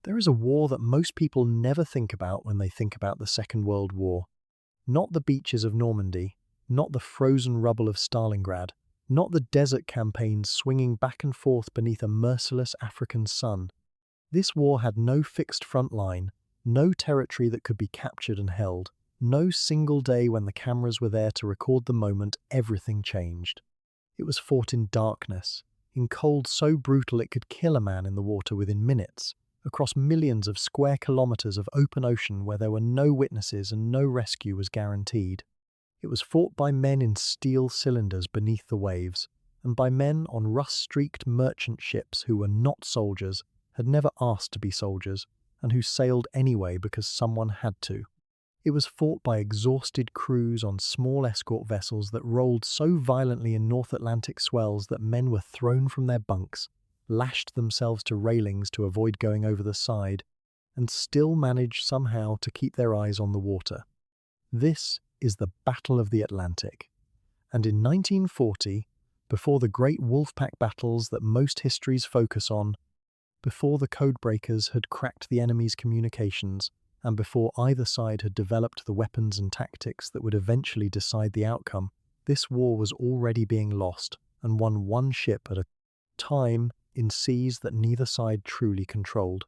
There is a war that most people never think about when they think about the Second World War. Not the beaches of Normandy, not the frozen rubble of Stalingrad, not the desert campaigns swinging back and forth beneath a merciless African sun. This war had no fixed front line, no territory that could be captured and held, no single day when the cameras were there to record the moment everything changed. It was fought in darkness, in cold so brutal it could kill a man in the water within minutes, across millions of square kilometers of open ocean where there were no witnesses and no rescue was guaranteed. It was fought by men in steel cylinders beneath the waves, and by men on rust-streaked merchant ships who were not soldiers, had never asked to be soldiers, and who sailed anyway because someone had to. It was fought by exhausted crews on small escort vessels that rolled so violently in North Atlantic swells that men were thrown from their bunks, lashed themselves to railings to avoid going over the side, and still managed somehow to keep their eyes on the water. This is the Battle of the Atlantic. And in 1940, before the great Wolfpack battles that most histories focus on, before the codebreakers had cracked the enemy's communications, and before either side had developed the weapons and tactics that would eventually decide the outcome, this war was already being lost and won one ship at a time in seas that neither side truly controlled.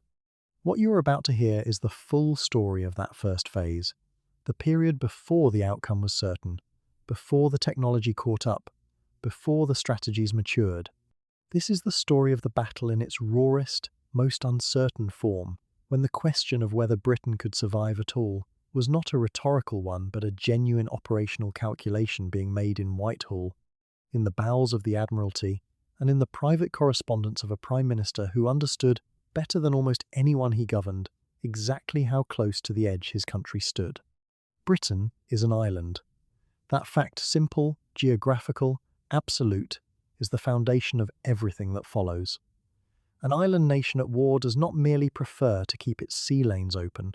What you are about to hear is the full story of that first phase, the period before the outcome was certain, before the technology caught up, before the strategies matured. This is the story of the battle in its rawest, most uncertain form, when the question of whether Britain could survive at all was not a rhetorical one but a genuine operational calculation being made in Whitehall, in the bowels of the Admiralty, and in the private correspondence of a Prime Minister who understood, better than almost anyone he governed, exactly how close to the edge his country stood. Britain is an island. That fact, simple, geographical, absolute, is the foundation of everything that follows. An island nation at war does not merely prefer to keep its sea lanes open.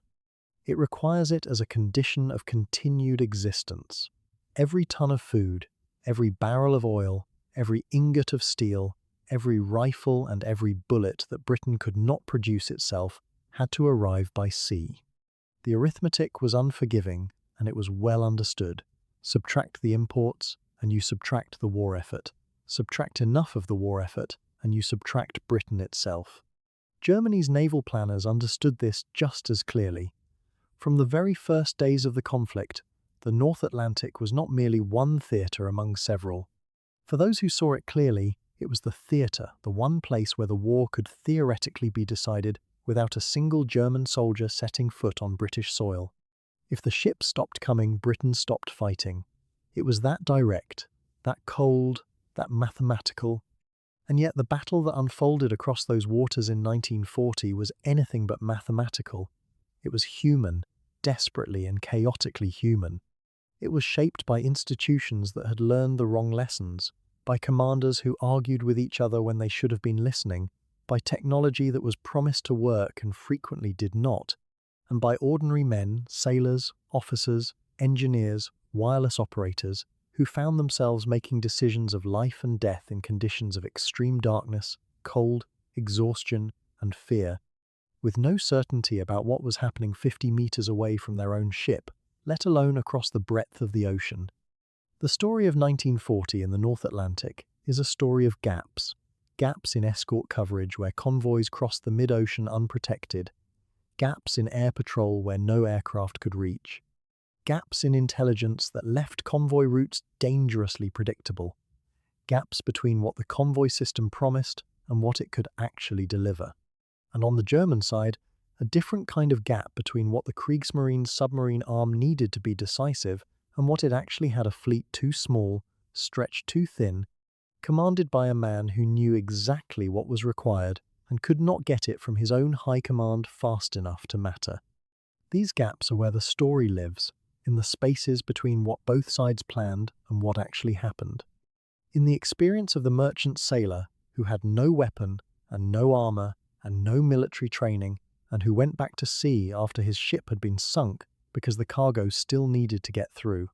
It requires it as a condition of continued existence. Every ton of food, every barrel of oil, every ingot of steel, every rifle and every bullet that Britain could not produce itself had to arrive by sea. The arithmetic was unforgiving, and it was well understood. Subtract the imports, and you subtract the war effort. Subtract enough of the war effort, and you subtract Britain itself. Germany's naval planners understood this just as clearly. From the very first days of the conflict, the North Atlantic was not merely one theatre among several. For those who saw it clearly, it was the theatre, the one place where the war could theoretically be decided without a single German soldier setting foot on British soil. If the ships stopped coming, Britain stopped fighting. It was that direct, that cold, that mathematical. And yet the battle that unfolded across those waters in 1940 was anything but mathematical. It was human, desperately and chaotically human. It was shaped by institutions that had learned the wrong lessons, by commanders who argued with each other when they should have been listening, by technology that was promised to work and frequently did not, and by ordinary men, sailors, officers, engineers, wireless operators, who found themselves making decisions of life and death in conditions of extreme darkness, cold, exhaustion, and fear, with no certainty about what was happening 50 meters away from their own ship, let alone across the breadth of the ocean. The story of 1940 in the North Atlantic is a story of gaps. Gaps in escort coverage where convoys crossed the mid-ocean unprotected. Gaps in air patrol where no aircraft could reach. Gaps in intelligence that left convoy routes dangerously predictable. Gaps between what the convoy system promised and what it could actually deliver. And on the German side, a different kind of gap between what the Kriegsmarine submarine arm needed to be decisive and what it actually had a fleet too small, stretched too thin, commanded by a man who knew exactly what was required and could not get it from his own high command fast enough to matter. These gaps are where the story lives, in the spaces between what both sides planned and what actually happened. In the experience of the merchant sailor who had no weapon and no armor and no military training, and who went back to sea after his ship had been sunk because the cargo still needed to get through.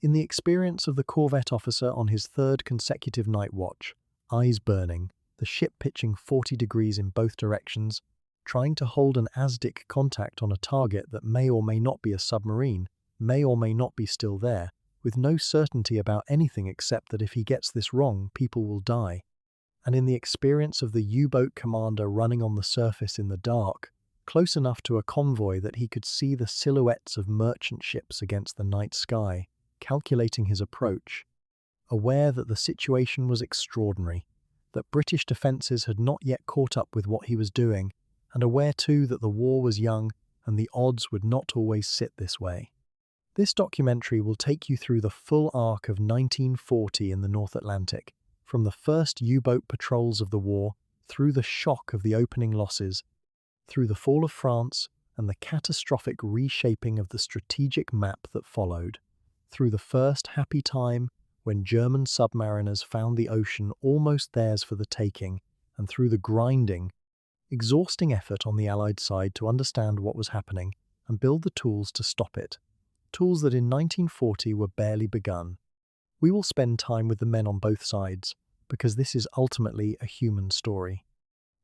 In the experience of the corvette officer on his third consecutive night watch, eyes burning, the ship pitching 40 degrees in both directions, trying to hold an ASDIC contact on a target that may or may not be a submarine, may or may not be still there, with no certainty about anything except that if he gets this wrong, people will die. And in the experience of the U-boat commander running on the surface in the dark, close enough to a convoy that he could see the silhouettes of merchant ships against the night sky, calculating his approach, aware that the situation was extraordinary, that British defences had not yet caught up with what he was doing, and aware too that the war was young and the odds would not always sit this way. This documentary will take you through the full arc of 1940 in the North Atlantic, from the first U-boat patrols of the war, through the shock of the opening losses, through the fall of France and the catastrophic reshaping of the strategic map that followed, through the first happy time when German submariners found the ocean almost theirs for the taking, and through the grinding, exhausting effort on the Allied side to understand what was happening and build the tools to stop it, tools that in 1940 were barely begun. We will spend time with the men on both sides, because this is ultimately a human story.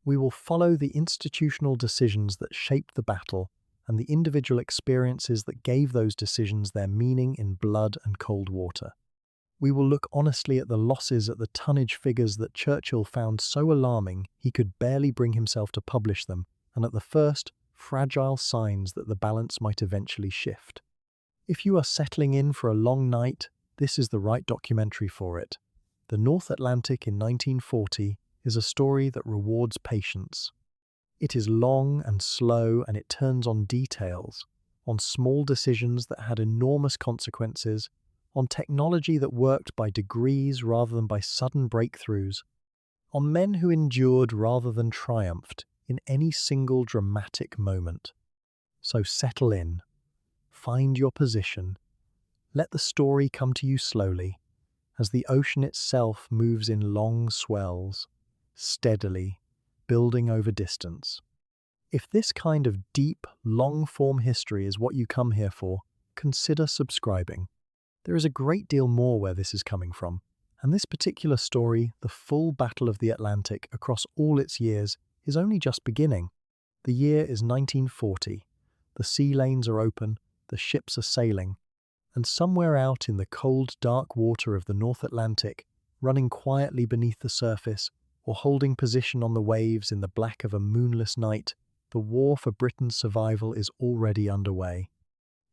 We will follow the institutional decisions that shaped the battle and the individual experiences that gave those decisions their meaning in blood and cold water. We will look honestly at the losses at the tonnage figures that Churchill found so alarming he could barely bring himself to publish them, and at the first, fragile signs that the balance might eventually shift. If you are settling in for a long night, this is the right documentary for it. The North Atlantic in 1940 is a story that rewards patience. It is long and slow, and it turns on details, on small decisions that had enormous consequences, on technology that worked by degrees rather than by sudden breakthroughs, on men who endured rather than triumphed in any single dramatic moment. So settle in, find your position, let the story come to you slowly, as the ocean itself moves in long swells, steadily, building over distance. If this kind of deep, long-form history is what you come here for, consider subscribing. There is a great deal more where this is coming from, and this particular story, the full Battle of the Atlantic across all its years, is only just beginning. The year is 1940. The sea lanes are open, the ships are sailing, and somewhere out in the cold, dark water of the North Atlantic, running quietly beneath the surface, or holding position on the waves in the black of a moonless night, the war for Britain's survival is already underway.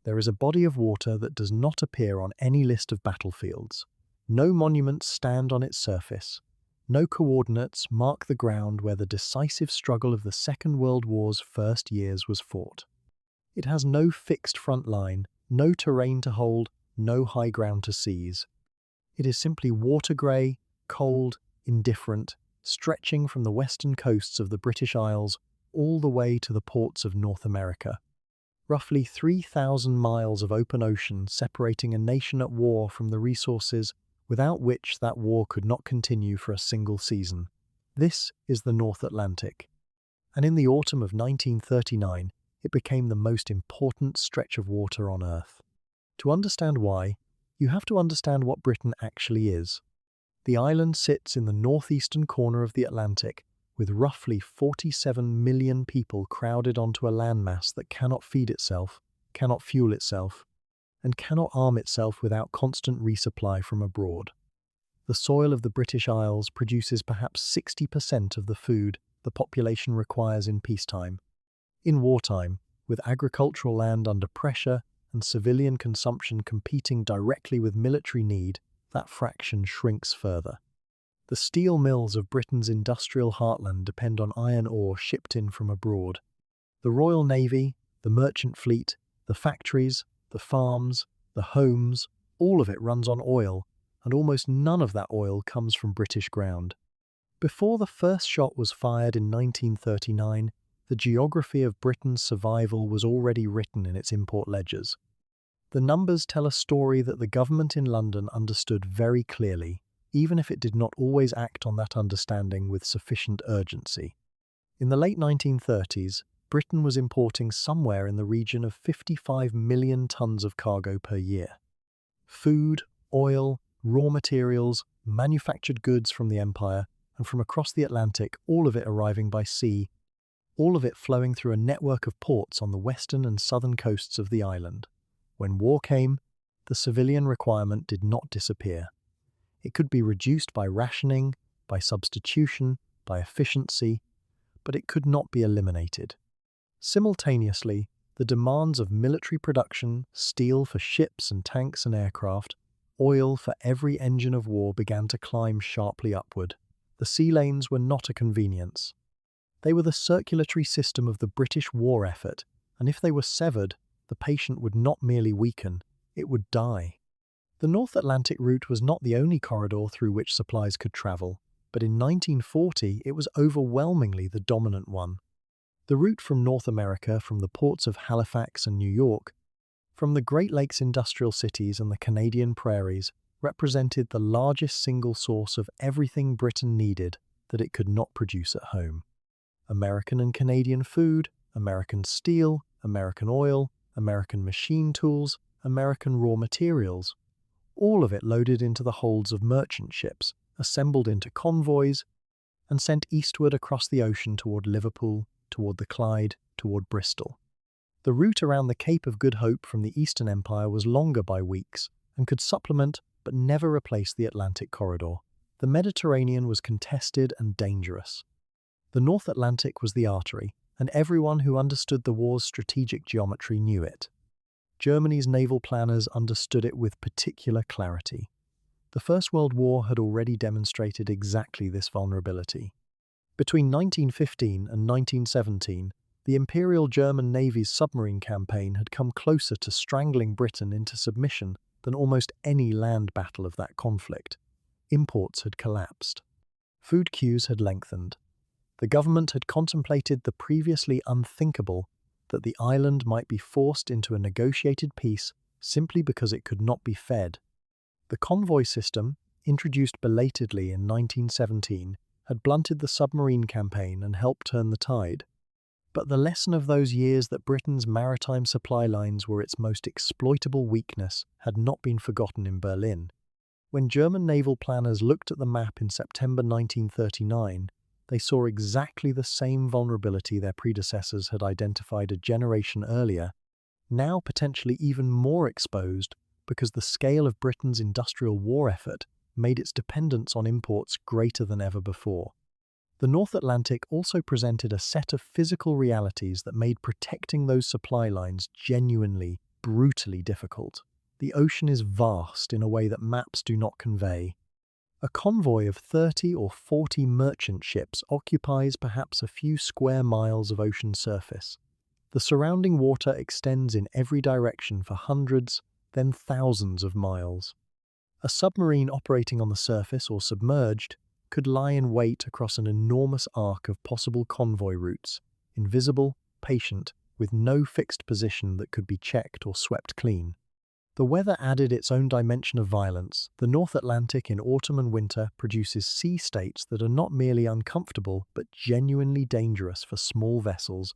There is a body of water that does not appear on any list of battlefields. No monuments stand on its surface. No coordinates mark the ground where the decisive struggle of the Second World War's first years was fought. It has no fixed front line, no terrain to hold, no high ground to seize. It is simply water-grey, cold, indifferent, stretching from the western coasts of the British Isles all the way to the ports of North America. Roughly 3,000 miles of open ocean separating a nation at war from the resources without which that war could not continue for a single season. This is the North Atlantic. And in the autumn of 1939, it became the most important stretch of water on Earth. To understand why, you have to understand what Britain actually is. The island sits in the northeastern corner of the Atlantic, with roughly 47 million people crowded onto a landmass that cannot feed itself, cannot fuel itself, and cannot arm itself without constant resupply from abroad. The soil of the British Isles produces perhaps 60% of the food the population requires in peacetime. In wartime, with agricultural land under pressure and civilian consumption competing directly with military need, that fraction shrinks further. The steel mills of Britain's industrial heartland depend on iron ore shipped in from abroad. The Royal Navy, the merchant fleet, the factories, the farms, the homes, all of it runs on oil, and almost none of that oil comes from British ground. Before the first shot was fired in 1939, the geography of Britain's survival was already written in its import ledgers. The numbers tell a story that the government in London understood very clearly, even if it did not always act on that understanding with sufficient urgency. In the late 1930s, Britain was importing somewhere in the region of 55 million tons of cargo per year. Food, oil, raw materials, manufactured goods from the Empire, and from across the Atlantic, all of it arriving by sea, all of it flowing through a network of ports on the western and southern coasts of the island. When war came, the civilian requirement did not disappear. It could be reduced by rationing, by substitution, by efficiency, but it could not be eliminated. Simultaneously, the demands of military production, steel for ships and tanks and aircraft, oil for every engine of war began to climb sharply upward. The sea lanes were not a convenience. They were the circulatory system of the British war effort, and if they were severed, the patient would not merely weaken, it would die. The North Atlantic route was not the only corridor through which supplies could travel, but in 1940 it was overwhelmingly the dominant one. The route from North America, from the ports of Halifax and New York, from the Great Lakes industrial cities and the Canadian prairies, represented the largest single source of everything Britain needed that it could not produce at home. American and Canadian food, American steel, American oil, American machine tools, American raw materials, all of it loaded into the holds of merchant ships, assembled into convoys, and sent eastward across the ocean toward Liverpool, toward the Clyde, toward Bristol. The route around the Cape of Good Hope from the Eastern Empire was longer by weeks and could supplement but never replace the Atlantic corridor. The Mediterranean was contested and dangerous. The North Atlantic was the artery, and everyone who understood the war's strategic geometry knew it. Germany's naval planners understood it with particular clarity. The First World War had already demonstrated exactly this vulnerability. Between 1915 and 1917, the Imperial German Navy's submarine campaign had come closer to strangling Britain into submission than almost any land battle of that conflict. Imports had collapsed. Food queues had lengthened. The government had contemplated the previously unthinkable that the island might be forced into a negotiated peace simply because it could not be fed. The convoy system, introduced belatedly in 1917, had blunted the submarine campaign and helped turn the tide. But the lesson of those years that Britain's maritime supply lines were its most exploitable weakness had not been forgotten in Berlin. When German naval planners looked at the map in September 1939, they saw exactly the same vulnerability their predecessors had identified a generation earlier, now potentially even more exposed because the scale of Britain's industrial war effort made its dependence on imports greater than ever before. The North Atlantic also presented a set of physical realities that made protecting those supply lines genuinely, brutally difficult. The ocean is vast in a way that maps do not convey. A convoy of 30 or 40 merchant ships occupies perhaps a few square miles of ocean surface. The surrounding water extends in every direction for hundreds, then thousands of miles. A submarine operating on the surface or submerged could lie in wait across an enormous arc of possible convoy routes, invisible, patient, with no fixed position that could be checked or swept clean. The weather added its own dimension of violence. The North Atlantic in autumn and winter produces sea states that are not merely uncomfortable but genuinely dangerous for small vessels,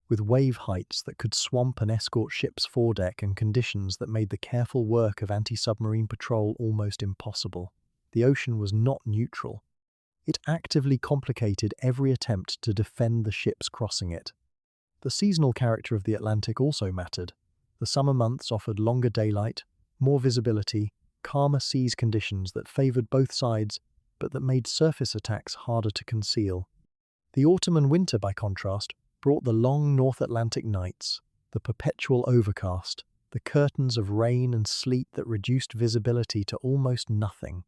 with wave heights that could swamp an escort ship's foredeck and conditions that made the careful work of anti-submarine patrol almost impossible. The ocean was not neutral. It actively complicated every attempt to defend the ships crossing it. The seasonal character of the Atlantic also mattered. The summer months offered longer daylight, more visibility, calmer seas conditions that favoured both sides, but that made surface attacks harder to conceal. The autumn and winter, by contrast, brought the long North Atlantic nights, the perpetual overcast, the curtains of rain and sleet that reduced visibility to almost nothing.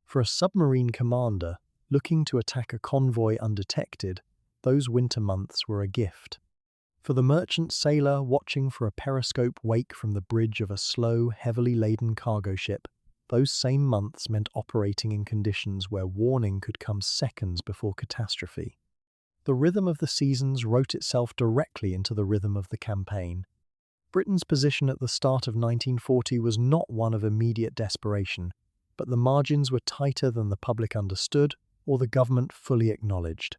For a submarine commander looking to attack a convoy undetected, those winter months were a gift. For the merchant sailor watching for a periscope wake from the bridge of a slow, heavily laden cargo ship, those same months meant operating in conditions where warning could come seconds before catastrophe. The rhythm of the seasons wrote itself directly into the rhythm of the campaign. Britain's position at the start of 1940 was not one of immediate desperation, but the margins were tighter than the public understood or the government fully acknowledged.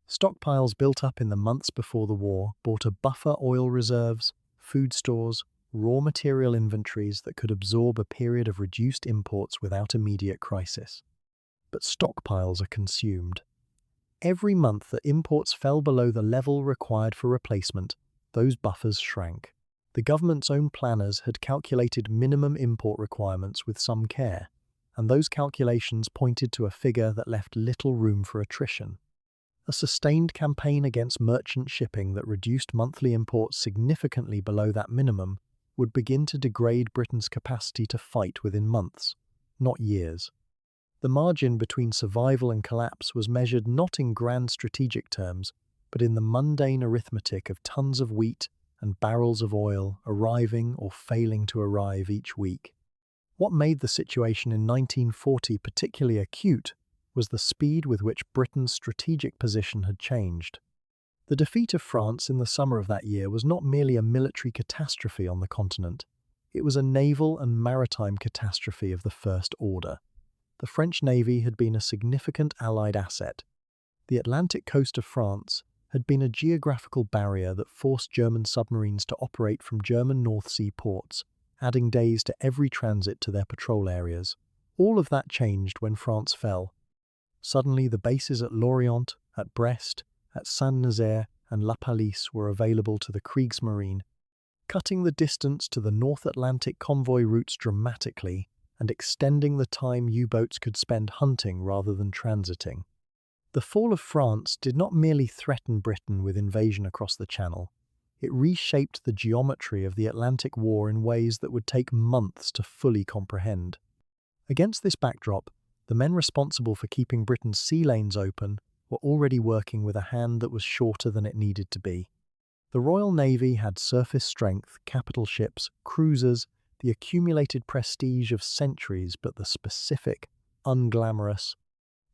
Stockpiles built up in the months before the war brought a buffer oil reserves, food stores, raw material inventories that could absorb a period of reduced imports without immediate crisis. But stockpiles are consumed. Every month that imports fell below the level required for replacement, those buffers shrank. The government's own planners had calculated minimum import requirements with some care, and those calculations pointed to a figure that left little room for attrition. A sustained campaign against merchant shipping that reduced monthly imports significantly below that minimum would begin to degrade Britain's capacity to fight within months, not years. The margin between survival and collapse was measured not in grand strategic terms, but in the mundane arithmetic of tons of wheat and barrels of oil arriving or failing to arrive each week. What made the situation in 1940 particularly acute was the speed with which Britain's strategic position had changed. The defeat of France in the summer of that year was not merely a military catastrophe on the continent, it was a naval and maritime catastrophe of the first order. The French Navy had been a significant Allied asset. The Atlantic coast of France had been a geographical barrier that forced German submarines to operate from German North Sea ports, adding days to every transit to their patrol areas. All of that changed when France fell. Suddenly, the bases at Lorient, at Brest, at Saint-Nazaire and La Pallice were available to the Kriegsmarine, cutting the distance to the North Atlantic convoy routes dramatically and extending the time U-boats could spend hunting rather than transiting. The fall of France did not merely threaten Britain with invasion across the Channel, it reshaped the geometry of the Atlantic War in ways that would take months to fully comprehend. Against this backdrop, the men responsible for keeping Britain's sea lanes open were already working with a hand that was shorter than it needed to be. The Royal Navy had surface strength, capital ships, cruisers, the accumulated prestige of centuries, but the specific, unglamorous,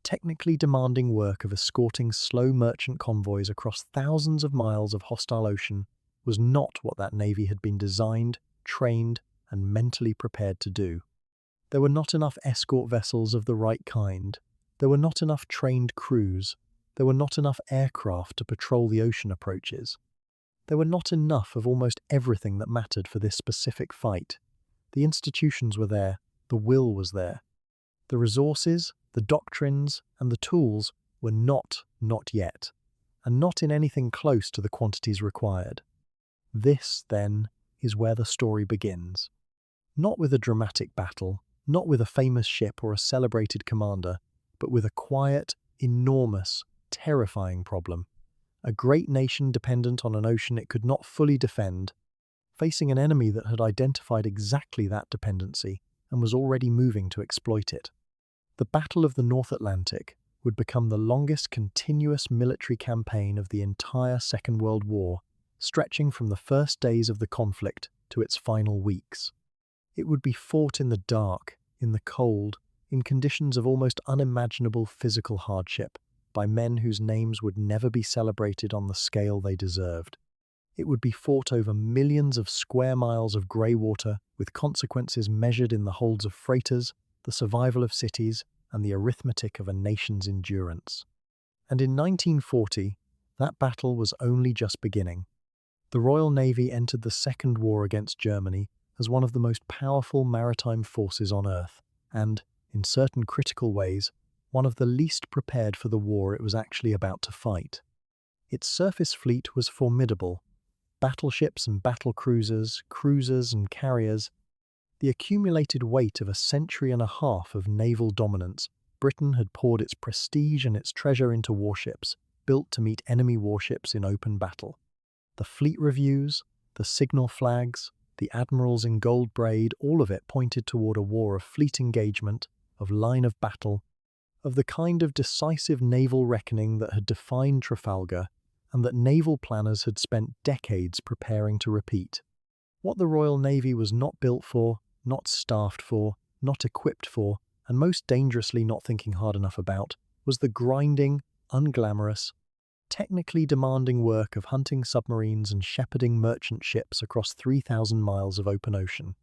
technically demanding work of escorting slow merchant convoys across thousands of miles of hostile ocean was not what that navy had been designed, trained, and mentally prepared to do. There were not enough escort vessels of the right kind. There were not enough trained crews. There were not enough aircraft to patrol the ocean approaches. There were not enough of almost everything that mattered for this specific fight. The institutions were there, the will was there. The resources, the doctrines, and the tools were not yet, and not in anything close to the quantities required. This, then, is where the story begins. Not with a dramatic battle, not with a famous ship or a celebrated commander, but with a quiet, enormous, terrifying problem. A great nation dependent on an ocean it could not fully defend, facing an enemy that had identified exactly that dependency and was already moving to exploit it. The Battle of the North Atlantic would become the longest continuous military campaign of the entire Second World War, stretching from the first days of the conflict to its final weeks. It would be fought in the dark, in the cold, in conditions of almost unimaginable physical hardship, by men whose names would never be celebrated on the scale they deserved. It would be fought over millions of square miles of grey water, with consequences measured in the holds of freighters, the survival of cities, and the arithmetic of a nation's endurance. And in 1940, that battle was only just beginning. The Royal Navy entered the Second War against Germany as one of the most powerful maritime forces on Earth, and, in certain critical ways, one of the least prepared for the war it was actually about to fight. Its surface fleet was formidable. Battleships and battle cruisers, cruisers and carriers. The accumulated weight of a century and a half of naval dominance, Britain had poured its prestige and its treasure into warships, built to meet enemy warships in open battle. The fleet reviews, the signal flags, the admirals in gold braid, all of it pointed toward a war of fleet engagement, of line of battle, of the kind of decisive naval reckoning that had defined Trafalgar and that naval planners had spent decades preparing to repeat. What the Royal Navy was not built for, not staffed for, not equipped for, and most dangerously not thinking hard enough about, was the grinding, unglamorous, technically demanding work of hunting submarines and shepherding merchant ships across 3,000 miles of open ocean.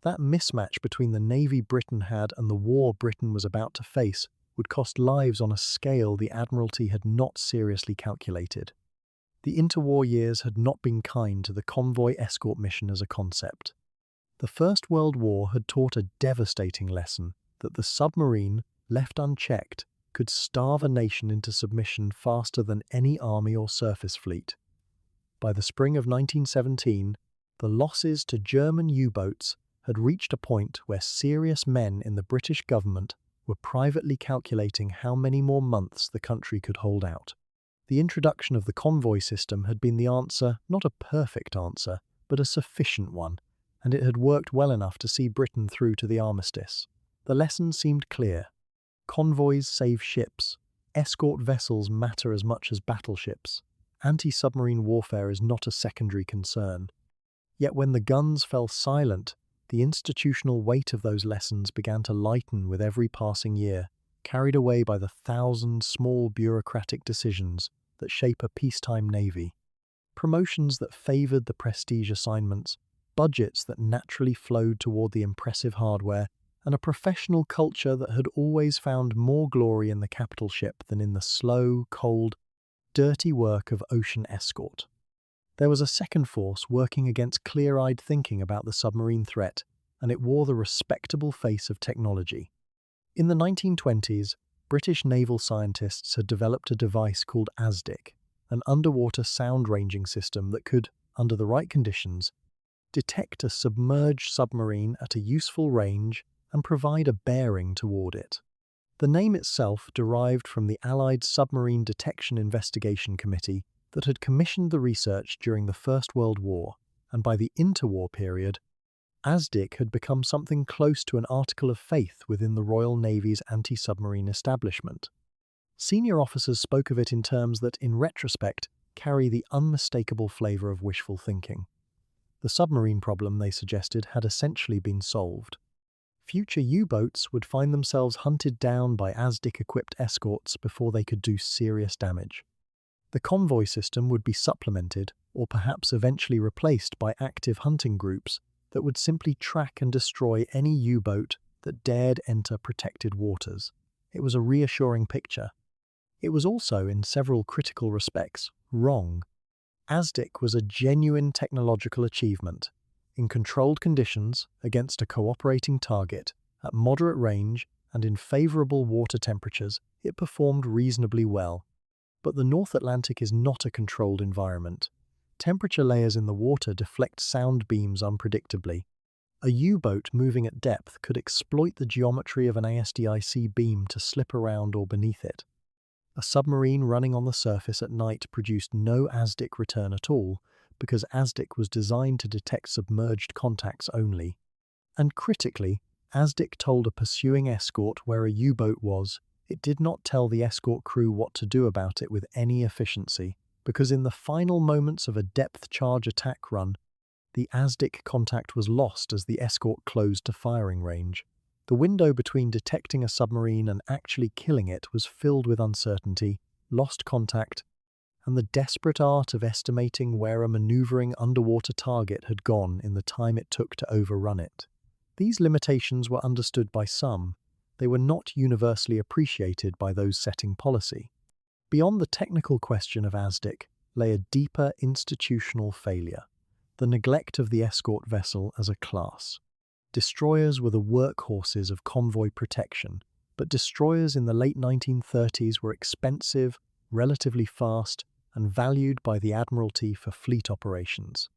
That mismatch between the navy Britain had and the war Britain was about to face would cost lives on a scale the Admiralty had not seriously calculated. The interwar years had not been kind to the convoy escort mission as a concept. The First World War had taught a devastating lesson that the submarine, left unchecked, could starve a nation into submission faster than any army or surface fleet. By the spring of 1917, the losses to German U-boats had reached a point where serious men in the British government were privately calculating how many more months the country could hold out. The introduction of the convoy system had been the answer, not a perfect answer, but a sufficient one, and it had worked well enough to see Britain through to the armistice. The lesson seemed clear. Convoys save ships. Escort vessels matter as much as battleships. Anti-submarine warfare is not a secondary concern. Yet when the guns fell silent, the institutional weight of those lessons began to lighten with every passing year, carried away by the 1,000 small bureaucratic decisions that shape a peacetime navy. Promotions that favoured the prestige assignments, budgets that naturally flowed toward the impressive hardware, and a professional culture that had always found more glory in the capital ship than in the slow, cold, dirty work of ocean escort. There was a second force working against clear-eyed thinking about the submarine threat, and it wore the respectable face of technology. In the 1920s, British naval scientists had developed a device called ASDIC, an underwater sound ranging system that could, under the right conditions, detect a submerged submarine at a useful range and provide a bearing toward it. The name itself derived from the Allied Submarine Detection Investigation Committee that had commissioned the research during the First World War, and by the interwar period, ASDIC had become something close to an article of faith within the Royal Navy's anti-submarine establishment. Senior officers spoke of it in terms that, in retrospect, carry the unmistakable flavour of wishful thinking. The submarine problem, they suggested, had essentially been solved. Future U-boats would find themselves hunted down by ASDIC-equipped escorts before they could do serious damage. The convoy system would be supplemented, or perhaps eventually replaced by active hunting groups that would simply track and destroy any U-boat that dared enter protected waters. It was a reassuring picture. It was also, in several critical respects, wrong. ASDIC was a genuine technological achievement. In controlled conditions, against a cooperating target, at moderate range, and in favourable water temperatures, it performed reasonably well. But the North Atlantic is not a controlled environment. Temperature layers in the water deflect sound beams unpredictably. A U-boat moving at depth could exploit the geometry of an ASDIC beam to slip around or beneath it. A submarine running on the surface at night produced no ASDIC return at all, because ASDIC was designed to detect submerged contacts only. And critically, ASDIC told a pursuing escort where a U-boat was. It did not tell the escort crew what to do about it with any efficiency, because in the final moments of a depth charge attack run, the ASDIC contact was lost as the escort closed to firing range. The window between detecting a submarine and actually killing it was filled with uncertainty, lost contact, and the desperate art of estimating where a maneuvering underwater target had gone in the time it took to overrun it. These limitations were understood by some. They were not universally appreciated by those setting policy. Beyond the technical question of ASDIC lay a deeper institutional failure, the neglect of the escort vessel as a class. Destroyers were the workhorses of convoy protection, but destroyers in the late 1930s were expensive, relatively fast, and valued by the Admiralty for fleet operations.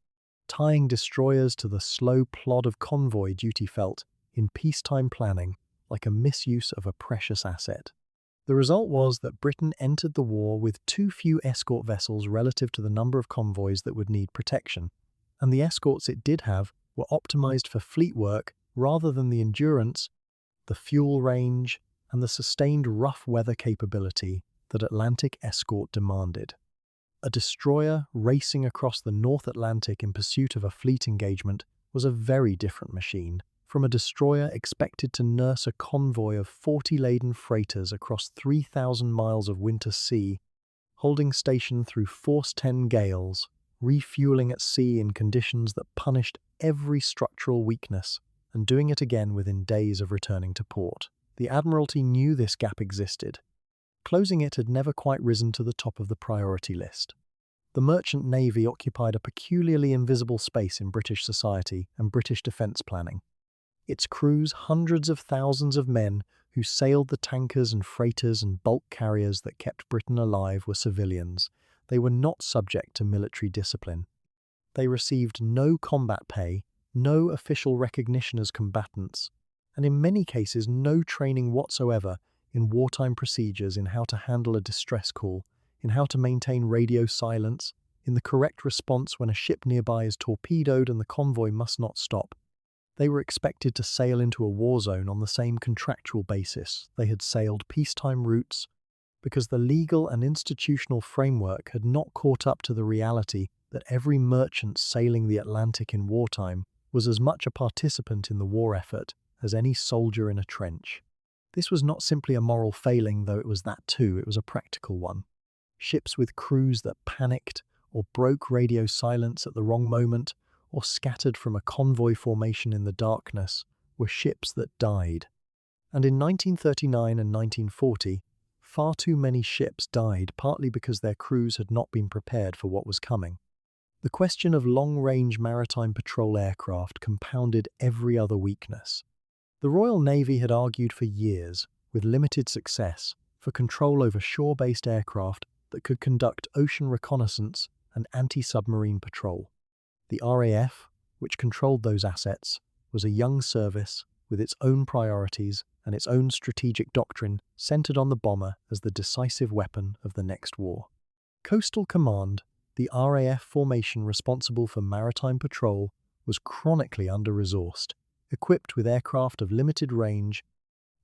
Tying destroyers to the slow plod of convoy duty felt, in peacetime planning, like a misuse of a precious asset. The result was that Britain entered the war with too few escort vessels relative to the number of convoys that would need protection, and the escorts it did have were optimized for fleet work rather than the endurance, the fuel range, and the sustained rough weather capability that Atlantic escort demanded. A destroyer racing across the North Atlantic in pursuit of a fleet engagement was a very different machine from a destroyer expected to nurse a convoy of 40 laden freighters across 3,000 miles of winter sea, holding station through force 10 gales, refueling at sea in conditions that punished every structural weakness, and doing it again within days of returning to port. The Admiralty knew this gap existed. Closing it had never quite risen to the top of the priority list. The merchant navy occupied a peculiarly invisible space in British society and British defence planning. Its crews, hundreds of thousands of men who sailed the tankers and freighters and bulk carriers that kept Britain alive were civilians. They were not subject to military discipline. They received no combat pay, no official recognition as combatants, and in many cases no training whatsoever in wartime procedures, in how to handle a distress call, in how to maintain radio silence, in the correct response when a ship nearby is torpedoed and the convoy must not stop. They were expected to sail into a war zone on the same contractual basis they had sailed peacetime routes, because the legal and institutional framework had not caught up to the reality that every merchant sailing the Atlantic in wartime was as much a participant in the war effort as any soldier in a trench. This was not simply a moral failing, though it was that too, it was a practical one. Ships with crews that panicked or broke radio silence at the wrong moment, or scattered from a convoy formation in the darkness, were ships that died. And in 1939 and 1940, far too many ships died, partly because their crews had not been prepared for what was coming. The question of long-range maritime patrol aircraft compounded every other weakness. The Royal Navy had argued for years, with limited success, for control over shore-based aircraft that could conduct ocean reconnaissance and anti-submarine patrol. The RAF, which controlled those assets, was a young service with its own priorities and its own strategic doctrine centered on the bomber as the decisive weapon of the next war. Coastal Command, the RAF formation responsible for maritime patrol, was chronically under-resourced, equipped with aircraft of limited range,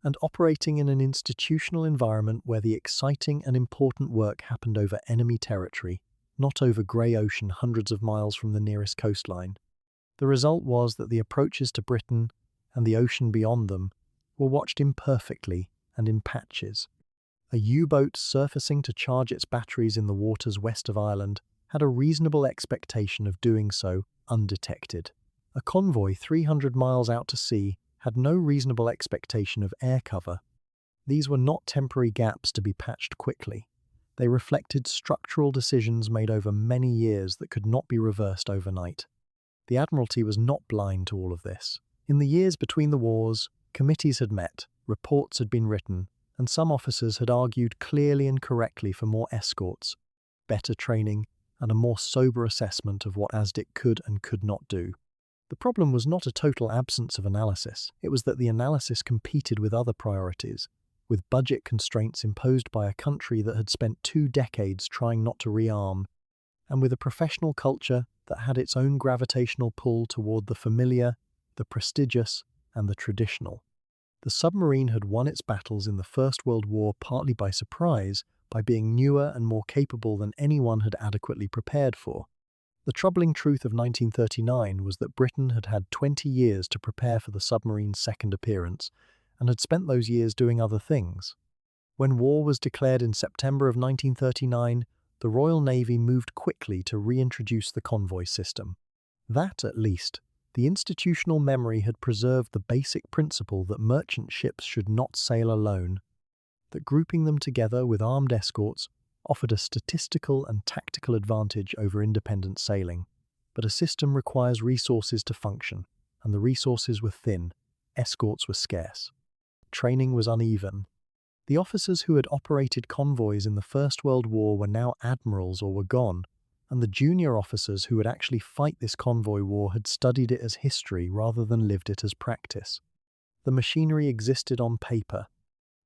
and operating in an institutional environment where the exciting and important work happened over enemy territory, not over grey ocean hundreds of miles from the nearest coastline. The result was that the approaches to Britain and the ocean beyond them were watched imperfectly and in patches. A U-boat surfacing to charge its batteries in the waters west of Ireland had a reasonable expectation of doing so undetected. A convoy 300 miles out to sea had no reasonable expectation of air cover. These were not temporary gaps to be patched quickly. They reflected structural decisions made over many years that could not be reversed overnight. The Admiralty was not blind to all of this. In the years between the wars, committees had met, reports had been written, and some officers had argued clearly and correctly for more escorts, better training, and a more sober assessment of what ASDIC could and could not do. The problem was not a total absence of analysis. It was that the analysis competed with other priorities, with budget constraints imposed by a country that had spent 2 decades trying not to rearm, and with a professional culture that had its own gravitational pull toward the familiar, the prestigious, and the traditional. The submarine had won its battles in the First World War partly by surprise, by being newer and more capable than anyone had adequately prepared for. The troubling truth of 1939 was that Britain had had 20 years to prepare for the submarine's second appearance, and had spent those years doing other things. When war was declared in September of 1939, the Royal Navy moved quickly to reintroduce the convoy system. That, at least, the institutional memory had preserved the basic principle that merchant ships should not sail alone, that grouping them together with armed escorts offered a statistical and tactical advantage over independent sailing. But a system requires resources to function, and the resources were thin, escorts were scarce. Training was uneven. The officers who had operated convoys in the First World War were now admirals or were gone, and the junior officers who would actually fight this convoy war had studied it as history rather than lived it as practice. The machinery existed on paper.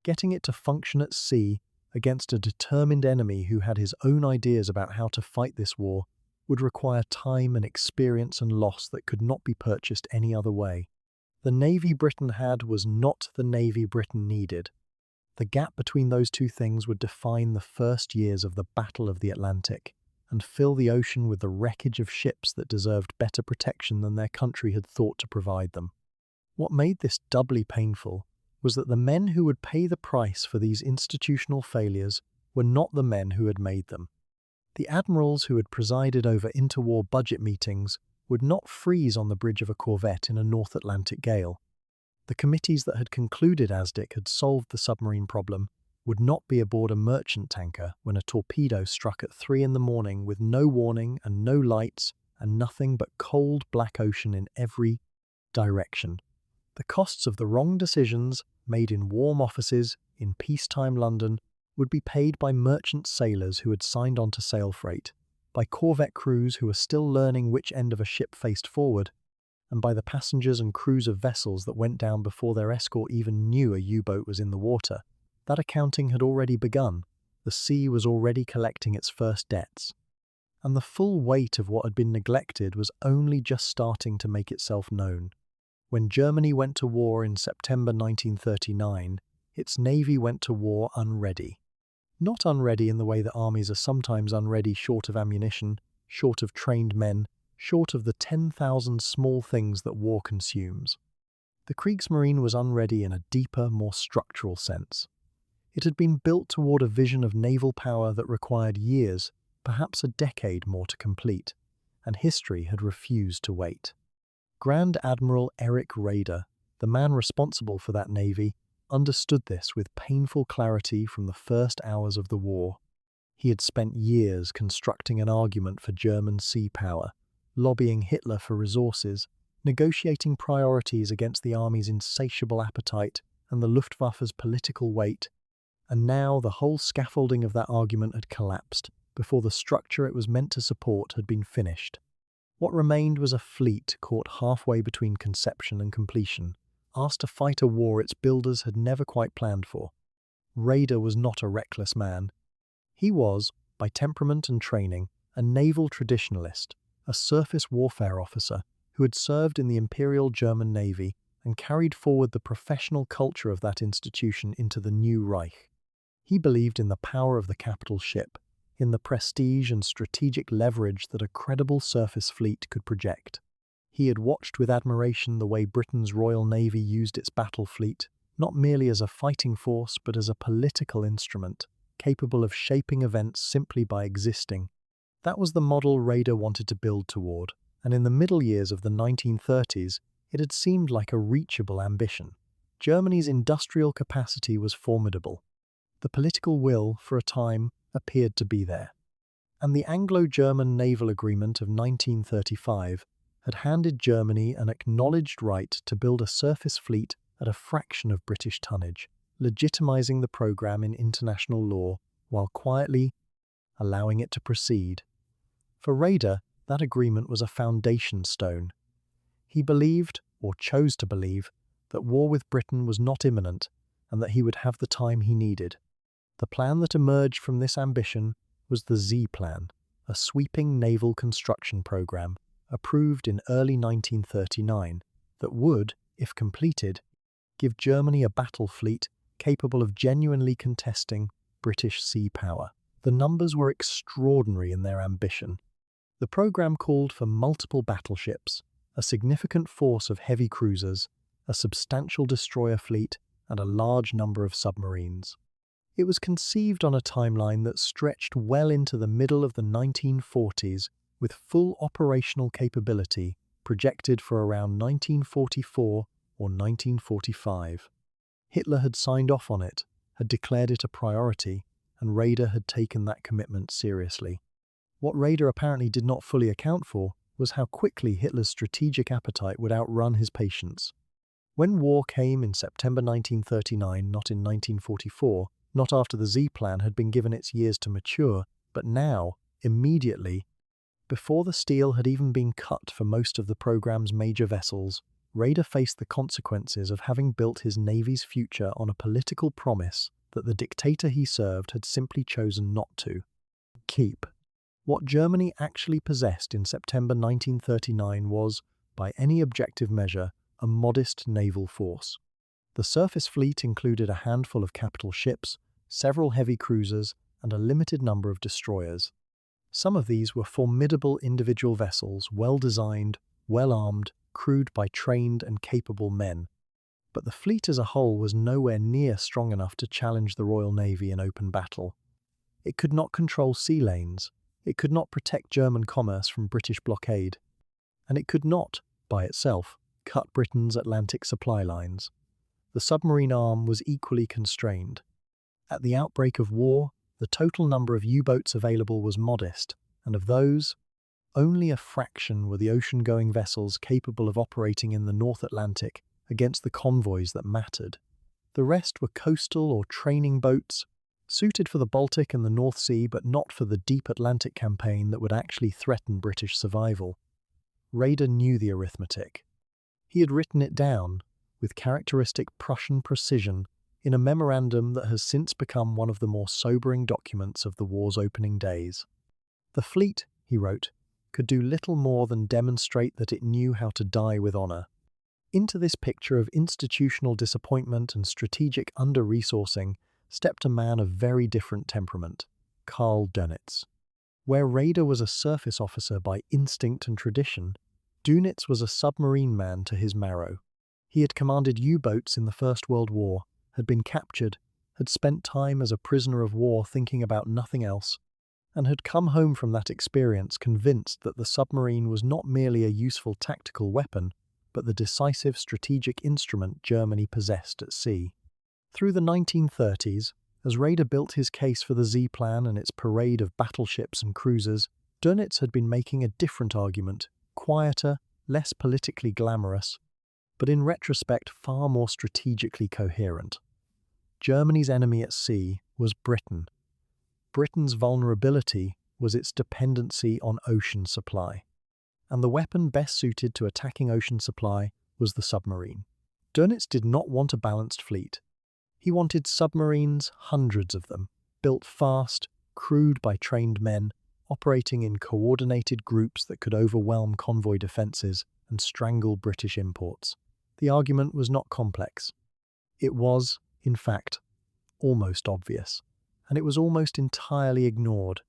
Getting it to function at sea against a determined enemy who had his own ideas about how to fight this war would require time and experience and loss that could not be purchased any other way. The Navy Britain had was not the Navy Britain needed. The gap between those two things would define the first years of the Battle of the Atlantic and fill the ocean with the wreckage of ships that deserved better protection than their country had thought to provide them. What made this doubly painful was that the men who would pay the price for these institutional failures were not the men who had made them. The admirals who had presided over interwar budget meetings would not freeze on the bridge of a corvette in a North Atlantic gale. The committees that had concluded ASDIC had solved the submarine problem would not be aboard a merchant tanker when a torpedo struck at 3 a.m. with no warning and no lights and nothing but cold black ocean in every direction. The costs of the wrong decisions made in warm offices in peacetime London, would be paid by merchant sailors who had signed on to sail freight, by corvette crews who were still learning which end of a ship faced forward, and by the passengers and crews of vessels that went down before their escort even knew a U-boat was in the water. That accounting had already begun. The sea was already collecting its first debts. And the full weight of what had been neglected was only just starting to make itself known. When Germany went to war in September 1939, its navy went to war unready. Not unready in the way that armies are sometimes unready, short of ammunition, short of trained men, short of the 10,000 small things that war consumes. The Kriegsmarine was unready in a deeper, more structural sense. It had been built toward a vision of naval power that required years, perhaps a decade more to complete, and history had refused to wait. Grand Admiral Erich Raeder, the man responsible for that navy, understood this with painful clarity from the first hours of the war. He had spent years constructing an argument for German sea power, lobbying Hitler for resources, negotiating priorities against the army's insatiable appetite and the Luftwaffe's political weight. And now the whole scaffolding of that argument had collapsed before the structure it was meant to support had been finished. What remained was a fleet caught halfway between conception and completion, asked to fight a war its builders had never quite planned for. Raeder was not a reckless man. He was, by temperament and training, a naval traditionalist, a surface warfare officer who had served in the Imperial German Navy and carried forward the professional culture of that institution into the new Reich. He believed in the power of the capital ship, in the prestige and strategic leverage that a credible surface fleet could project. He had watched with admiration the way Britain's Royal Navy used its battle fleet, not merely as a fighting force but as a political instrument, capable of shaping events simply by existing. That was the model Raeder wanted to build toward, and in the middle years of the 1930s, it had seemed like a reachable ambition. Germany's industrial capacity was formidable. The political will, for a time, appeared to be there. And the Anglo-German Naval Agreement of 1935 had handed Germany an acknowledged right to build a surface fleet at a fraction of British tonnage, legitimizing the program in international law while quietly allowing it to proceed. For Raeder, that agreement was a foundation stone. He believed, or chose to believe, that war with Britain was not imminent and that he would have the time he needed. The plan that emerged from this ambition was the Z Plan, a sweeping naval construction program approved in early 1939 that would, if completed, give Germany a battle fleet capable of genuinely contesting British sea power. The numbers were extraordinary in their ambition. The program called for multiple battleships, a significant force of heavy cruisers, a substantial destroyer fleet, and a large number of submarines. It was conceived on a timeline that stretched well into the middle of the 1940s, with full operational capability projected for around 1944 or 1945. Hitler had signed off on it, had declared it a priority, and Raeder had taken that commitment seriously. What Raeder apparently did not fully account for was how quickly Hitler's strategic appetite would outrun his patience. When war came in September 1939, not in 1944, not after the Z Plan had been given its years to mature, but now, immediately, before the steel had even been cut for most of the program's major vessels, Raeder faced the consequences of having built his navy's future on a political promise that the dictator he served had simply chosen not to keep. What Germany actually possessed in September 1939 was, by any objective measure, a modest naval force. The surface fleet included a handful of capital ships, several heavy cruisers, and a limited number of destroyers. Some of these were formidable individual vessels, well-designed, well-armed, crewed by trained and capable men. But the fleet as a whole was nowhere near strong enough to challenge the Royal Navy in open battle. It could not control sea lanes, it could not protect German commerce from British blockade, and it could not, by itself, cut Britain's Atlantic supply lines. The submarine arm was equally constrained. At the outbreak of war, the total number of U-boats available was modest, and of those, only a fraction were the ocean-going vessels capable of operating in the North Atlantic against the convoys that mattered. The rest were coastal or training boats, suited for the Baltic and the North Sea but not for the deep Atlantic campaign that would actually threaten British survival. Raeder knew the arithmetic. He had written it down, with characteristic Prussian precision, in a memorandum that has since become one of the more sobering documents of the war's opening days. The fleet, he wrote, could do little more than demonstrate that it knew how to die with honour. Into this picture of institutional disappointment and strategic under-resourcing stepped a man of very different temperament, Karl Dönitz. Where Raeder was a surface officer by instinct and tradition, Dönitz was a submarine man to his marrow. He had commanded U-boats in the First World War, had been captured, had spent time as a prisoner of war thinking about nothing else, and had come home from that experience convinced that the submarine was not merely a useful tactical weapon, but the decisive strategic instrument Germany possessed at sea. Through the 1930s, as Raeder built his case for the Z-Plan and its parade of battleships and cruisers, Dönitz had been making a different argument, quieter, less politically glamorous, but in retrospect far more strategically coherent. Germany's enemy at sea was Britain. Britain's vulnerability was its dependency on ocean supply, and the weapon best suited to attacking ocean supply was the submarine. Dönitz did not want a balanced fleet. He wanted submarines, hundreds of them, built fast, crewed by trained men, operating in coordinated groups that could overwhelm convoy defences and strangle British imports. The argument was not complex. It was, in fact, almost obvious, and it was almost entirely ignored.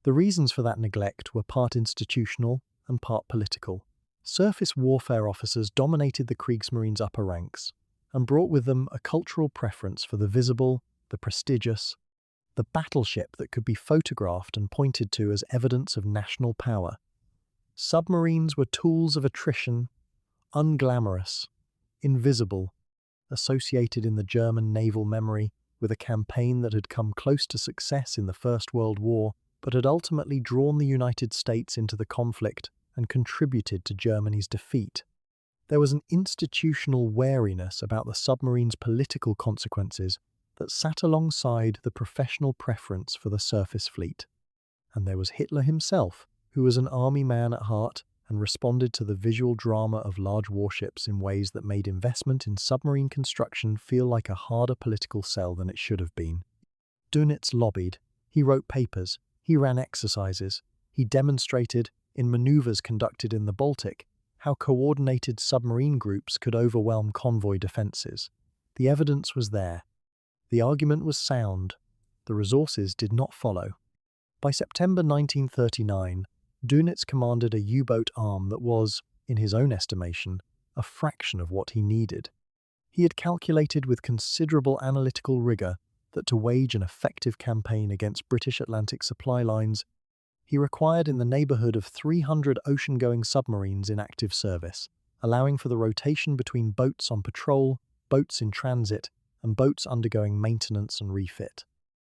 The reasons for that neglect were part institutional and part political. Surface warfare officers dominated the Kriegsmarine's upper ranks, and brought with them a cultural preference for the visible, the prestigious, the battleship that could be photographed and pointed to as evidence of national power. Submarines were tools of attrition, unglamorous, invisible, associated in the German naval memory with a campaign that had come close to success in the First World War, but had ultimately drawn the United States into the conflict and contributed to Germany's defeat. There was an institutional wariness about the submarine's political consequences that sat alongside the professional preference for the surface fleet. And there was Hitler himself, who was an army man at heart and responded to the visual drama of large warships in ways that made investment in submarine construction feel like a harder political sell than it should have been. Dönitz lobbied, he wrote papers, he ran exercises, he demonstrated, in maneuvers conducted in the Baltic, how coordinated submarine groups could overwhelm convoy defences. The evidence was there. The argument was sound. The resources did not follow. By September 1939, Dönitz commanded a U-boat arm that was, in his own estimation, a fraction of what he needed. He had calculated with considerable analytical rigour that to wage an effective campaign against British Atlantic supply lines, he required in the neighbourhood of 300 ocean-going submarines in active service, allowing for the rotation between boats on patrol, boats in transit, and boats undergoing maintenance and refit.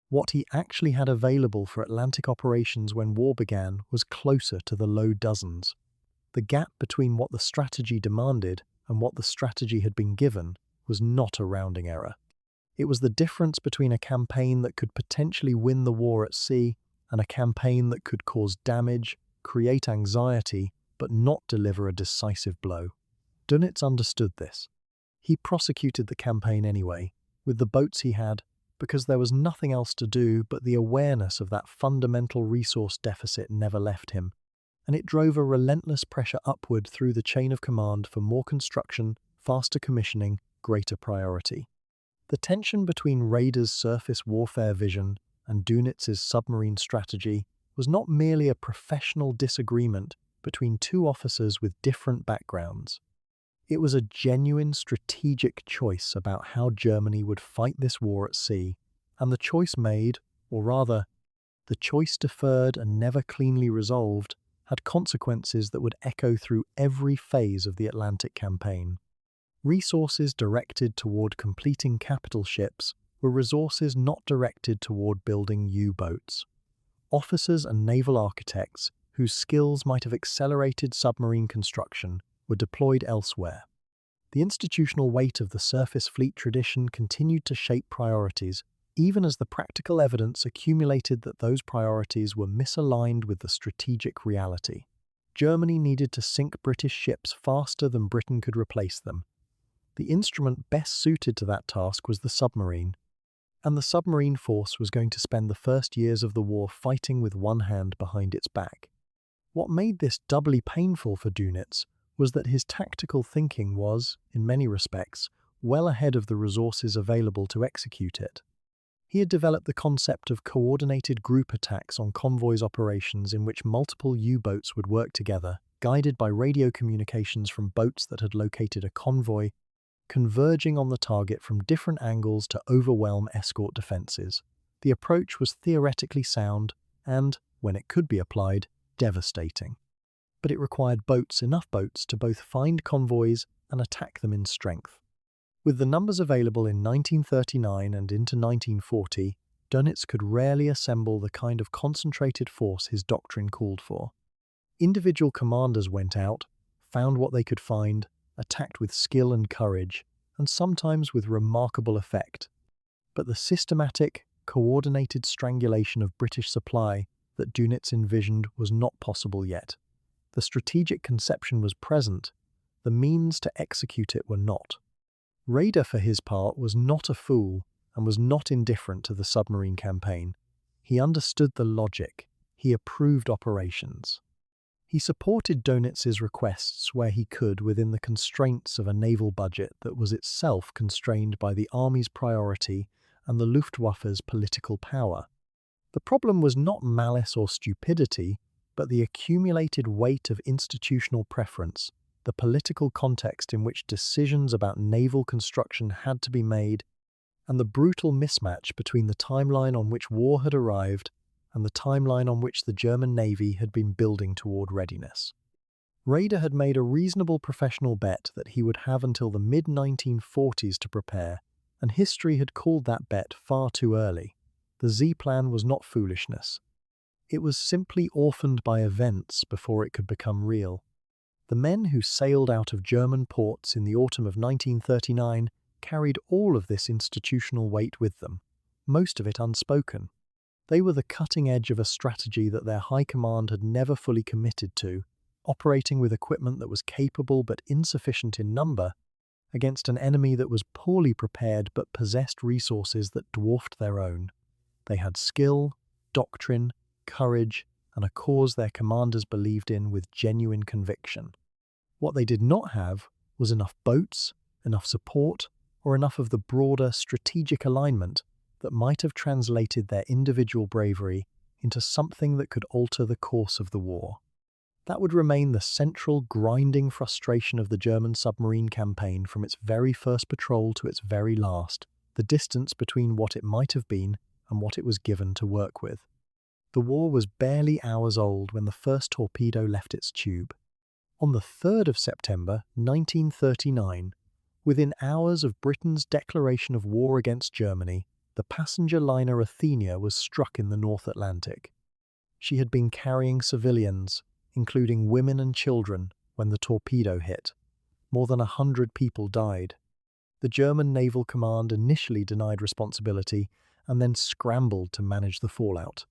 What he actually had available for Atlantic operations when war began was closer to the low dozens. The gap between what the strategy demanded and what the strategy had been given was not a rounding error. It was the difference between a campaign that could potentially win the war at sea and a campaign that could cause damage, create anxiety, but not deliver a decisive blow. Dönitz understood this. He prosecuted the campaign anyway, with the boats he had, because there was nothing else to do, but the awareness of that fundamental resource deficit never left him, and it drove a relentless pressure upward through the chain of command for more construction, faster commissioning, greater priority. The tension between Raeder's surface warfare vision and Dönitz's submarine strategy was not merely a professional disagreement between two officers with different backgrounds. It was a genuine strategic choice about how Germany would fight this war at sea, and the choice made, or rather, the choice deferred and never cleanly resolved, had consequences that would echo through every phase of the Atlantic campaign. Resources directed toward completing capital ships were resources not directed toward building U-boats. Officers and naval architects whose skills might have accelerated submarine construction were deployed elsewhere. The institutional weight of the surface fleet tradition continued to shape priorities, even as the practical evidence accumulated that those priorities were misaligned with the strategic reality. Germany needed to sink British ships faster than Britain could replace them. The instrument best suited to that task was the submarine, and the submarine force was going to spend the first years of the war fighting with one hand behind its back. What made this doubly painful for Dönitz was that his tactical thinking was, in many respects, well ahead of the resources available to execute it. He had developed the concept of coordinated group attacks on convoys operations in which multiple U-boats would work together, guided by radio communications from boats that had located a convoy, converging on the target from different angles to overwhelm escort defenses. The approach was theoretically sound and, when it could be applied, devastating. But it required enough boats to both find convoys and attack them in strength. With the numbers available in 1939 and into 1940, Dönitz could rarely assemble the kind of concentrated force his doctrine called for. Individual commanders went out, found what they could find, attacked with skill and courage, and sometimes with remarkable effect. But the systematic, coordinated strangulation of British supply that Dönitz envisioned was not possible yet. The strategic conception was present, the means to execute it were not. Raeder, for his part, was not a fool and was not indifferent to the submarine campaign. He understood the logic. He approved operations. He supported Dönitz's requests where he could within the constraints of a naval budget that was itself constrained by the army's priority and the Luftwaffe's political power. The problem was not malice or stupidity, but the accumulated weight of institutional preference, the political context in which decisions about naval construction had to be made, and the brutal mismatch between the timeline on which war had arrived and the timeline on which the German Navy had been building toward readiness. Raeder had made a reasonable professional bet that he would have until the mid-1940s to prepare, and history had called that bet far too early. The Z-plan was not foolishness. It was simply orphaned by events before it could become real. The men who sailed out of German ports in the autumn of 1939 carried all of this institutional weight with them, most of it unspoken. They were the cutting edge of a strategy that their high command had never fully committed to, operating with equipment that was capable but insufficient in number, against an enemy that was poorly prepared but possessed resources that dwarfed their own. They had skill, doctrine, courage, and a cause their commanders believed in with genuine conviction. What they did not have was enough boats, enough support, or enough of the broader strategic alignment that might have translated their individual bravery into something that could alter the course of the war. That would remain the central grinding frustration of the German submarine campaign from its very first patrol to its very last, the distance between what it might have been and what it was given to work with. The war was barely hours old when the first torpedo left its tube. On the 3rd of September 1939, within hours of Britain's declaration of war against Germany, the passenger liner Athenia was struck in the North Atlantic. She had been carrying civilians, including women and children, when the torpedo hit. More than 100 people died. The German Naval Command initially denied responsibility and then scrambled to manage the fallout.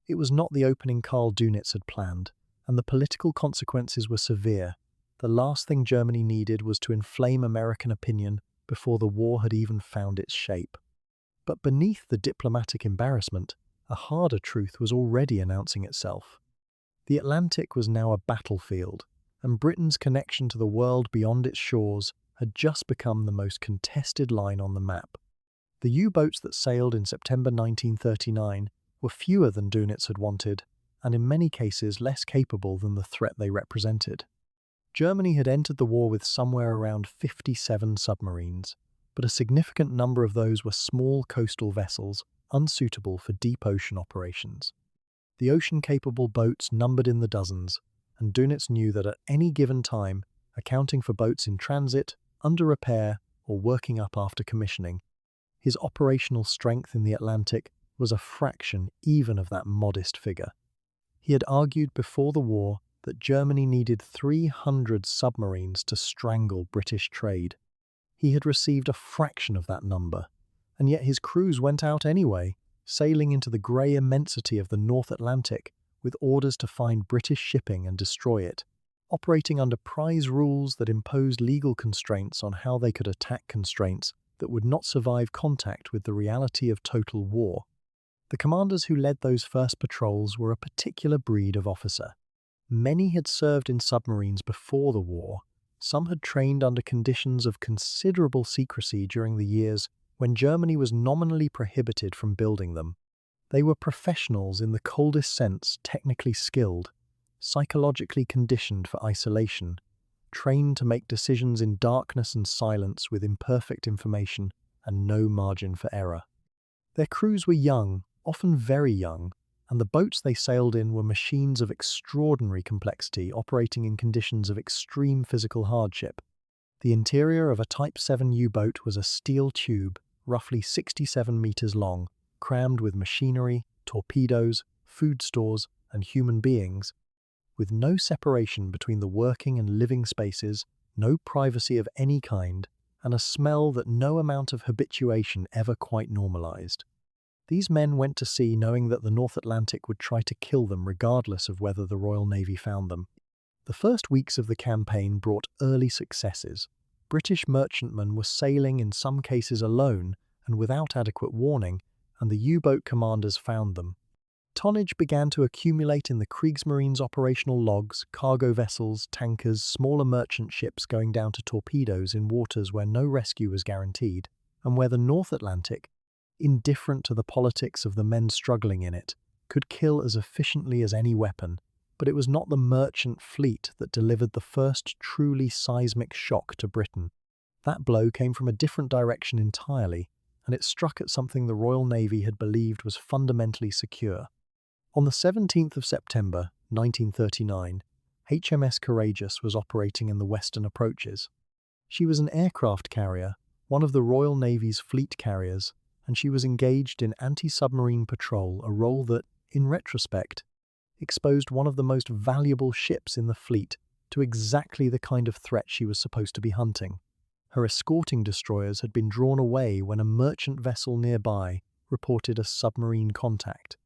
It was not the opening Karl Dönitz had planned, and the political consequences were severe. The last thing Germany needed was to inflame American opinion before the war had even found its shape. But beneath the diplomatic embarrassment, a harder truth was already announcing itself. The Atlantic was now a battlefield, and Britain's connection to the world beyond its shores had just become the most contested line on the map. The U-boats that sailed in September 1939 were fewer than Dönitz had wanted, and in many cases less capable than the threat they represented. Germany had entered the war with somewhere around 57 submarines, but a significant number of those were small coastal vessels, unsuitable for deep ocean operations. The ocean-capable boats numbered in the dozens, and Dönitz knew that at any given time, accounting for boats in transit, under repair, or working up after commissioning, his operational strength in the Atlantic was a fraction even of that modest figure. He had argued before the war that Germany needed 300 submarines to strangle British trade. He had received a fraction of that number, and yet his crews went out anyway, sailing into the grey immensity of the North Atlantic with orders to find British shipping and destroy it, operating under prize rules that imposed legal constraints on how they could attack constraints that would not survive contact with the reality of total war. The commanders who led those first patrols were a particular breed of officer. Many had served in submarines before the war. Some had trained under conditions of considerable secrecy during the years when Germany was nominally prohibited from building them. They were professionals in the coldest sense, technically skilled, psychologically conditioned for isolation, trained to make decisions in darkness and silence with imperfect information and no margin for error. Their crews were young, often very young, and the boats they sailed in were machines of extraordinary complexity operating in conditions of extreme physical hardship. The interior of a Type 7 U-boat was a steel tube, roughly 67 meters long, crammed with machinery, torpedoes, food stores, and human beings, with no separation between the working and living spaces, no privacy of any kind, and a smell that no amount of habituation ever quite normalized. These men went to sea knowing that the North Atlantic would try to kill them regardless of whether the Royal Navy found them. The first weeks of the campaign brought early successes. British merchantmen were sailing in some cases alone and without adequate warning, and the U-boat commanders found them. Tonnage began to accumulate in the Kriegsmarine's operational logs, cargo vessels, tankers, smaller merchant ships going down to torpedoes in waters where no rescue was guaranteed, and where the North Atlantic, indifferent to the politics of the men struggling in it, could kill as efficiently as any weapon. But it was not the merchant fleet that delivered the first truly seismic shock to Britain. That blow came from a different direction entirely, and it struck at something the Royal Navy had believed was fundamentally secure. On the 17th of September, 1939, HMS Courageous was operating in the western approaches. She was an aircraft carrier, one of the Royal Navy's fleet carriers, and she was engaged in anti-submarine patrol, a role that, in retrospect, exposed one of the most valuable ships in the fleet to exactly the kind of threat she was supposed to be hunting. Her escorting destroyers had been drawn away when a merchant vessel nearby reported a submarine contact.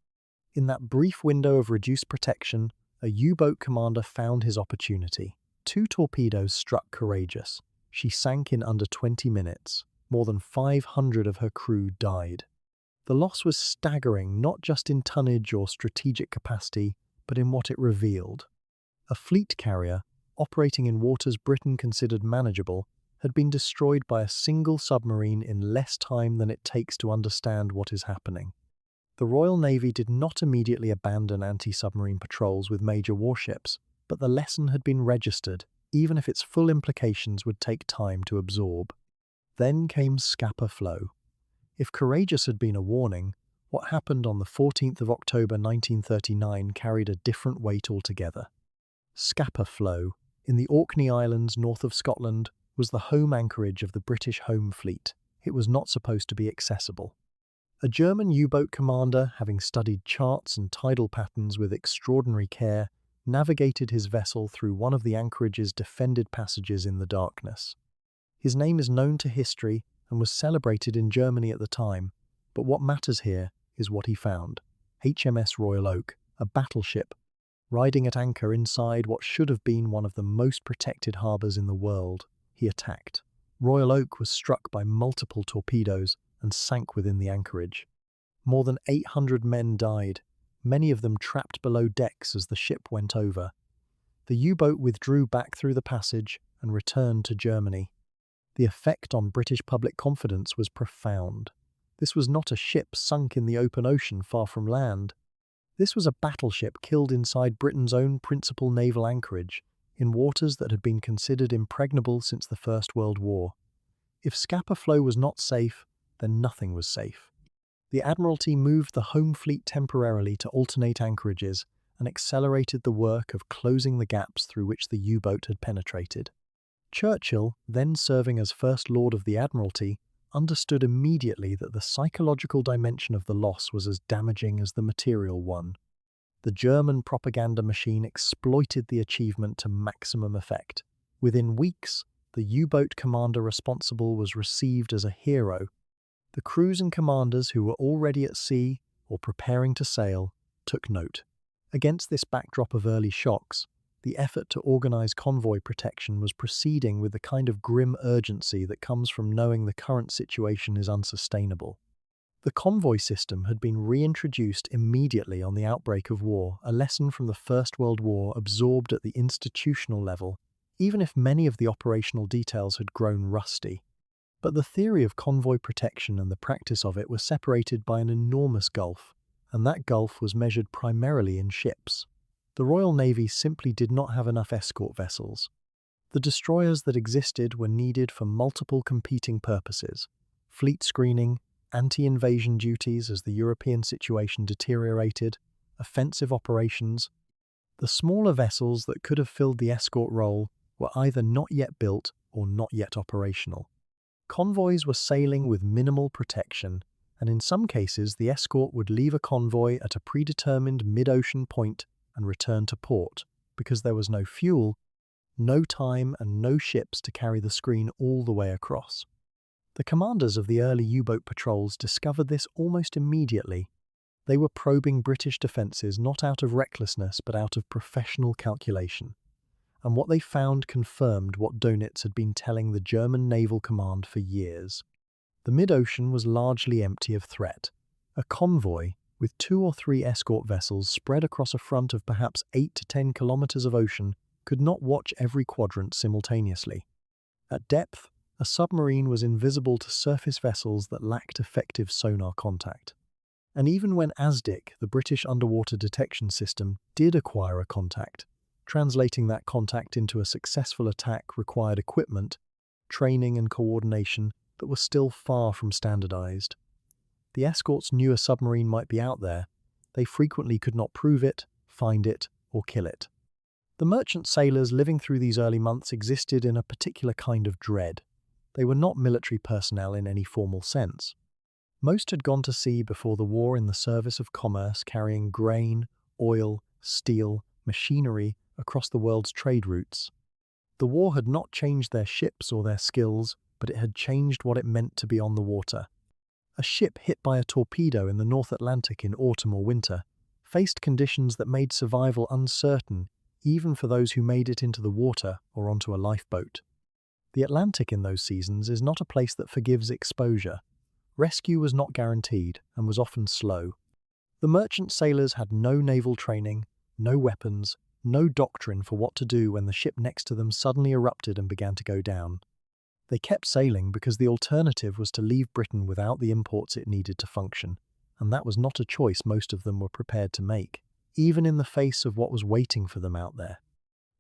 In that brief window of reduced protection, a U-boat commander found his opportunity. 2 torpedoes struck Courageous. She sank in under 20 minutes. More than 500 of her crew died. The loss was staggering, not just in tonnage or strategic capacity, but in what it revealed. A fleet carrier, operating in waters Britain considered manageable, had been destroyed by a single submarine in less time than it takes to understand what is happening. The Royal Navy did not immediately abandon anti-submarine patrols with major warships, but the lesson had been registered, even if its full implications would take time to absorb. Then came Scapa Flow. If Courageous had been a warning, what happened on the 14th of October 1939 carried a different weight altogether. Scapa Flow, in the Orkney Islands north of Scotland, was the home anchorage of the British Home Fleet. It was not supposed to be accessible. A German U-boat commander, having studied charts and tidal patterns with extraordinary care, navigated his vessel through one of the anchorage's defended passages in the darkness. His name is known to history and was celebrated in Germany at the time, but what matters here is what he found. HMS Royal Oak, a battleship, riding at anchor inside what should have been one of the most protected harbours in the world. He attacked. Royal Oak was struck by multiple torpedoes and sank within the anchorage. More than 800 men died, many of them trapped below decks as the ship went over. The U-boat withdrew back through the passage and returned to Germany. The effect on British public confidence was profound. This was not a ship sunk in the open ocean far from land. This was a battleship killed inside Britain's own principal naval anchorage, in waters that had been considered impregnable since the First World War. If Scapa Flow was not safe, then nothing was safe. The Admiralty moved the home fleet temporarily to alternate anchorages and accelerated the work of closing the gaps through which the U-boat had penetrated. Churchill, then serving as First Lord of the Admiralty, understood immediately that the psychological dimension of the loss was as damaging as the material one. The German propaganda machine exploited the achievement to maximum effect. Within weeks, the U-boat commander responsible was received as a hero, the crews and commanders who were already at sea or preparing to sail took note. Against this backdrop of early shocks, the effort to organize convoy protection was proceeding with the kind of grim urgency that comes from knowing the current situation is unsustainable. The convoy system had been reintroduced immediately on the outbreak of war, a lesson from the First World War absorbed at the institutional level, even if many of the operational details had grown rusty. But the theory of convoy protection and the practice of it were separated by an enormous gulf, and that gulf was measured primarily in ships. The Royal Navy simply did not have enough escort vessels. The destroyers that existed were needed for multiple competing purposes: fleet screening, anti-invasion duties as the European situation deteriorated, offensive operations. The smaller vessels that could have filled the escort role were either not yet built or not yet operational. Convoys were sailing with minimal protection, and in some cases the escort would leave a convoy at a predetermined mid-ocean point and return to port, because there was no fuel, no time and no ships to carry the screen all the way across. The commanders of the early U-boat patrols discovered this almost immediately. They were probing British defences not out of recklessness but out of professional calculation. And what they found confirmed what Dönitz had been telling the German naval command for years. The mid-ocean was largely empty of threat. A convoy, with 2 or 3 escort vessels spread across a front of perhaps 8 to 10 kilometers of ocean, could not watch every quadrant simultaneously. At depth, a submarine was invisible to surface vessels that lacked effective sonar contact. And even when ASDIC, the British underwater detection system, did acquire a contact, translating that contact into a successful attack required equipment, training and coordination that were still far from standardized. The escorts knew a submarine might be out there. They frequently could not prove it, find it, or kill it. The merchant sailors living through these early months existed in a particular kind of dread. They were not military personnel in any formal sense. Most had gone to sea before the war in the service of commerce, carrying grain, oil, steel, machinery across the world's trade routes. The war had not changed their ships or their skills, but it had changed what it meant to be on the water. A ship hit by a torpedo in the North Atlantic in autumn or winter faced conditions that made survival uncertain, even for those who made it into the water or onto a lifeboat. The Atlantic in those seasons is not a place that forgives exposure. Rescue was not guaranteed and was often slow. The merchant sailors had no naval training, no weapons, no doctrine for what to do when the ship next to them suddenly erupted and began to go down. They kept sailing because the alternative was to leave Britain without the imports it needed to function, and that was not a choice most of them were prepared to make, even in the face of what was waiting for them out there.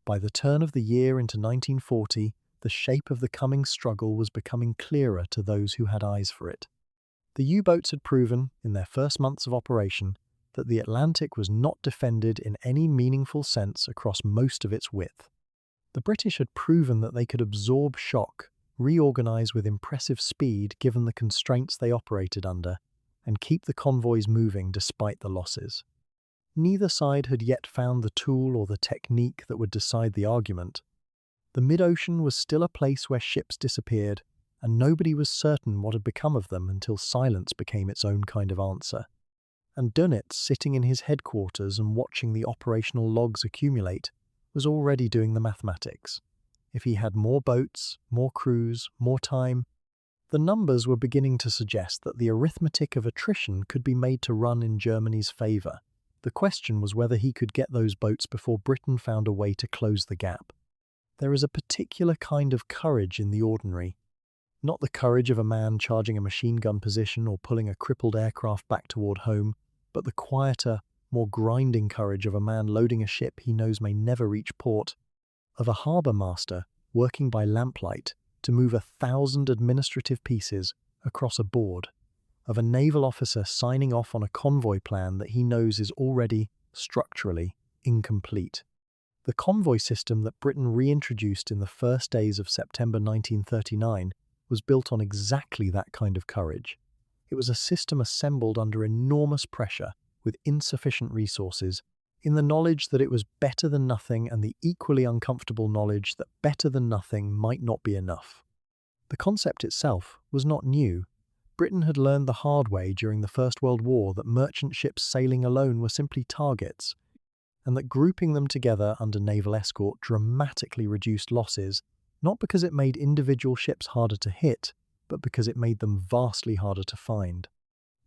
By the turn of the year into 1940, the shape of the coming struggle was becoming clearer to those who had eyes for it. The U-boats had proven, in their first months of operation, that the Atlantic was not defended in any meaningful sense across most of its width. The British had proven that they could absorb shock, reorganize with impressive speed given the constraints they operated under, and keep the convoys moving despite the losses. Neither side had yet found the tool or the technique that would decide the argument. The mid-ocean was still a place where ships disappeared, and nobody was certain what had become of them until silence became its own kind of answer. And Dönitz, sitting in his headquarters and watching the operational logs accumulate, was already doing the mathematics. If he had more boats, more crews, more time, the numbers were beginning to suggest that the arithmetic of attrition could be made to run in Germany's favour. The question was whether he could get those boats before Britain found a way to close the gap. There is a particular kind of courage in the ordinary. Not the courage of a man charging a machine gun position or pulling a crippled aircraft back toward home, but the quieter, more grinding courage of a man loading a ship he knows may never reach port, of a harbour master working by lamplight to move 1,000 administrative pieces across a board, of a naval officer signing off on a convoy plan that he knows is already, structurally, incomplete. The convoy system that Britain reintroduced in the first days of September 1939 was built on exactly that kind of courage. It was a system assembled under enormous pressure with insufficient resources, in the knowledge that it was better than nothing and the equally uncomfortable knowledge that better than nothing might not be enough. The concept itself was not new. Britain had learned the hard way during the First World War that merchant ships sailing alone were simply targets, and that grouping them together under naval escort dramatically reduced losses, not because it made individual ships harder to hit, but because it made them vastly harder to find.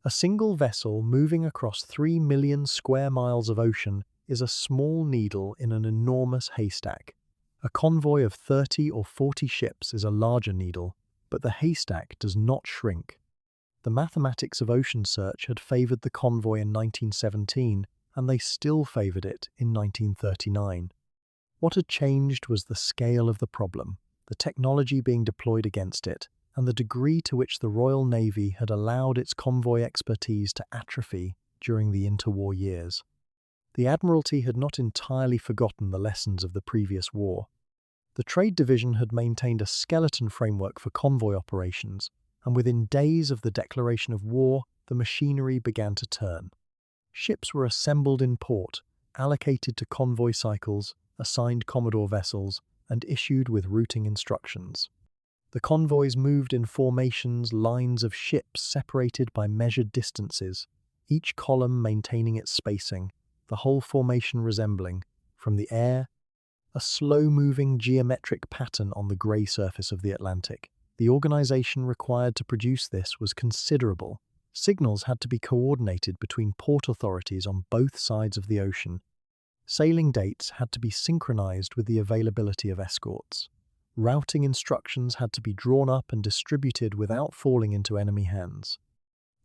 A single vessel moving across 3 million square miles of ocean is a small needle in an enormous haystack. A convoy of 30 or 40 ships is a larger needle, but the haystack does not shrink. The mathematics of ocean search had favoured the convoy in 1917, and they still favoured it in 1939. What had changed was the scale of the problem, the technology being deployed against it, and the degree to which the Royal Navy had allowed its convoy expertise to atrophy during the interwar years. The Admiralty had not entirely forgotten the lessons of the previous war. The Trade Division had maintained a skeleton framework for convoy operations, and within days of the declaration of war, the machinery began to turn. Ships were assembled in port, allocated to convoy cycles, assigned Commodore vessels, and issued with routing instructions. The convoys moved in formations, lines of ships separated by measured distances, each column maintaining its spacing, the whole formation resembling, from the air, a slow-moving geometric pattern on the grey surface of the Atlantic. The organization required to produce this was considerable. Signals had to be coordinated between port authorities on both sides of the ocean. Sailing dates had to be synchronized with the availability of escorts. Routing instructions had to be drawn up and distributed without falling into enemy hands.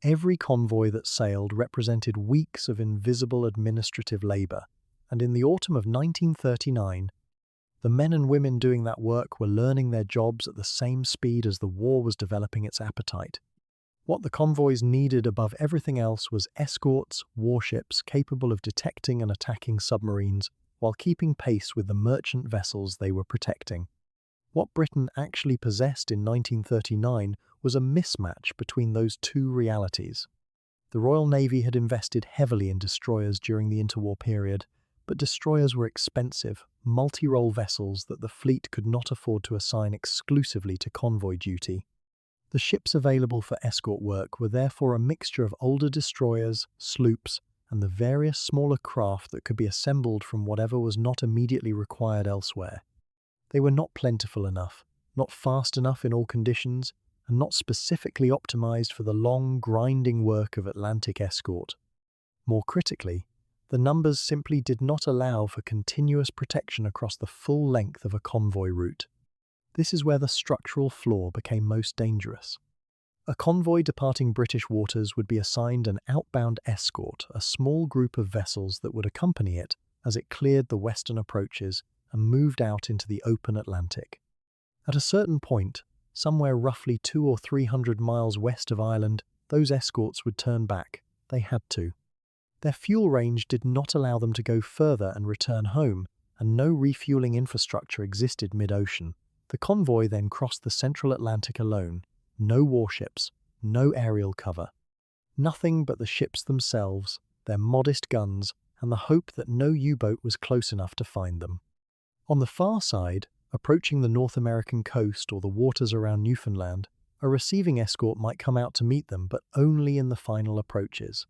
Every convoy that sailed represented weeks of invisible administrative labor, and in the autumn of 1939, the men and women doing that work were learning their jobs at the same speed as the war was developing its appetite. What the convoys needed above everything else was escorts, warships capable of detecting and attacking submarines while keeping pace with the merchant vessels they were protecting. What Britain actually possessed in 1939 was a mismatch between those two realities. The Royal Navy had invested heavily in destroyers during the interwar period, but destroyers were expensive, multi-role vessels that the fleet could not afford to assign exclusively to convoy duty. The ships available for escort work were therefore a mixture of older destroyers, sloops, and the various smaller craft that could be assembled from whatever was not immediately required elsewhere. They were not plentiful enough, not fast enough in all conditions, and not specifically optimized for the long, grinding work of Atlantic escort. More critically, the numbers simply did not allow for continuous protection across the full length of a convoy route. This is where the structural flaw became most dangerous. A convoy departing British waters would be assigned an outbound escort, a small group of vessels that would accompany it as it cleared the western approaches and moved out into the open Atlantic. At a certain point, somewhere roughly 200 or 300 miles west of Ireland, those escorts would turn back. They had to. Their fuel range did not allow them to go further and return home, and no refueling infrastructure existed mid-ocean. The convoy then crossed the central Atlantic alone. No warships, no aerial cover. Nothing but the ships themselves, their modest guns, and the hope that no U-boat was close enough to find them. On the far side, approaching the North American coast or the waters around Newfoundland, a receiving escort might come out to meet them, but only in the final approaches.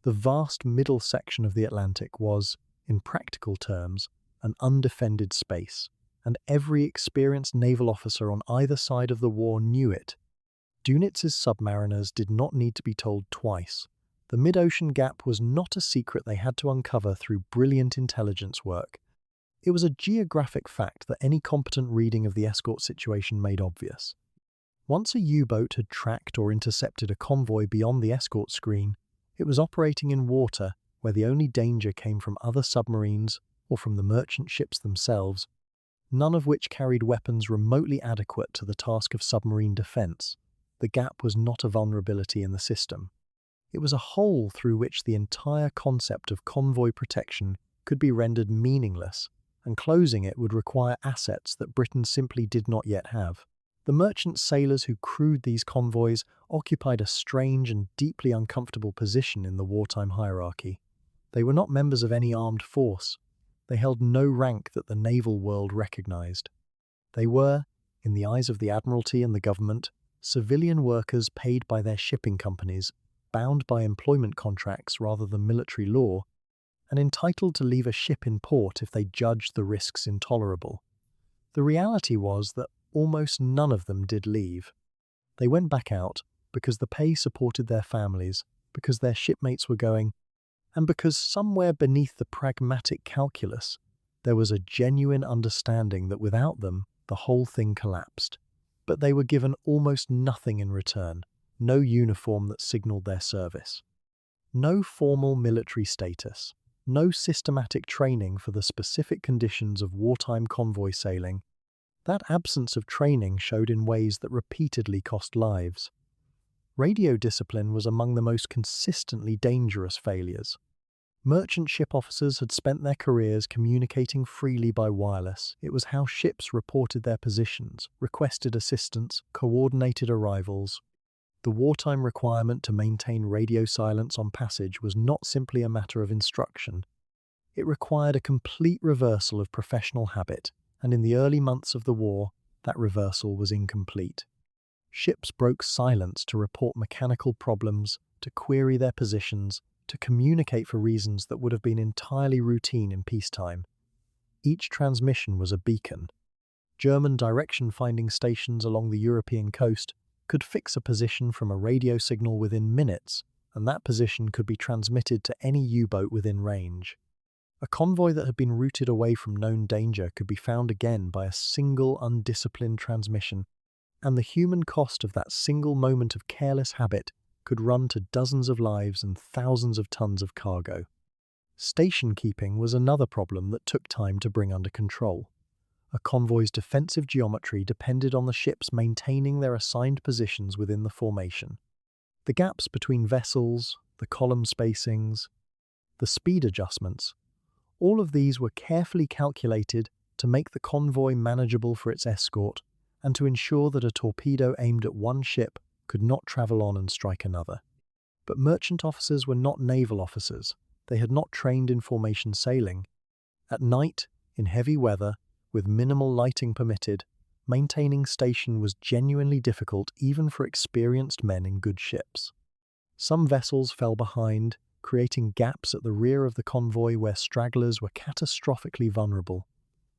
The vast middle section of the Atlantic was, in practical terms, an undefended space, and every experienced naval officer on either side of the war knew it. Dunitz's submariners did not need to be told twice. The mid-ocean gap was not a secret they had to uncover through brilliant intelligence work. It was a geographic fact that any competent reading of the escort situation made obvious. Once a U-boat had tracked or intercepted a convoy beyond the escort screen, it was operating in water where the only danger came from other submarines or from the merchant ships themselves, none of which carried weapons remotely adequate to the task of submarine defense. The gap was not a vulnerability in the system. It was a hole through which the entire concept of convoy protection could be rendered meaningless, and closing it would require assets that Britain simply did not yet have. The merchant sailors who crewed these convoys occupied a strange and deeply uncomfortable position in the wartime hierarchy. They were not members of any armed force. They held no rank that the naval world recognized. They were, in the eyes of the Admiralty and the government, civilian workers paid by their shipping companies, bound by employment contracts rather than military law, and entitled to leave a ship in port if they judged the risks intolerable. The reality was that almost none of them did leave. They went back out because the pay supported their families, because their shipmates were going, and because somewhere beneath the pragmatic calculus, there was a genuine understanding that without them, the whole thing collapsed. But they were given almost nothing in return, no uniform that signaled their service. No formal military status, no systematic training for the specific conditions of wartime convoy sailing. That absence of training showed in ways that repeatedly cost lives. Radio discipline was among the most consistently dangerous failures. Merchant ship officers had spent their careers communicating freely by wireless. It was how ships reported their positions, requested assistance, coordinated arrivals. The wartime requirement to maintain radio silence on passage was not simply a matter of instruction. It required a complete reversal of professional habit, and in the early months of the war, that reversal was incomplete. Ships broke silence to report mechanical problems, to query their positions, to communicate for reasons that would have been entirely routine in peacetime. Each transmission was a beacon. German direction-finding stations along the European coast could fix a position from a radio signal within minutes, and that position could be transmitted to any U-boat within range. A convoy that had been routed away from known danger could be found again by a single undisciplined transmission, and the human cost of that single moment of careless habit could run to dozens of lives and thousands of tons of cargo. Station keeping was another problem that took time to bring under control. A convoy's defensive geometry depended on the ships maintaining their assigned positions within the formation. The gaps between vessels, the column spacings, the speed adjustments, all of these were carefully calculated to make the convoy manageable for its escort and to ensure that a torpedo aimed at one ship could not travel on and strike another. But merchant officers were not naval officers. They had not trained in formation sailing. At night, in heavy weather, with minimal lighting permitted, maintaining station was genuinely difficult even for experienced men in good ships. Some vessels fell behind, creating gaps at the rear of the convoy where stragglers were catastrophically vulnerable.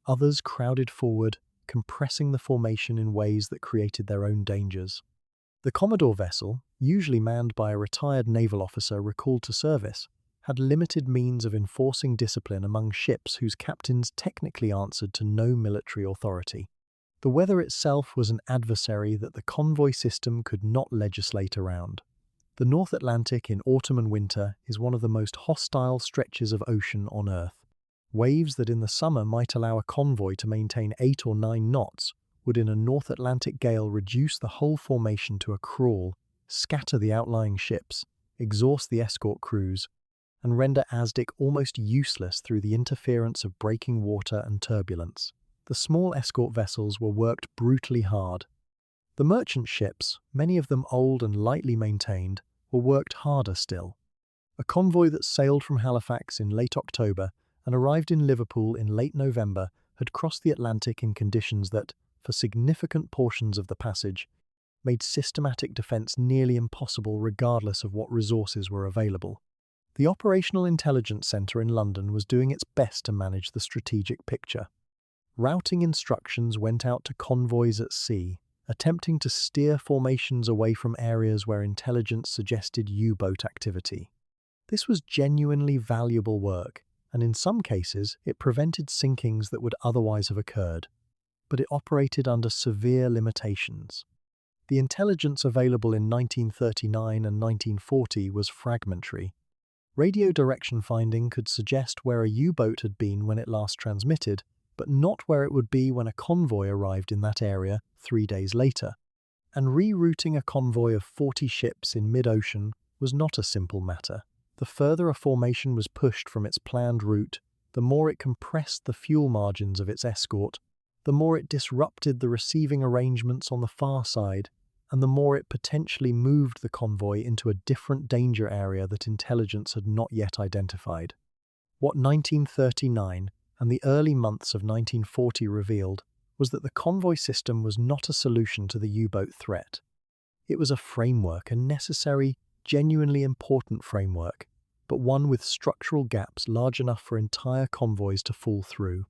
Others crowded forward, compressing the formation in ways that created their own dangers. The Commodore vessel, usually manned by a retired naval officer recalled to service, had limited means of enforcing discipline among ships whose captains technically answered to no military authority. The weather itself was an adversary that the convoy system could not legislate around. The North Atlantic in autumn and winter is one of the most hostile stretches of ocean on Earth. Waves that in the summer might allow a convoy to maintain 8 or 9 knots would in a North Atlantic gale reduce the whole formation to a crawl, scatter the outlying ships, exhaust the escort crews, and render ASDIC almost useless through the interference of breaking water and turbulence. The small escort vessels were worked brutally hard. The merchant ships, many of them old and lightly maintained, were worked harder still. A convoy that sailed from Halifax in late October and arrived in Liverpool in late November had crossed the Atlantic in conditions that, for significant portions of the passage, made systematic defense nearly impossible regardless of what resources were available. The Operational Intelligence Centre in London was doing its best to manage the strategic picture. Routing instructions went out to convoys at sea, attempting to steer formations away from areas where intelligence suggested U-boat activity. This was genuinely valuable work, and in some cases it prevented sinkings that would otherwise have occurred. But it operated under severe limitations. The intelligence available in 1939 and 1940 was fragmentary. Radio direction finding could suggest where a U-boat had been when it last transmitted, but not where it would be when a convoy arrived in that area 3 days later. And rerouting a convoy of 40 ships in mid-ocean was not a simple matter. The further a formation was pushed from its planned route, the more it compressed the fuel margins of its escort, the more it disrupted the receiving arrangements on the far side, and the more it potentially moved the convoy into a different danger area that intelligence had not yet identified. What 1939 and the early months of 1940 revealed was that the convoy system was not a solution to the U-boat threat. It was a framework, a necessary, genuinely important framework, but one with structural gaps large enough for entire convoys to fall through.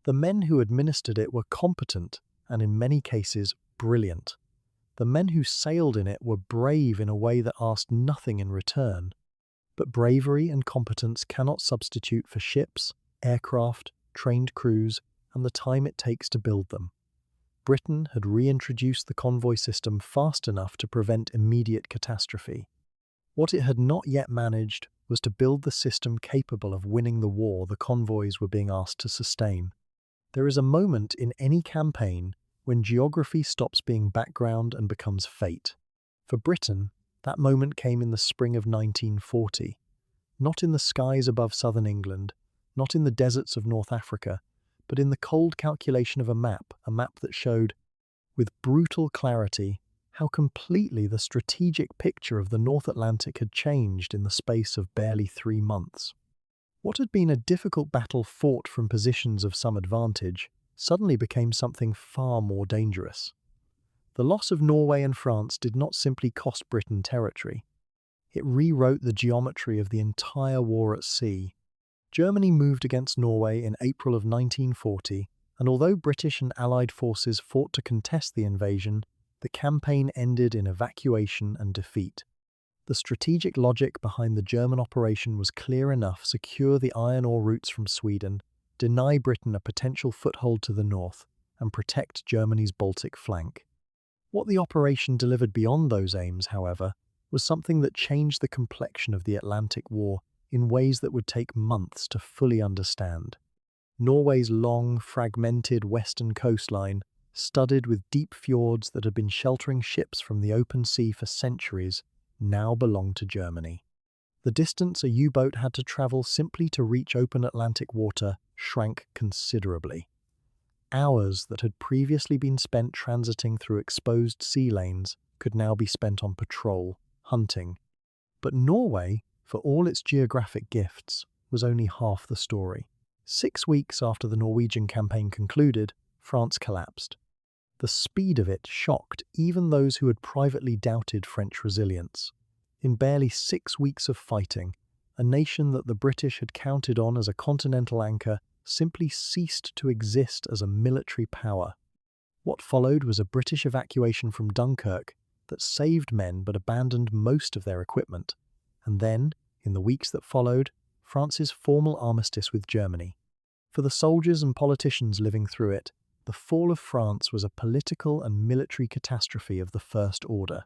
The men who administered it were competent and, in many cases, brilliant. The men who sailed in it were brave in a way that asked nothing in return. But bravery and competence cannot substitute for ships, aircraft, trained crews, and the time it takes to build them. Britain had reintroduced the convoy system fast enough to prevent immediate catastrophe. What it had not yet managed was to build the system capable of winning the war the convoys were being asked to sustain. There is a moment in any campaign when geography stops being background and becomes fate. For Britain, that moment came in the spring of 1940. Not in the skies above southern England, not in the deserts of North Africa, but in the cold calculation of a map that showed, with brutal clarity, how completely the strategic picture of the North Atlantic had changed in the space of barely 3 months. What had been a difficult battle fought from positions of some advantage suddenly became something far more dangerous. The loss of Norway and France did not simply cost Britain territory. It rewrote the geometry of the entire war at sea. Germany moved against Norway in April of 1940, and although British and Allied forces fought to contest the invasion, the campaign ended in evacuation and defeat. The strategic logic behind the German operation was clear enough: secure the iron ore routes from Sweden, deny Britain a potential foothold to the north, and protect Germany's Baltic flank. What the operation delivered beyond those aims, however, was something that changed the complexion of the Atlantic War in ways that would take months to fully understand. Norway's long, fragmented western coastline, studded with deep fjords that had been sheltering ships from the open sea for centuries, now belonged to Germany. The distance a U-boat had to travel simply to reach open Atlantic water shrank considerably. Hours that had previously been spent transiting through exposed sea lanes could now be spent on patrol, hunting. But Norway, for all its geographic gifts, was only half the story. 6 weeks after the Norwegian campaign concluded, France collapsed. The speed of it shocked even those who had privately doubted French resilience. In barely 6 weeks of fighting, a nation that the British had counted on as a continental anchor simply ceased to exist as a military power. What followed was a British evacuation from Dunkirk that saved men but abandoned most of their equipment. And then, in the weeks that followed, France's formal armistice with Germany. For the soldiers and politicians living through it, the fall of France was a political and military catastrophe of the first order.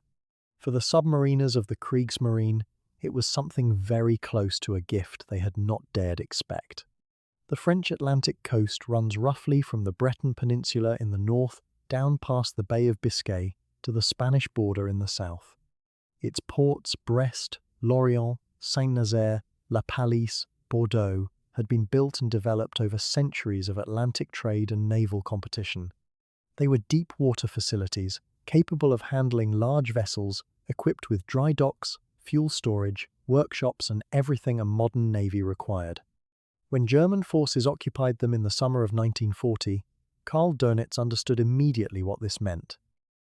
For the submariners of the Kriegsmarine, it was something very close to a gift they had not dared expect. The French Atlantic coast runs roughly from the Breton Peninsula in the north down past the Bay of Biscay to the Spanish border in the south. Its ports, Brest, Lorient, Saint-Nazaire, La Pallice, Bordeaux, had been built and developed over centuries of Atlantic trade and naval competition. They were deep water facilities, capable of handling large vessels, equipped with dry docks, fuel storage, workshops, and everything a modern navy required. When German forces occupied them in the summer of 1940, Karl Dönitz understood immediately what this meant.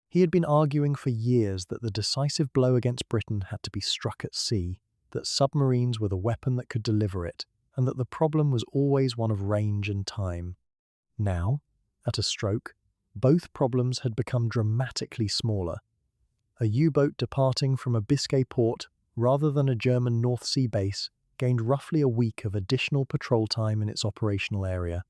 He had been arguing for years that the decisive blow against Britain had to be struck at sea, that submarines were the weapon that could deliver it, and that the problem was always one of range and time. Now, at a stroke, both problems had become dramatically smaller. A U-boat departing from a Biscay port, rather than a German North Sea base, gained roughly a week of additional patrol time in its operational area.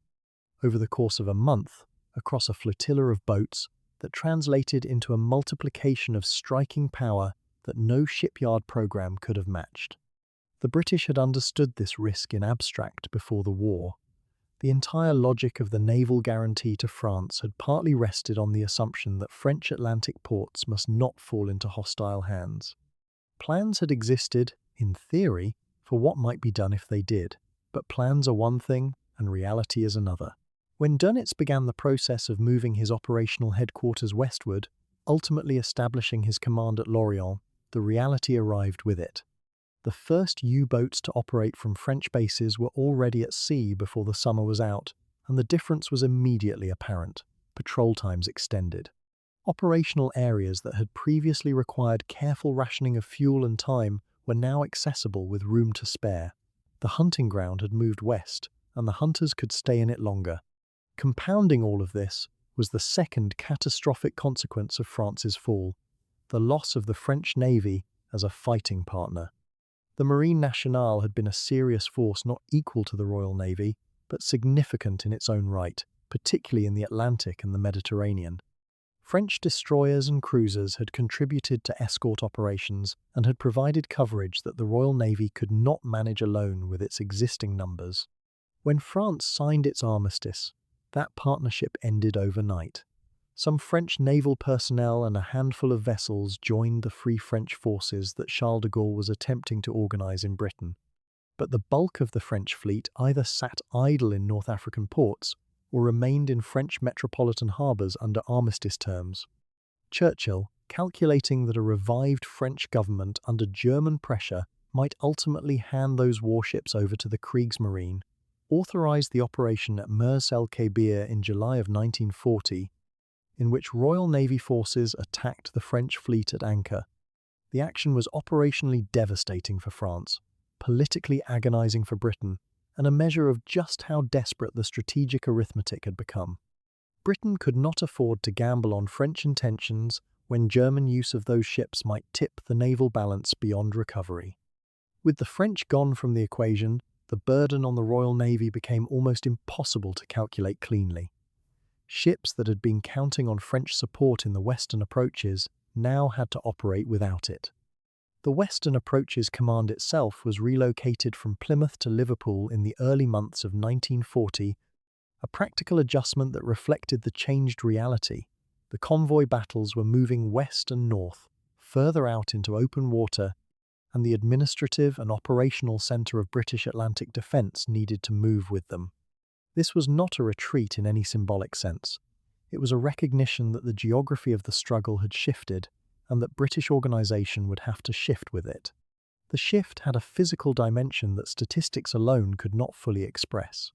Over the course of a month, across a flotilla of boats, that translated into a multiplication of striking power that no shipyard program could have matched. The British had understood this risk in abstract before the war. The entire logic of the naval guarantee to France had partly rested on the assumption that French Atlantic ports must not fall into hostile hands. Plans had existed, in theory, for what might be done if they did, but plans are one thing and reality is another. When Dönitz began the process of moving his operational headquarters westward, ultimately establishing his command at Lorient, the reality arrived with it. The first U-boats to operate from French bases were already at sea before the summer was out, and the difference was immediately apparent. Patrol times extended. Operational areas that had previously required careful rationing of fuel and time were now accessible with room to spare. The hunting ground had moved west, and the hunters could stay in it longer. Compounding all of this was the second catastrophic consequence of France's fall: the loss of the French Navy as a fighting partner. The Marine Nationale had been a serious force not equal to the Royal Navy, but significant in its own right, particularly in the Atlantic and the Mediterranean. French destroyers and cruisers had contributed to escort operations and had provided coverage that the Royal Navy could not manage alone with its existing numbers. When France signed its armistice, that partnership ended overnight. Some French naval personnel and a handful of vessels joined the Free French forces that Charles de Gaulle was attempting to organize in Britain. But the bulk of the French fleet either sat idle in North African ports or remained in French metropolitan harbours under armistice terms. Churchill, calculating that a revived French government under German pressure might ultimately hand those warships over to the Kriegsmarine, authorised the operation at Mers el-Kebir in July of 1940, in which Royal Navy forces attacked the French fleet at anchor. The action was operationally devastating for France, politically agonising for Britain, and a measure of just how desperate the strategic arithmetic had become. Britain could not afford to gamble on French intentions when German use of those ships might tip the naval balance beyond recovery. With the French gone from the equation, the burden on the Royal Navy became almost impossible to calculate cleanly. Ships that had been counting on French support in the western approaches now had to operate without it. The Western Approaches Command itself was relocated from Plymouth to Liverpool in the early months of 1940, a practical adjustment that reflected the changed reality. The convoy battles were moving west and north, further out into open water, and the administrative and operational centre of British Atlantic defence needed to move with them. This was not a retreat in any symbolic sense. It was a recognition that the geography of the struggle had shifted, and that British organisation would have to shift with it. The shift had a physical dimension that statistics alone could not fully express.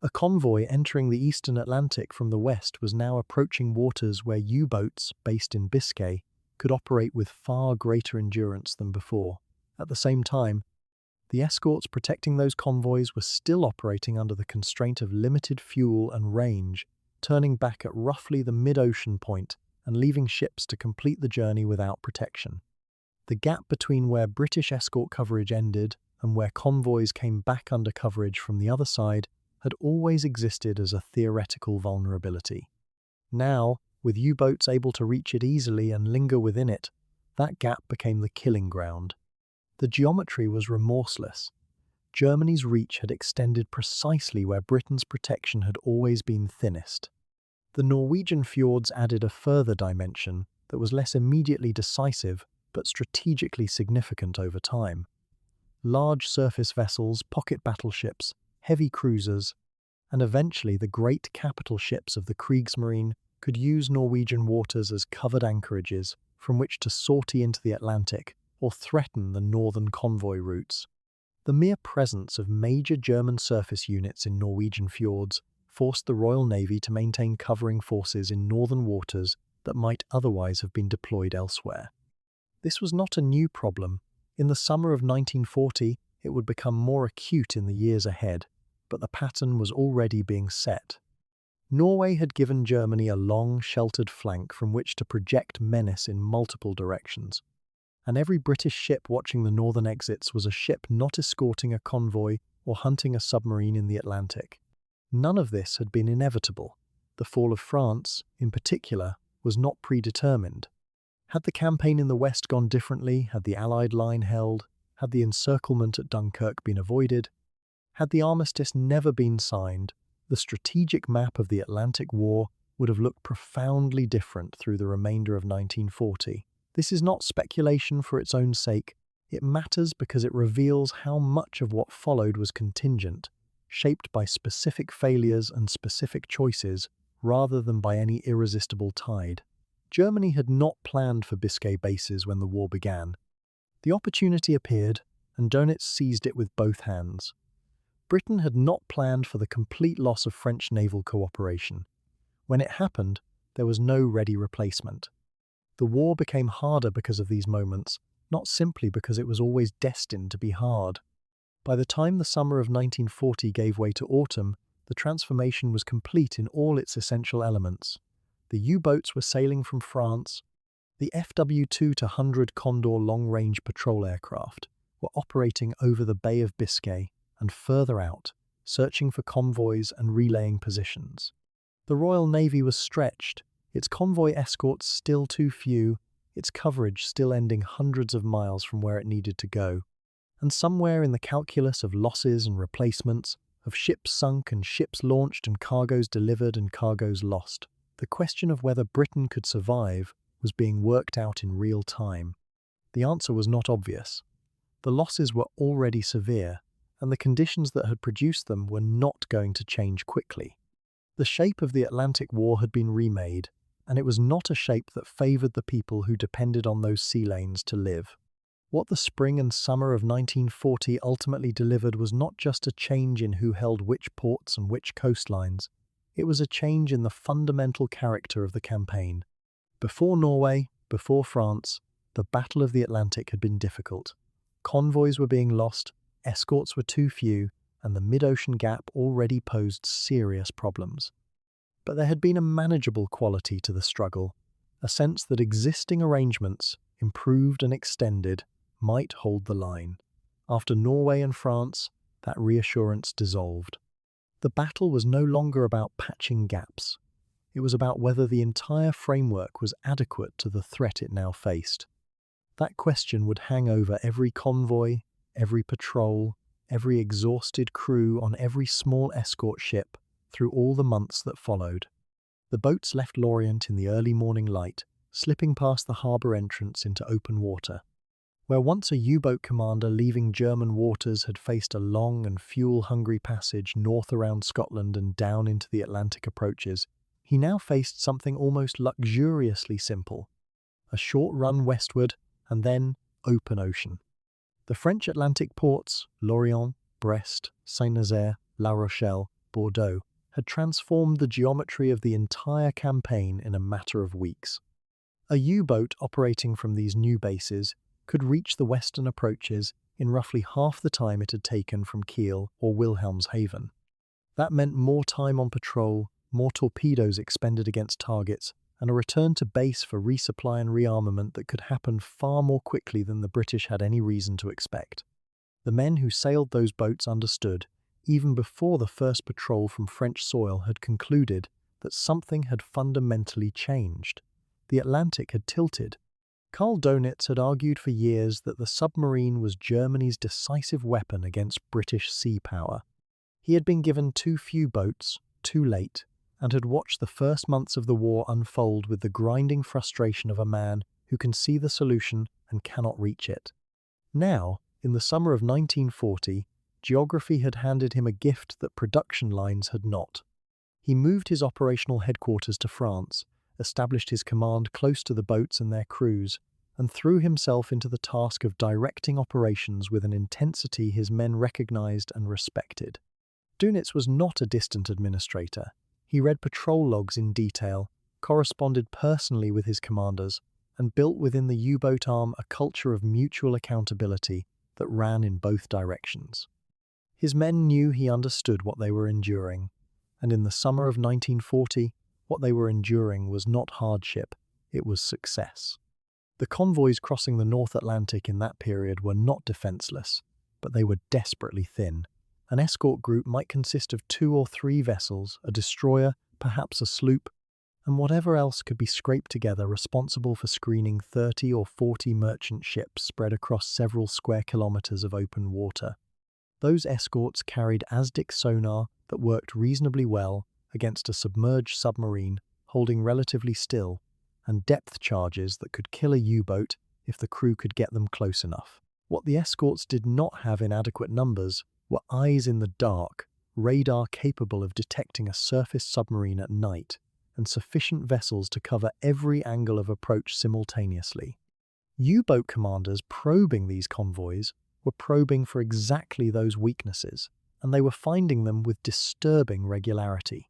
A convoy entering the eastern Atlantic from the west was now approaching waters where U-boats, based in Biscay, could operate with far greater endurance than before. At the same time, the escorts protecting those convoys were still operating under the constraint of limited fuel and range, turning back at roughly the mid-ocean point and leaving ships to complete the journey without protection. The gap between where British escort coverage ended and where convoys came back under coverage from the other side had always existed as a theoretical vulnerability. Now, with U-boats able to reach it easily and linger within it, that gap became the killing ground. The geometry was remorseless. Germany's reach had extended precisely where Britain's protection had always been thinnest. The Norwegian fjords added a further dimension that was less immediately decisive but strategically significant over time. Large surface vessels, pocket battleships, heavy cruisers, and eventually the great capital ships of the Kriegsmarine could use Norwegian waters as covered anchorages from which to sortie into the Atlantic or threaten the northern convoy routes. The mere presence of major German surface units in Norwegian fjords forced the Royal Navy to maintain covering forces in northern waters that might otherwise have been deployed elsewhere. This was not a new problem. In the summer of 1940, it would become more acute in the years ahead, but the pattern was already being set. Norway had given Germany a long, sheltered flank from which to project menace in multiple directions, and every British ship watching the northern exits was a ship not escorting a convoy or hunting a submarine in the Atlantic. None of this had been inevitable. The fall of France, in particular, was not predetermined. Had the campaign in the West gone differently, had the Allied line held, had the encirclement at Dunkirk been avoided, had the armistice never been signed, the strategic map of the Atlantic War would have looked profoundly different through the remainder of 1940. This is not speculation for its own sake. It matters because it reveals how much of what followed was contingent, shaped by specific failures and specific choices, rather than by any irresistible tide. Germany had not planned for Biscay bases when the war began. The opportunity appeared, and Dönitz seized it with both hands. Britain had not planned for the complete loss of French naval cooperation. When it happened, there was no ready replacement. The war became harder because of these moments, not simply because it was always destined to be hard. By the time the summer of 1940 gave way to autumn, the transformation was complete in all its essential elements. The U-boats were sailing from France. The WW2 Condor long-range patrol aircraft were operating over the Bay of Biscay and further out, searching for convoys and relaying positions. The Royal Navy was stretched, its convoy escorts still too few, its coverage still ending hundreds of miles from where it needed to go. And somewhere in the calculus of losses and replacements, of ships sunk and ships launched and cargoes delivered and cargoes lost, the question of whether Britain could survive was being worked out in real time. The answer was not obvious. The losses were already severe, and the conditions that had produced them were not going to change quickly. The shape of the Atlantic War had been remade, and it was not a shape that favoured the people who depended on those sea lanes to live. What the spring and summer of 1940 ultimately delivered was not just a change in who held which ports and which coastlines, it was a change in the fundamental character of the campaign. Before Norway, before France, the Battle of the Atlantic had been difficult. Convoys were being lost, escorts were too few, and the mid-ocean gap already posed serious problems. But there had been a manageable quality to the struggle, a sense that existing arrangements, improved and extended, might hold the line. After Norway and France, that reassurance dissolved. The battle was no longer about patching gaps. It was about whether the entire framework was adequate to the threat it now faced. That question would hang over every convoy, every patrol, every exhausted crew on every small escort ship through all the months that followed. The boats left Lorient in the early morning light, slipping past the harbour entrance into open water. Where once a U-boat commander leaving German waters had faced a long and fuel-hungry passage north around Scotland and down into the Atlantic approaches, he now faced something almost luxuriously simple. A short run westward, and then open ocean. The French Atlantic ports, Lorient, Brest, Saint-Nazaire, La Rochelle, Bordeaux, had transformed the geometry of the entire campaign in a matter of weeks. A U-boat operating from these new bases could reach the western approaches in roughly half the time it had taken from Kiel or Wilhelmshaven. That meant more time on patrol, more torpedoes expended against targets, and a return to base for resupply and rearmament that could happen far more quickly than the British had any reason to expect. The men who sailed those boats understood, even before the first patrol from French soil had concluded, that something had fundamentally changed. The Atlantic had tilted. Karl Dönitz had argued for years that the submarine was Germany's decisive weapon against British sea power. He had been given too few boats, too late, and had watched the first months of the war unfold with the grinding frustration of a man who can see the solution and cannot reach it. Now, in the summer of 1940, geography had handed him a gift that production lines had not. He moved his operational headquarters to France, established his command close to the boats and their crews, and threw himself into the task of directing operations with an intensity his men recognized and respected. Dönitz was not a distant administrator. He read patrol logs in detail, corresponded personally with his commanders, and built within the U-boat arm a culture of mutual accountability that ran in both directions. His men knew he understood what they were enduring, and in the summer of 1940, what they were enduring was not hardship, it was success. The convoys crossing the North Atlantic in that period were not defenseless, but they were desperately thin. An escort group might consist of 2 or 3 vessels, a destroyer, perhaps a sloop, and whatever else could be scraped together responsible for screening 30 or 40 merchant ships spread across several square kilometers of open water. Those escorts carried ASDIC sonar that worked reasonably well against a submerged submarine holding relatively still, and depth charges that could kill a U-boat if the crew could get them close enough. What the escorts did not have in adequate numbers were eyes in the dark, radar capable of detecting a surface submarine at night, and sufficient vessels to cover every angle of approach simultaneously. U-boat commanders probing these convoys were probing for exactly those weaknesses, and they were finding them with disturbing regularity.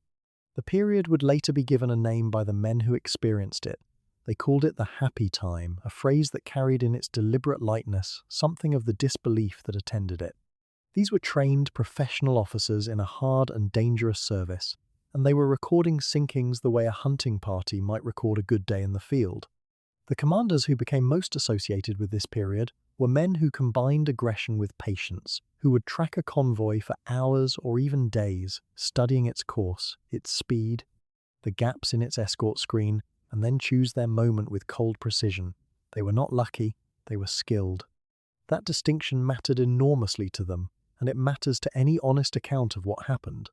The period would later be given a name by the men who experienced it. They called it the happy time, a phrase that carried in its deliberate lightness something of the disbelief that attended it. These were trained professional officers in a hard and dangerous service, and they were recording sinkings the way a hunting party might record a good day in the field. The commanders who became most associated with this period were men who combined aggression with patience, who would track a convoy for hours or even days, studying its course, its speed, the gaps in its escort screen, and then choose their moment with cold precision. They were not lucky, they were skilled. That distinction mattered enormously to them, and it matters to any honest account of what happened.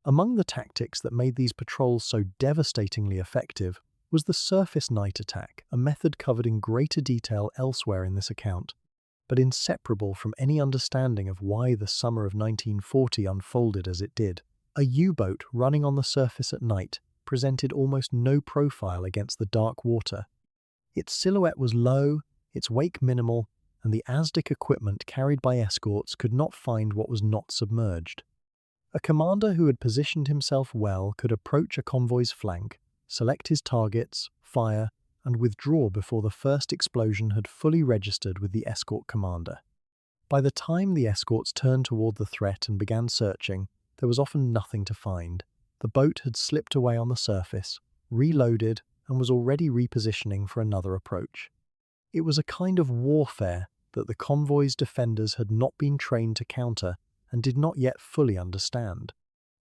Among the tactics that made these patrols so devastatingly effective was the surface night attack, a method covered in greater detail elsewhere in this account, but inseparable from any understanding of why the summer of 1940 unfolded as it did. A U-boat running on the surface at night presented almost no profile against the dark water. Its silhouette was low, its wake minimal, and the ASDIC equipment carried by escorts could not find what was not submerged. A commander who had positioned himself well could approach a convoy's flank, select his targets, fire, and withdraw before the first explosion had fully registered with the escort commander. By the time the escorts turned toward the threat and began searching, there was often nothing to find. The boat had slipped away on the surface, reloaded, and was already repositioning for another approach. It was a kind of warfare that the convoy's defenders had not been trained to counter and did not yet fully understand.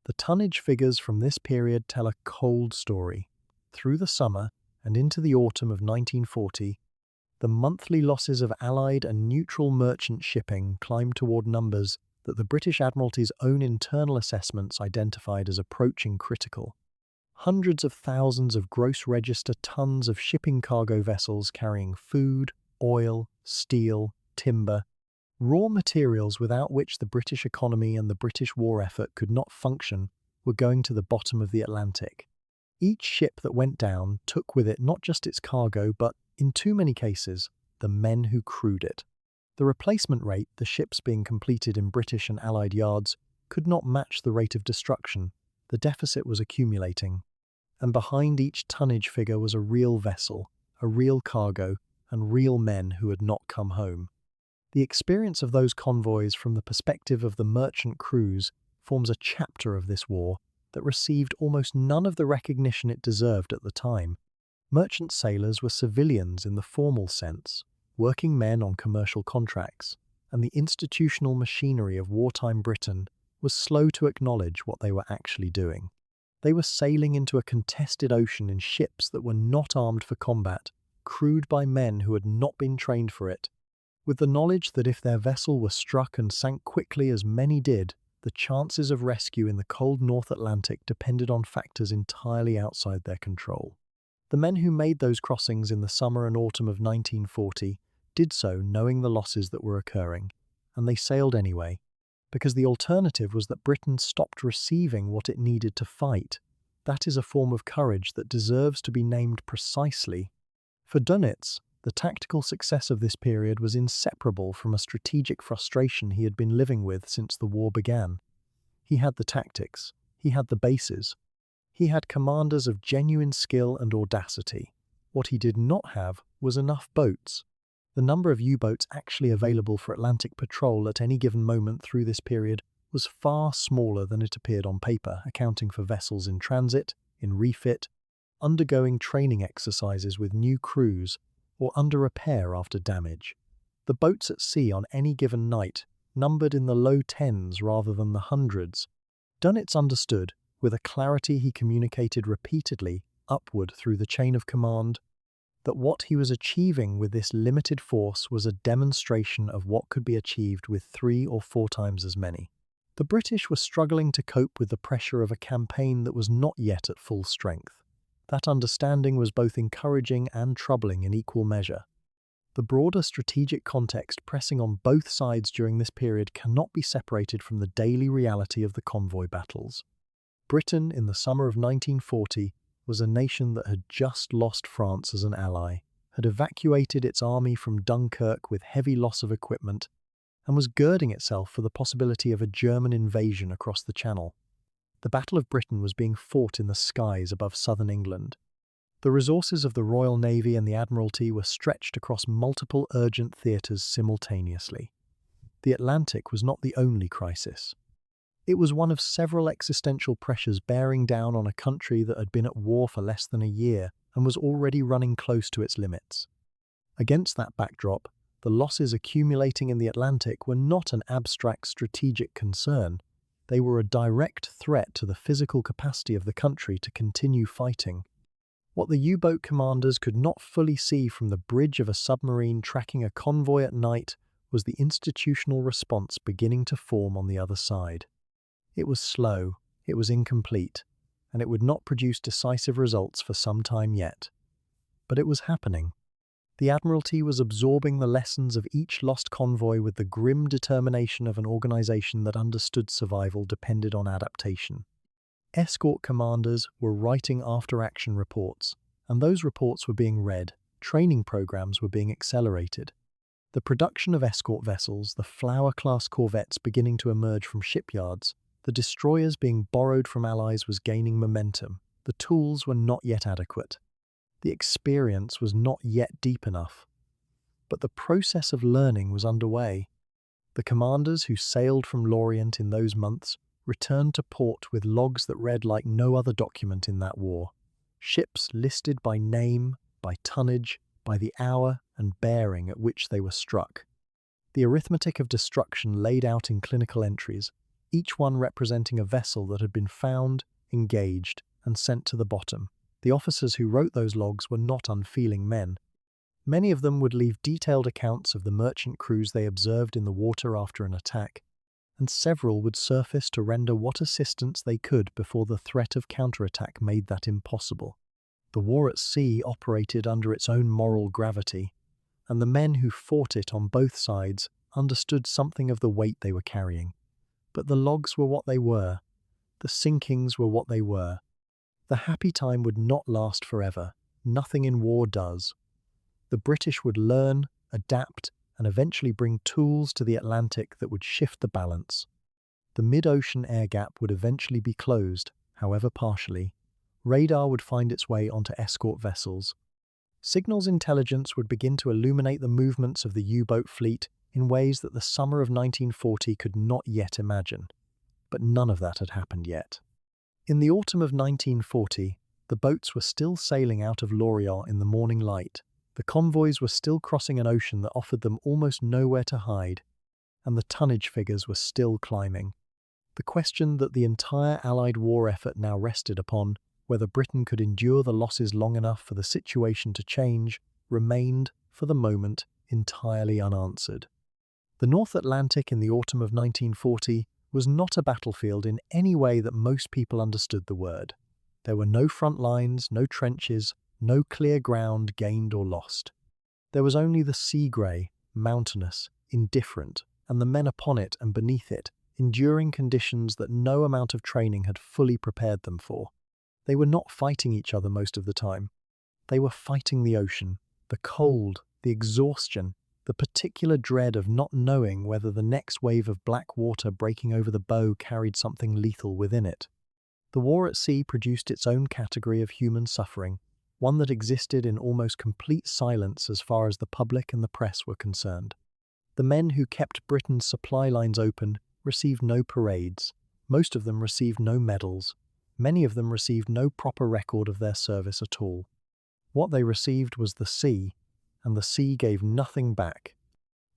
The tonnage figures from this period tell a cold story. Through the summer and into the autumn of 1940, the monthly losses of Allied and neutral merchant shipping climbed toward numbers that the British Admiralty's own internal assessments identified as approaching critical. Hundreds of thousands of gross register tons of shipping cargo vessels carrying food, oil, steel, timber, raw materials without which the British economy and the British war effort could not function, were going to the bottom of the Atlantic. Each ship that went down took with it not just its cargo, but, in too many cases, the men who crewed it. The replacement rate, the ships being completed in British and Allied yards, could not match the rate of destruction. The deficit was accumulating. And behind each tonnage figure was a real vessel, a real cargo, and real men who had not come home. The experience of those convoys from the perspective of the merchant crews forms a chapter of this war that received almost none of the recognition it deserved at the time. Merchant sailors were civilians in the formal sense, working men on commercial contracts, and the institutional machinery of wartime Britain was slow to acknowledge what they were actually doing. They were sailing into a contested ocean in ships that were not armed for combat, crewed by men who had not been trained for it, with the knowledge that if their vessel were struck and sank quickly as many did, the chances of rescue in the cold North Atlantic depended on factors entirely outside their control. The men who made those crossings in the summer and autumn of 1940 did so knowing the losses that were occurring, and they sailed anyway, because the alternative was that Britain stopped receiving what it needed to fight. That is a form of courage that deserves to be named precisely. For Dönitz, the tactical success of this period was inseparable from a strategic frustration he had been living with since the war began. He had the tactics, he had the bases, he had commanders of genuine skill and audacity. What he did not have was enough boats. The number of U-boats actually available for Atlantic patrol at any given moment through this period was far smaller than it appeared on paper, accounting for vessels in transit, in refit, undergoing training exercises with new crews, or under repair after damage. The boats at sea on any given night numbered in the low tens rather than the hundreds. Dönitz understood, with a clarity he communicated repeatedly upward through the chain of command, that what he was achieving with this limited force was a demonstration of what could be achieved with 3 or 4 times as many. The British were struggling to cope with the pressure of a campaign that was not yet at full strength. That understanding was both encouraging and troubling in equal measure. The broader strategic context pressing on both sides during this period cannot be separated from the daily reality of the convoy battles. Britain, in the summer of 1940, was a nation that had just lost France as an ally, had evacuated its army from Dunkirk with heavy loss of equipment, and was girding itself for the possibility of a German invasion across the Channel. The Battle of Britain was being fought in the skies above southern England. The resources of the Royal Navy and the Admiralty were stretched across multiple urgent theatres simultaneously. The Atlantic was not the only crisis. It was one of several existential pressures bearing down on a country that had been at war for less than a year and was already running close to its limits. Against that backdrop, the losses accumulating in the Atlantic were not an abstract strategic concern. They were a direct threat to the physical capacity of the country to continue fighting. What the U-boat commanders could not fully see from the bridge of a submarine tracking a convoy at night was the institutional response beginning to form on the other side. It was slow, it was incomplete, and it would not produce decisive results for some time yet. But it was happening. The Admiralty was absorbing the lessons of each lost convoy with the grim determination of an organization that understood survival depended on adaptation. Escort commanders were writing after-action reports, and those reports were being read. Training programs were being accelerated. The production of escort vessels, the Flower-class corvettes beginning to emerge from shipyards, the destroyers being borrowed from allies was gaining momentum. The tools were not yet adequate. The experience was not yet deep enough. But the process of learning was underway. The commanders who sailed from Lorient in those months returned to port with logs that read like no other document in that war. Ships listed by name, by tonnage, by the hour and bearing at which they were struck. The arithmetic of destruction laid out in clinical entries, each one representing a vessel that had been found, engaged, and sent to the bottom. The officers who wrote those logs were not unfeeling men. Many of them would leave detailed accounts of the merchant crews they observed in the water after an attack, and several would surface to render what assistance they could before the threat of counterattack made that impossible. The war at sea operated under its own moral gravity, and the men who fought it on both sides understood something of the weight they were carrying. But the logs were what they were. The sinkings were what they were. The happy time would not last forever. Nothing in war does. The British would learn, adapt, and eventually bring tools to the Atlantic that would shift the balance. The mid-ocean air gap would eventually be closed, however partially. Radar would find its way onto escort vessels. Signals intelligence would begin to illuminate the movements of the U-boat fleet in ways that the summer of 1940 could not yet imagine. But none of that had happened yet. In the autumn of 1940, the boats were still sailing out of Lorient in the morning light. The convoys were still crossing an ocean that offered them almost nowhere to hide, and the tonnage figures were still climbing. The question that the entire Allied war effort now rested upon, whether Britain could endure the losses long enough for the situation to change, remained, for the moment, entirely unanswered. The North Atlantic in the autumn of 1940 was not a battlefield in any way that most people understood the word. There were no front lines, no trenches, no clear ground gained or lost. There was only the sea grey, mountainous, indifferent, and the men upon it and beneath it, enduring conditions that no amount of training had fully prepared them for. They were not fighting each other most of the time. They were fighting the ocean, the cold, the exhaustion, the particular dread of not knowing whether the next wave of black water breaking over the bow carried something lethal within it. The war at sea produced its own category of human suffering, one that existed in almost complete silence as far as the public and the press were concerned. The men who kept Britain's supply lines open received no parades. Most of them received no medals. Many of them received no proper record of their service at all. What they received was the sea, and the sea gave nothing back.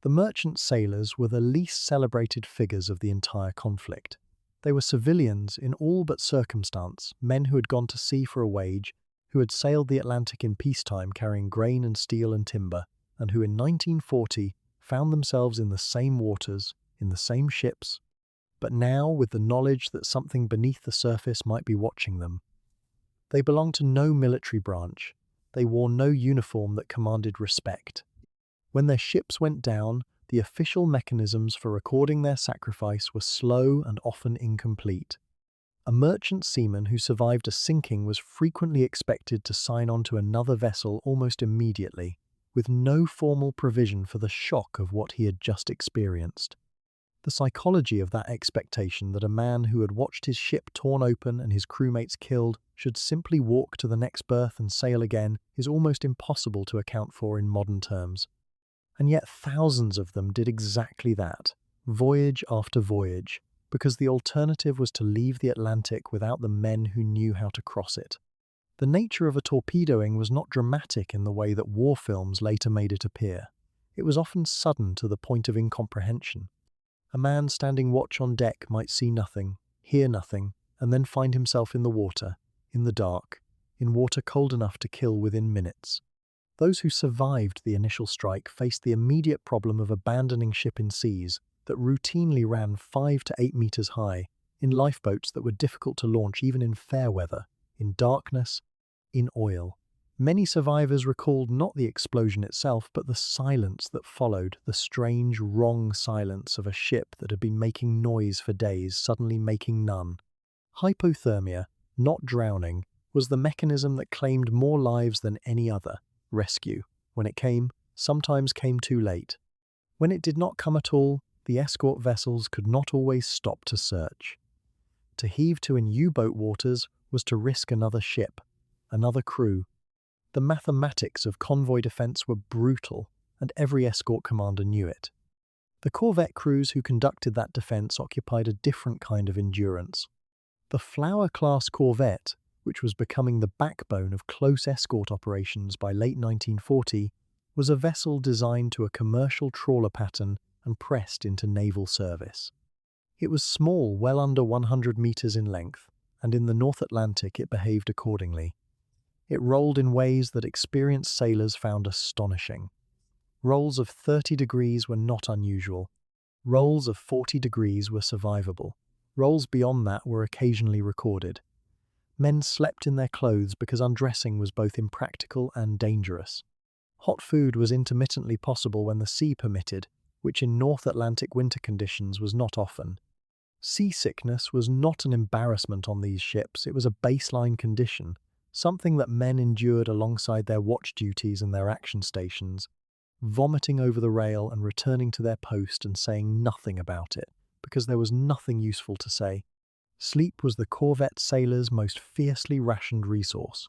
The merchant sailors were the least celebrated figures of the entire conflict. They were civilians in all but circumstance, men who had gone to sea for a wage, who had sailed the Atlantic in peacetime carrying grain and steel and timber, and who in 1940 found themselves in the same waters, in the same ships, but now with the knowledge that something beneath the surface might be watching them. They belonged to no military branch. They wore no uniform that commanded respect. When their ships went down, the official mechanisms for recording their sacrifice were slow and often incomplete. A merchant seaman who survived a sinking was frequently expected to sign on to another vessel almost immediately, with no formal provision for the shock of what he had just experienced. The psychology of that expectation that a man who had watched his ship torn open and his crewmates killed should simply walk to the next berth and sail again is almost impossible to account for in modern terms. And yet thousands of them did exactly that, voyage after voyage, because the alternative was to leave the Atlantic without the men who knew how to cross it. The nature of a torpedoing was not dramatic in the way that war films later made it appear. It was often sudden to the point of incomprehension. A man standing watch on deck might see nothing, hear nothing, and then find himself in the water, in the dark, in water cold enough to kill within minutes. Those who survived the initial strike faced the immediate problem of abandoning ship in seas that routinely ran 5 to 8 meters high, in lifeboats that were difficult to launch even in fair weather, in darkness, in oil. Many survivors recalled not the explosion itself, but the silence that followed, the strange, wrong silence of a ship that had been making noise for days, suddenly making none. Hypothermia, not drowning, was the mechanism that claimed more lives than any other. Rescue, when it came, sometimes came too late. When it did not come at all, the escort vessels could not always stop to search. To heave to in U-boat waters was to risk another ship, another crew. The mathematics of convoy defense were brutal, and every escort commander knew it. The corvette crews who conducted that defense occupied a different kind of endurance. The Flower-class corvette, which was becoming the backbone of close escort operations by late 1940, was a vessel designed to a commercial trawler pattern and pressed into naval service. It was small, well under 100 meters in length, and in the North Atlantic it behaved accordingly. It rolled in ways that experienced sailors found astonishing. Rolls of 30 degrees were not unusual. Rolls of 40 degrees were survivable. Rolls beyond that were occasionally recorded. Men slept in their clothes because undressing was both impractical and dangerous. Hot food was intermittently possible when the sea permitted, which in North Atlantic winter conditions was not often. Seasickness was not an embarrassment on these ships, it was a baseline condition, something that men endured alongside their watch duties and their action stations, vomiting over the rail and returning to their post and saying nothing about it, because there was nothing useful to say. Sleep was the corvette sailor's most fiercely rationed resource.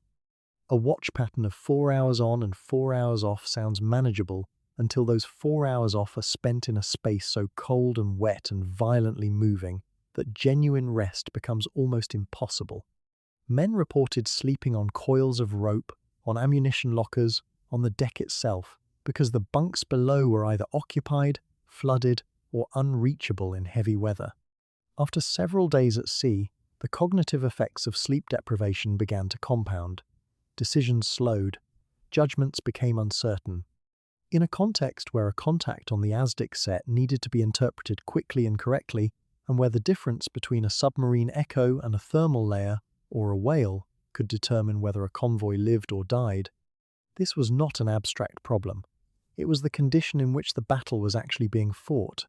A watch pattern of 4 hours on and 4 hours off sounds manageable until those 4 hours off are spent in a space so cold and wet and violently moving that genuine rest becomes almost impossible. Men reported sleeping on coils of rope, on ammunition lockers, on the deck itself, because the bunks below were either occupied, flooded, or unreachable in heavy weather. After several days at sea, the cognitive effects of sleep deprivation began to compound. Decisions slowed. Judgments became uncertain. In a context where a contact on the ASDIC set needed to be interpreted quickly and correctly, and where the difference between a submarine echo and a thermal layer, or a whale, could determine whether a convoy lived or died, this was not an abstract problem. It was the condition in which the battle was actually being fought.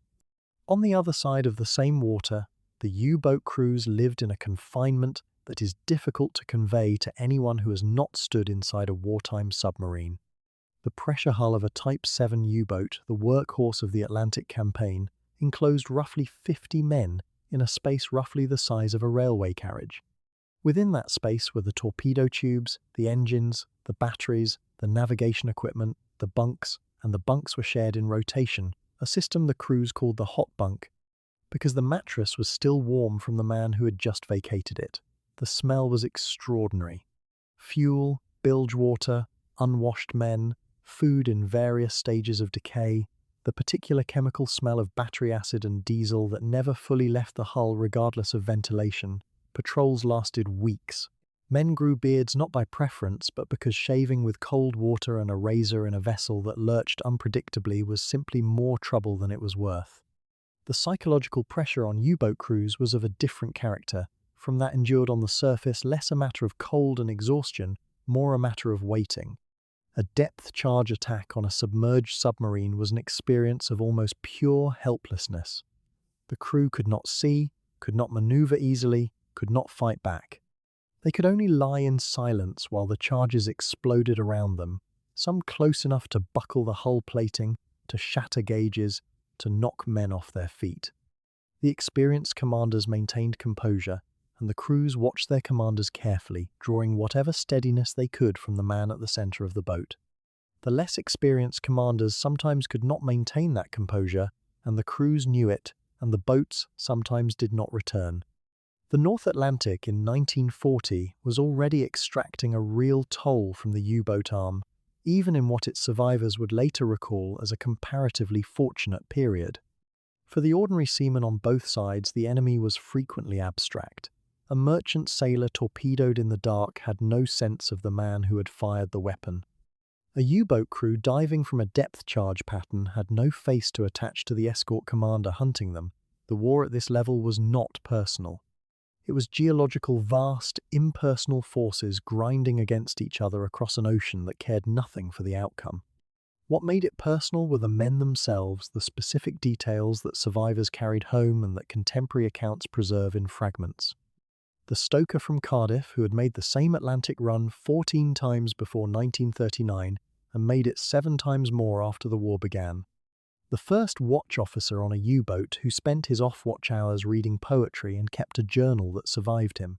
On the other side of the same water, the U-boat crews lived in a confinement that is difficult to convey to anyone who has not stood inside a wartime submarine. The pressure hull of a Type 7 U-boat, the workhorse of the Atlantic campaign, enclosed roughly 50 men in a space roughly the size of a railway carriage. Within that space were the torpedo tubes, the engines, the batteries, the navigation equipment, the bunks, and the bunks were shared in rotation, a system the crews called the hot bunk, because the mattress was still warm from the man who had just vacated it. The smell was extraordinary. Fuel, bilge water, unwashed men, food in various stages of decay, the particular chemical smell of battery acid and diesel that never fully left the hull regardless of ventilation. Patrols lasted weeks. Men grew beards not by preference, but because shaving with cold water and a razor in a vessel that lurched unpredictably was simply more trouble than it was worth. The psychological pressure on U-boat crews was of a different character, from that endured on the surface less a matter of cold and exhaustion, more a matter of waiting. A depth charge attack on a submerged submarine was an experience of almost pure helplessness. The crew could not see, could not maneuver easily, could not fight back. They could only lie in silence while the charges exploded around them, some close enough to buckle the hull plating, to shatter gauges, to knock men off their feet. The experienced commanders maintained composure, and the crews watched their commanders carefully, drawing whatever steadiness they could from the man at the center of the boat. The less experienced commanders sometimes could not maintain that composure, and the crews knew it, and the boats sometimes did not return. The North Atlantic in 1940 was already extracting a real toll from the U-boat arm, even in what its survivors would later recall as a comparatively fortunate period. For the ordinary seaman on both sides, the enemy was frequently abstract. A merchant sailor torpedoed in the dark had no sense of the man who had fired the weapon. A U-boat crew diving from a depth charge pattern had no face to attach to the escort commander hunting them. The war at this level was not personal. It was geological, vast, impersonal forces grinding against each other across an ocean that cared nothing for the outcome. What made it personal were the men themselves, the specific details that survivors carried home and that contemporary accounts preserve in fragments. The stoker from Cardiff, who had made the same Atlantic run 14 times before 1939 and made it 7 times more after the war began. The first watch officer on a U-boat who spent his off-watch hours reading poetry and kept a journal that survived him.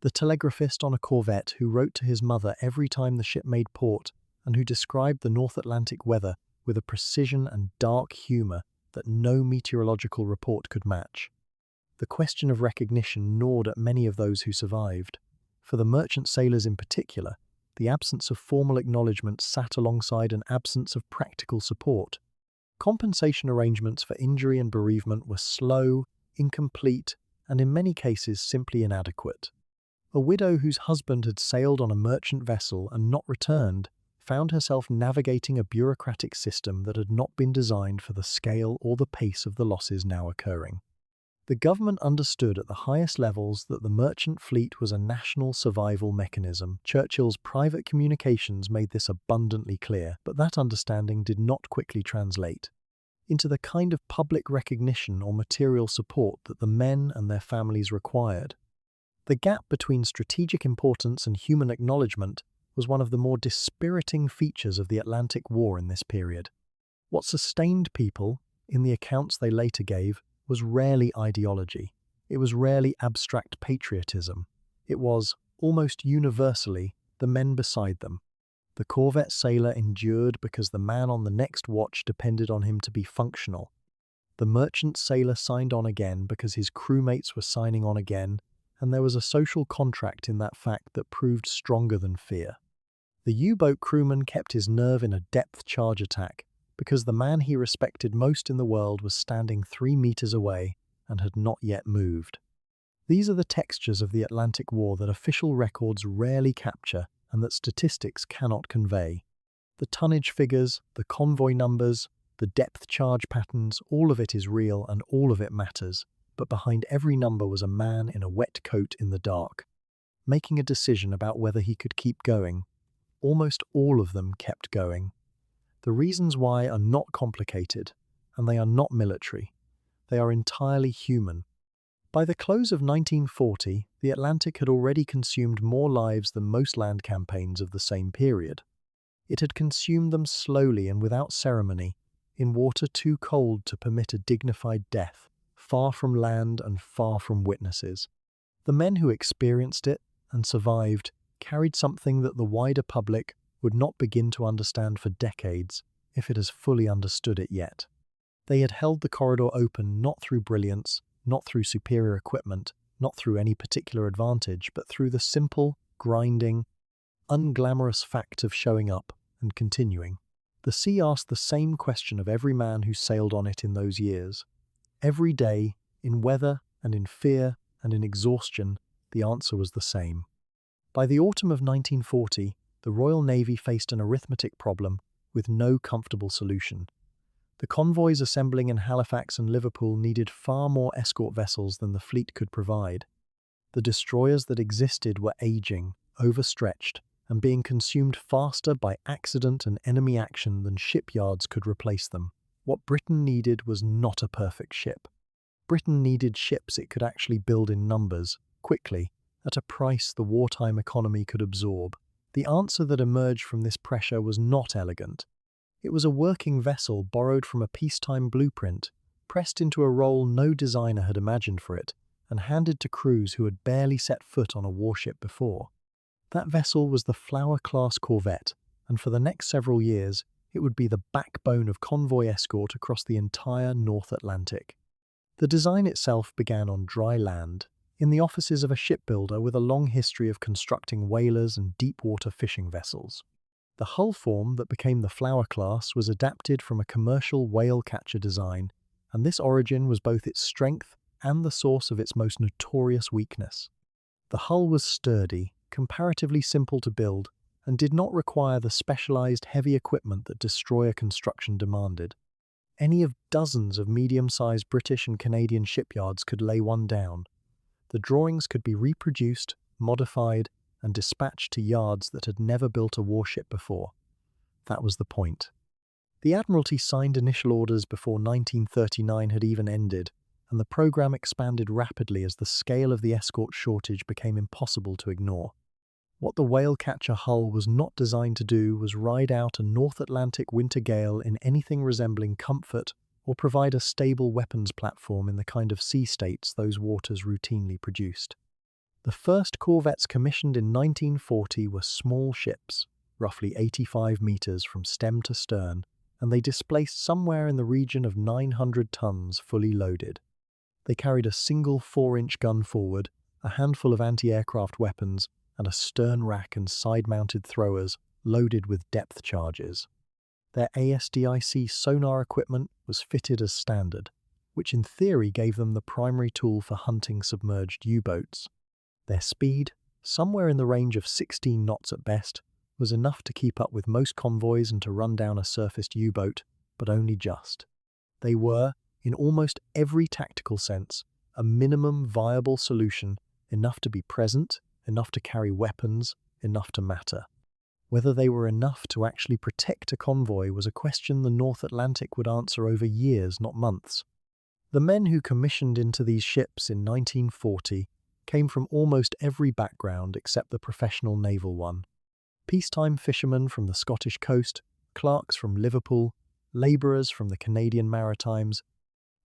The telegraphist on a corvette who wrote to his mother every time the ship made port and who described the North Atlantic weather with a precision and dark humour that no meteorological report could match. The question of recognition gnawed at many of those who survived. For the merchant sailors in particular, the absence of formal acknowledgement sat alongside an absence of practical support. Compensation arrangements for injury and bereavement were slow, incomplete, and in many cases simply inadequate. A widow whose husband had sailed on a merchant vessel and not returned found herself navigating a bureaucratic system that had not been designed for the scale or the pace of the losses now occurring. The government understood at the highest levels that the merchant fleet was a national survival mechanism. Churchill's private communications made this abundantly clear, but that understanding did not quickly translate into the kind of public recognition or material support that the men and their families required. The gap between strategic importance and human acknowledgement was one of the more dispiriting features of the Atlantic War in this period. What sustained people, in the accounts they later gave, was rarely ideology. It was rarely abstract patriotism. It was, almost universally, the men beside them. The corvette sailor endured because the man on the next watch depended on him to be functional. The merchant sailor signed on again because his crewmates were signing on again, and there was a social contract in that fact that proved stronger than fear. The U-boat crewman kept his nerve in a depth charge attack because the man he respected most in the world was standing 3 meters away and had not yet moved. These are the textures of the Atlantic War that official records rarely capture and that statistics cannot convey. The tonnage figures, the convoy numbers, the depth charge patterns, all of it is real and all of it matters, but behind every number was a man in a wet coat in the dark, making a decision about whether he could keep going. Almost all of them kept going. The reasons why are not complicated, and they are not military. They are entirely human. By the close of 1940, the Atlantic had already consumed more lives than most land campaigns of the same period. It had consumed them slowly and without ceremony, in water too cold to permit a dignified death, far from land and far from witnesses. The men who experienced it and survived carried something that the wider public would not begin to understand for decades, if it has fully understood it yet. They had held the corridor open not through brilliance, not through superior equipment, not through any particular advantage, but through the simple, grinding, unglamorous fact of showing up and continuing. The sea asked the same question of every man who sailed on it in those years. Every day, in weather and in fear and in exhaustion, the answer was the same. By the autumn of 1940, the Royal Navy faced an arithmetic problem with no comfortable solution. The convoys assembling in Halifax and Liverpool needed far more escort vessels than the fleet could provide. The destroyers that existed were aging, overstretched, and being consumed faster by accident and enemy action than shipyards could replace them. What Britain needed was not a perfect ship. Britain needed ships it could actually build in numbers, quickly, at a price the wartime economy could absorb. The answer that emerged from this pressure was not elegant. It was a working vessel borrowed from a peacetime blueprint, pressed into a role no designer had imagined for it, and handed to crews who had barely set foot on a warship before. That vessel was the Flower-class corvette, and for the next several years, it would be the backbone of convoy escort across the entire North Atlantic. The design itself began on dry land, in the offices of a shipbuilder with a long history of constructing whalers and deep-water fishing vessels. The hull form that became the Flower class was adapted from a commercial whale catcher design, and this origin was both its strength and the source of its most notorious weakness. The hull was sturdy, comparatively simple to build, and did not require the specialized heavy equipment that destroyer construction demanded. Any of dozens of medium-sized British and Canadian shipyards could lay one down. The drawings could be reproduced, modified, and dispatched to yards that had never built a warship before. That was the point. The Admiralty signed initial orders before 1939 had even ended, and the program expanded rapidly as the scale of the escort shortage became impossible to ignore. What the whale catcher hull was not designed to do was ride out a North Atlantic winter gale in anything resembling comfort or provide a stable weapons platform in the kind of sea states those waters routinely produced. The first corvettes commissioned in 1940 were small ships, roughly 85 meters from stem to stern, and they displaced somewhere in the region of 900 tons fully loaded. They carried a single 4-inch gun forward, a handful of anti-aircraft weapons, and a stern rack and side-mounted throwers loaded with depth charges. Their ASDIC sonar equipment was fitted as standard, which in theory gave them the primary tool for hunting submerged U-boats. Their speed, somewhere in the range of 16 knots at best, was enough to keep up with most convoys and to run down a surfaced U-boat, but only just. They were, in almost every tactical sense, a minimum viable solution, enough to be present, enough to carry weapons, enough to matter. Whether they were enough to actually protect a convoy was a question the North Atlantic would answer over years, not months. The men who commissioned into these ships in 1940 came from almost every background except the professional naval one. Peacetime fishermen from the Scottish coast, clerks from Liverpool, labourers from the Canadian Maritimes,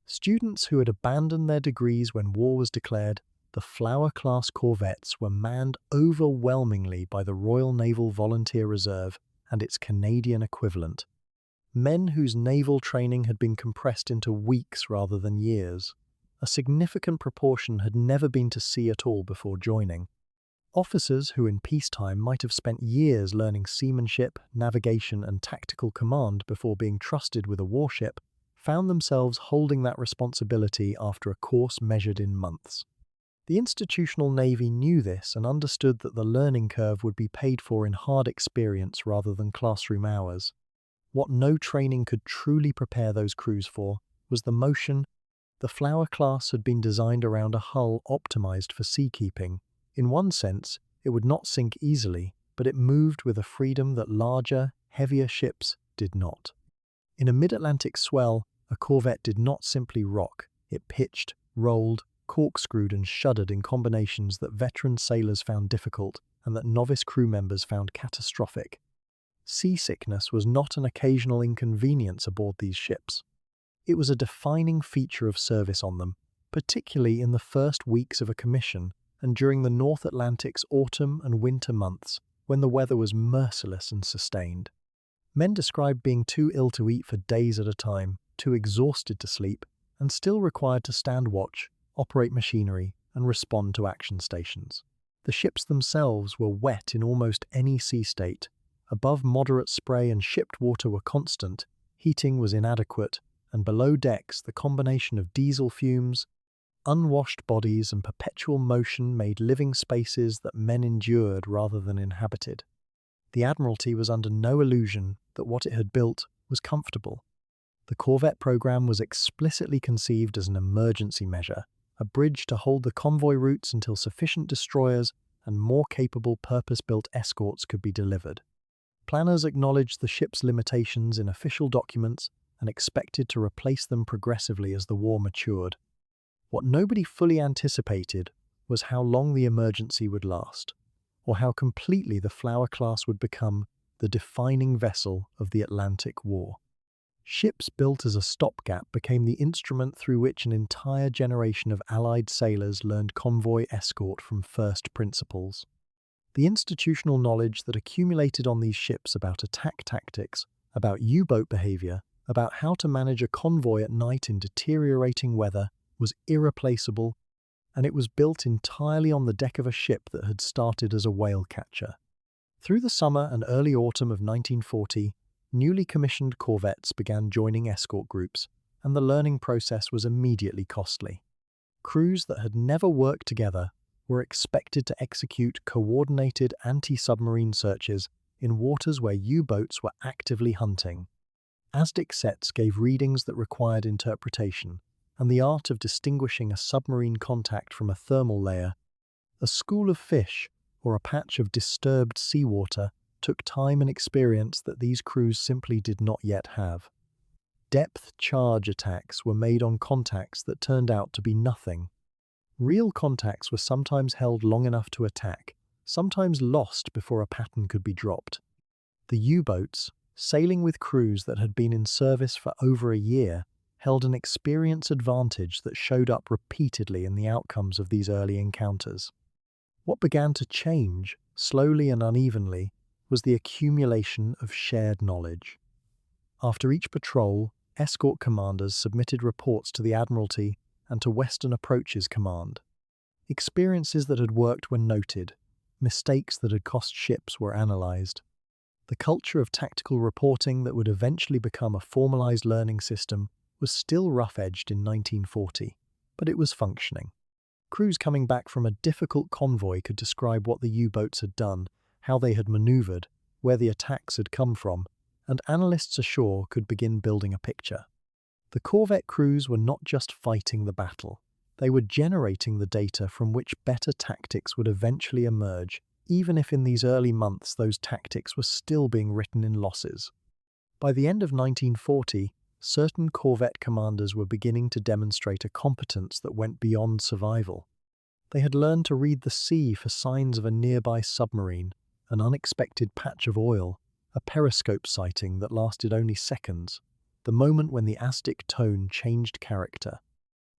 students who had abandoned their degrees when war was declared. The Flower-class corvettes were manned overwhelmingly by the Royal Naval Volunteer Reserve and its Canadian equivalent. Men whose naval training had been compressed into weeks rather than years. A significant proportion had never been to sea at all before joining. Officers who in peacetime might have spent years learning seamanship, navigation, and tactical command before being trusted with a warship found themselves holding that responsibility after a course measured in months. The institutional Navy knew this and understood that the learning curve would be paid for in hard experience rather than classroom hours. What no training could truly prepare those crews for was the motion. The Flower class had been designed around a hull optimized for seakeeping. In one sense, it would not sink easily, but it moved with a freedom that larger, heavier ships did not. In a mid-Atlantic swell, a corvette did not simply rock. It pitched, rolled, corkscrewed and shuddered in combinations that veteran sailors found difficult and that novice crew members found catastrophic. Seasickness was not an occasional inconvenience aboard these ships. It was a defining feature of service on them, particularly in the first weeks of a commission and during the North Atlantic's autumn and winter months, when the weather was merciless and sustained. Men described being too ill to eat for days at a time, too exhausted to sleep, and still required to stand watch, operate machinery, and respond to action stations. The ships themselves were wet in almost any sea state. Above moderate spray and shipped water were constant, heating was inadequate, and below decks the combination of diesel fumes, unwashed bodies, and perpetual motion made living spaces that men endured rather than inhabited. The Admiralty was under no illusion that what it had built was comfortable. The corvette program was explicitly conceived as an emergency measure, a bridge to hold the convoy routes until sufficient destroyers and more capable purpose-built escorts could be delivered. Planners acknowledged the ship's limitations in official documents and expected to replace them progressively as the war matured. What nobody fully anticipated was how long the emergency would last. or how completely the Flower class would become the defining vessel of the Atlantic War. Ships built as a stopgap became the instrument through which an entire generation of Allied sailors learned convoy escort from first principles. The institutional knowledge that accumulated on these ships about attack tactics, about U-boat behavior, about how to manage a convoy at night in deteriorating weather was irreplaceable, and it was built entirely on the deck of a ship that had started as a whale catcher. Through the summer and early autumn of 1940, newly commissioned corvettes began joining escort groups, and the learning process was immediately costly. Crews that had never worked together were expected to execute coordinated anti-submarine searches in waters where U-boats were actively hunting. ASDIC sets gave readings that required interpretation, and the art of distinguishing a submarine contact from a thermal layer, a school of fish, or a patch of disturbed seawater took time and experience that these crews simply did not yet have. Depth charge attacks were made on contacts that turned out to be nothing. Real contacts were sometimes held long enough to attack, sometimes lost before a pattern could be dropped. The U-boats, sailing with crews that had been in service for over a year, held an experience advantage that showed up repeatedly in the outcomes of these early encounters. What began to change, slowly and unevenly, was the accumulation of shared knowledge. After each patrol, escort commanders submitted reports to the Admiralty and to Western Approaches Command. Experiences that had worked were noted, mistakes that had cost ships were analyzed. The culture of tactical reporting that would eventually become a formalized learning system was still rough-edged in 1940, but it was functioning. Crews coming back from a difficult convoy could describe what the U-boats had done, how they had maneuvered, where the attacks had come from, and analysts ashore could begin building a picture. The corvette crews were not just fighting the battle. They were generating the data from which better tactics would eventually emerge, even if in these early months those tactics were still being written in losses. By the end of 1940, certain corvette commanders were beginning to demonstrate a competence that went beyond survival. They had learned to read the sea for signs of a nearby submarine, an unexpected patch of oil, a periscope sighting that lasted only seconds, the moment when the ASDIC tone changed character.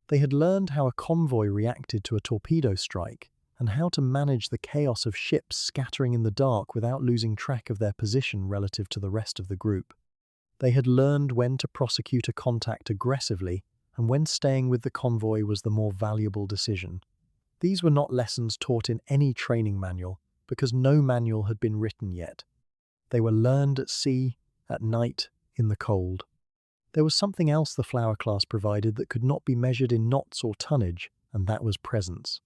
They had learned how a convoy reacted to a torpedo strike, and how to manage the chaos of ships scattering in the dark without losing track of their position relative to the rest of the group. They had learned when to prosecute a contact aggressively and when staying with the convoy was the more valuable decision. These were not lessons taught in any training manual, because no manual had been written yet. They were learned at sea, at night, in the cold. There was something else the Flower class provided that could not be measured in knots or tonnage, and that was presence.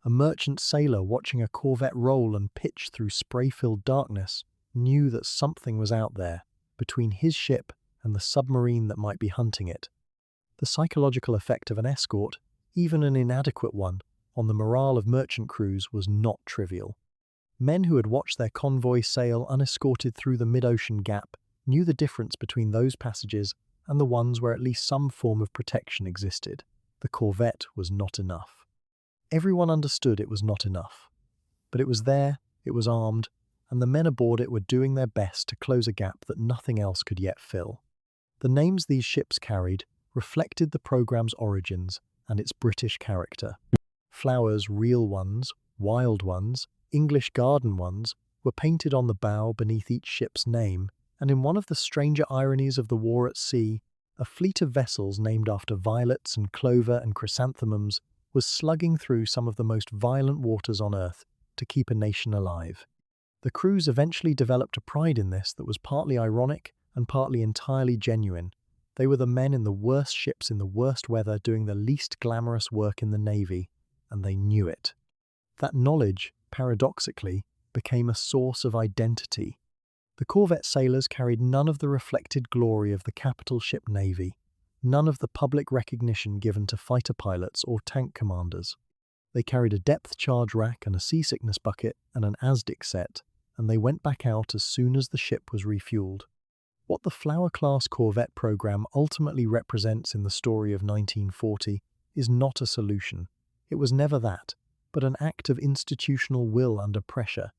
A merchant sailor watching a corvette roll and pitch through spray-filled darkness knew that something was out there, between his ship and the submarine that might be hunting it. The psychological effect of an escort, even an inadequate one, on the morale of merchant crews was not trivial. Men who had watched their convoy sail unescorted through the mid-ocean gap knew the difference between those passages and the ones where at least some form of protection existed. The corvette was not enough. Everyone understood it was not enough. But it was there, it was armed, and the men aboard it were doing their best to close a gap that nothing else could yet fill. The names these ships carried reflected the program's origins and its British character. Flowers, real ones, wild ones, English garden ones, were painted on the bow beneath each ship's name, and in one of the stranger ironies of the war at sea, a fleet of vessels named after violets and clover and chrysanthemums was slugging through some of the most violent waters on Earth to keep a nation alive. The crews eventually developed a pride in this that was partly ironic and partly entirely genuine. They were the men in the worst ships in the worst weather doing the least glamorous work in the Navy, and they knew it. That knowledge, paradoxically, became a source of identity. The corvette sailors carried none of the reflected glory of the capital ship Navy, none of the public recognition given to fighter pilots or tank commanders. They carried a depth charge rack and a seasickness bucket and an ASDIC set, and they went back out as soon as the ship was refueled. What the Flower-class corvette program ultimately represents in the story of 1940 is not a solution. It was never that. but an act of institutional will under pressure.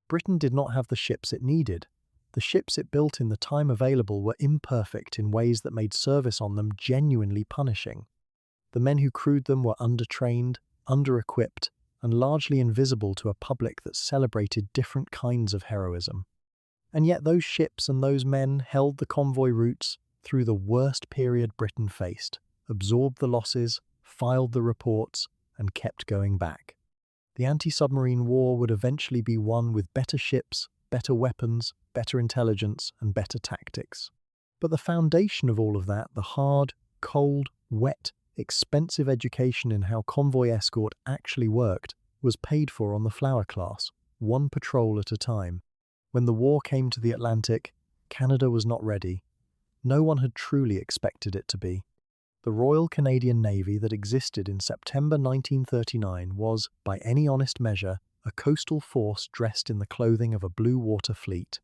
Britain did not have the ships it needed. The ships it built in the time available were imperfect in ways that made service on them genuinely punishing. The men who crewed them were undertrained, under-equipped, and largely invisible to a public that celebrated different kinds of heroism. And yet those ships and those men held the convoy routes through the worst period Britain faced, absorbed the losses, filed the reports, and kept going back. The anti-submarine war would eventually be won with better ships, better weapons, better intelligence, and better tactics. But the foundation of all of that, the hard, cold, wet, expensive education in how convoy escort actually worked, was paid for on the Flower class, one patrol at a time. When the war came to the Atlantic, Canada was not ready. No one had truly expected it to be. The Royal Canadian Navy that existed in September 1939 was, by any honest measure, a coastal force dressed in the clothing of a blue water fleet.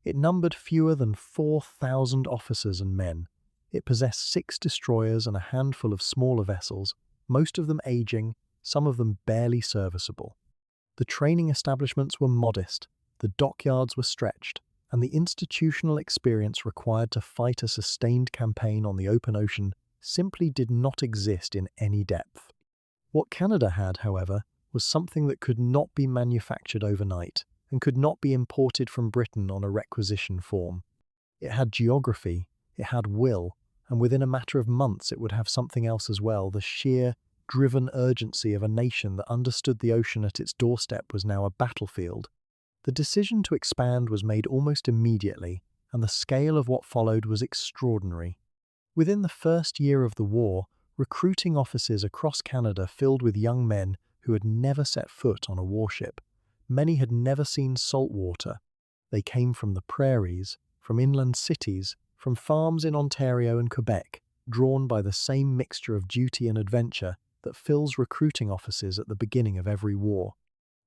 It numbered fewer than 4,000 officers and men. It possessed 6 destroyers and a handful of smaller vessels, most of them aging, some of them barely serviceable. The training establishments were modest, the dockyards were stretched, and the institutional experience required to fight a sustained campaign on the open ocean simply did not exist in any depth. What Canada had, however, was something that could not be manufactured overnight and could not be imported from Britain on a requisition form. It had geography, it had will, and within a matter of months it would have something else as well. The sheer, driven urgency of a nation that understood the ocean at its doorstep was now a battlefield. The decision to expand was made almost immediately, and the scale of what followed was extraordinary. Within the first year of the war, recruiting offices across Canada filled with young men who had never set foot on a warship. Many had never seen salt water. They came from the prairies, from inland cities, from farms in Ontario and Quebec, drawn by the same mixture of duty and adventure that fills recruiting offices at the beginning of every war.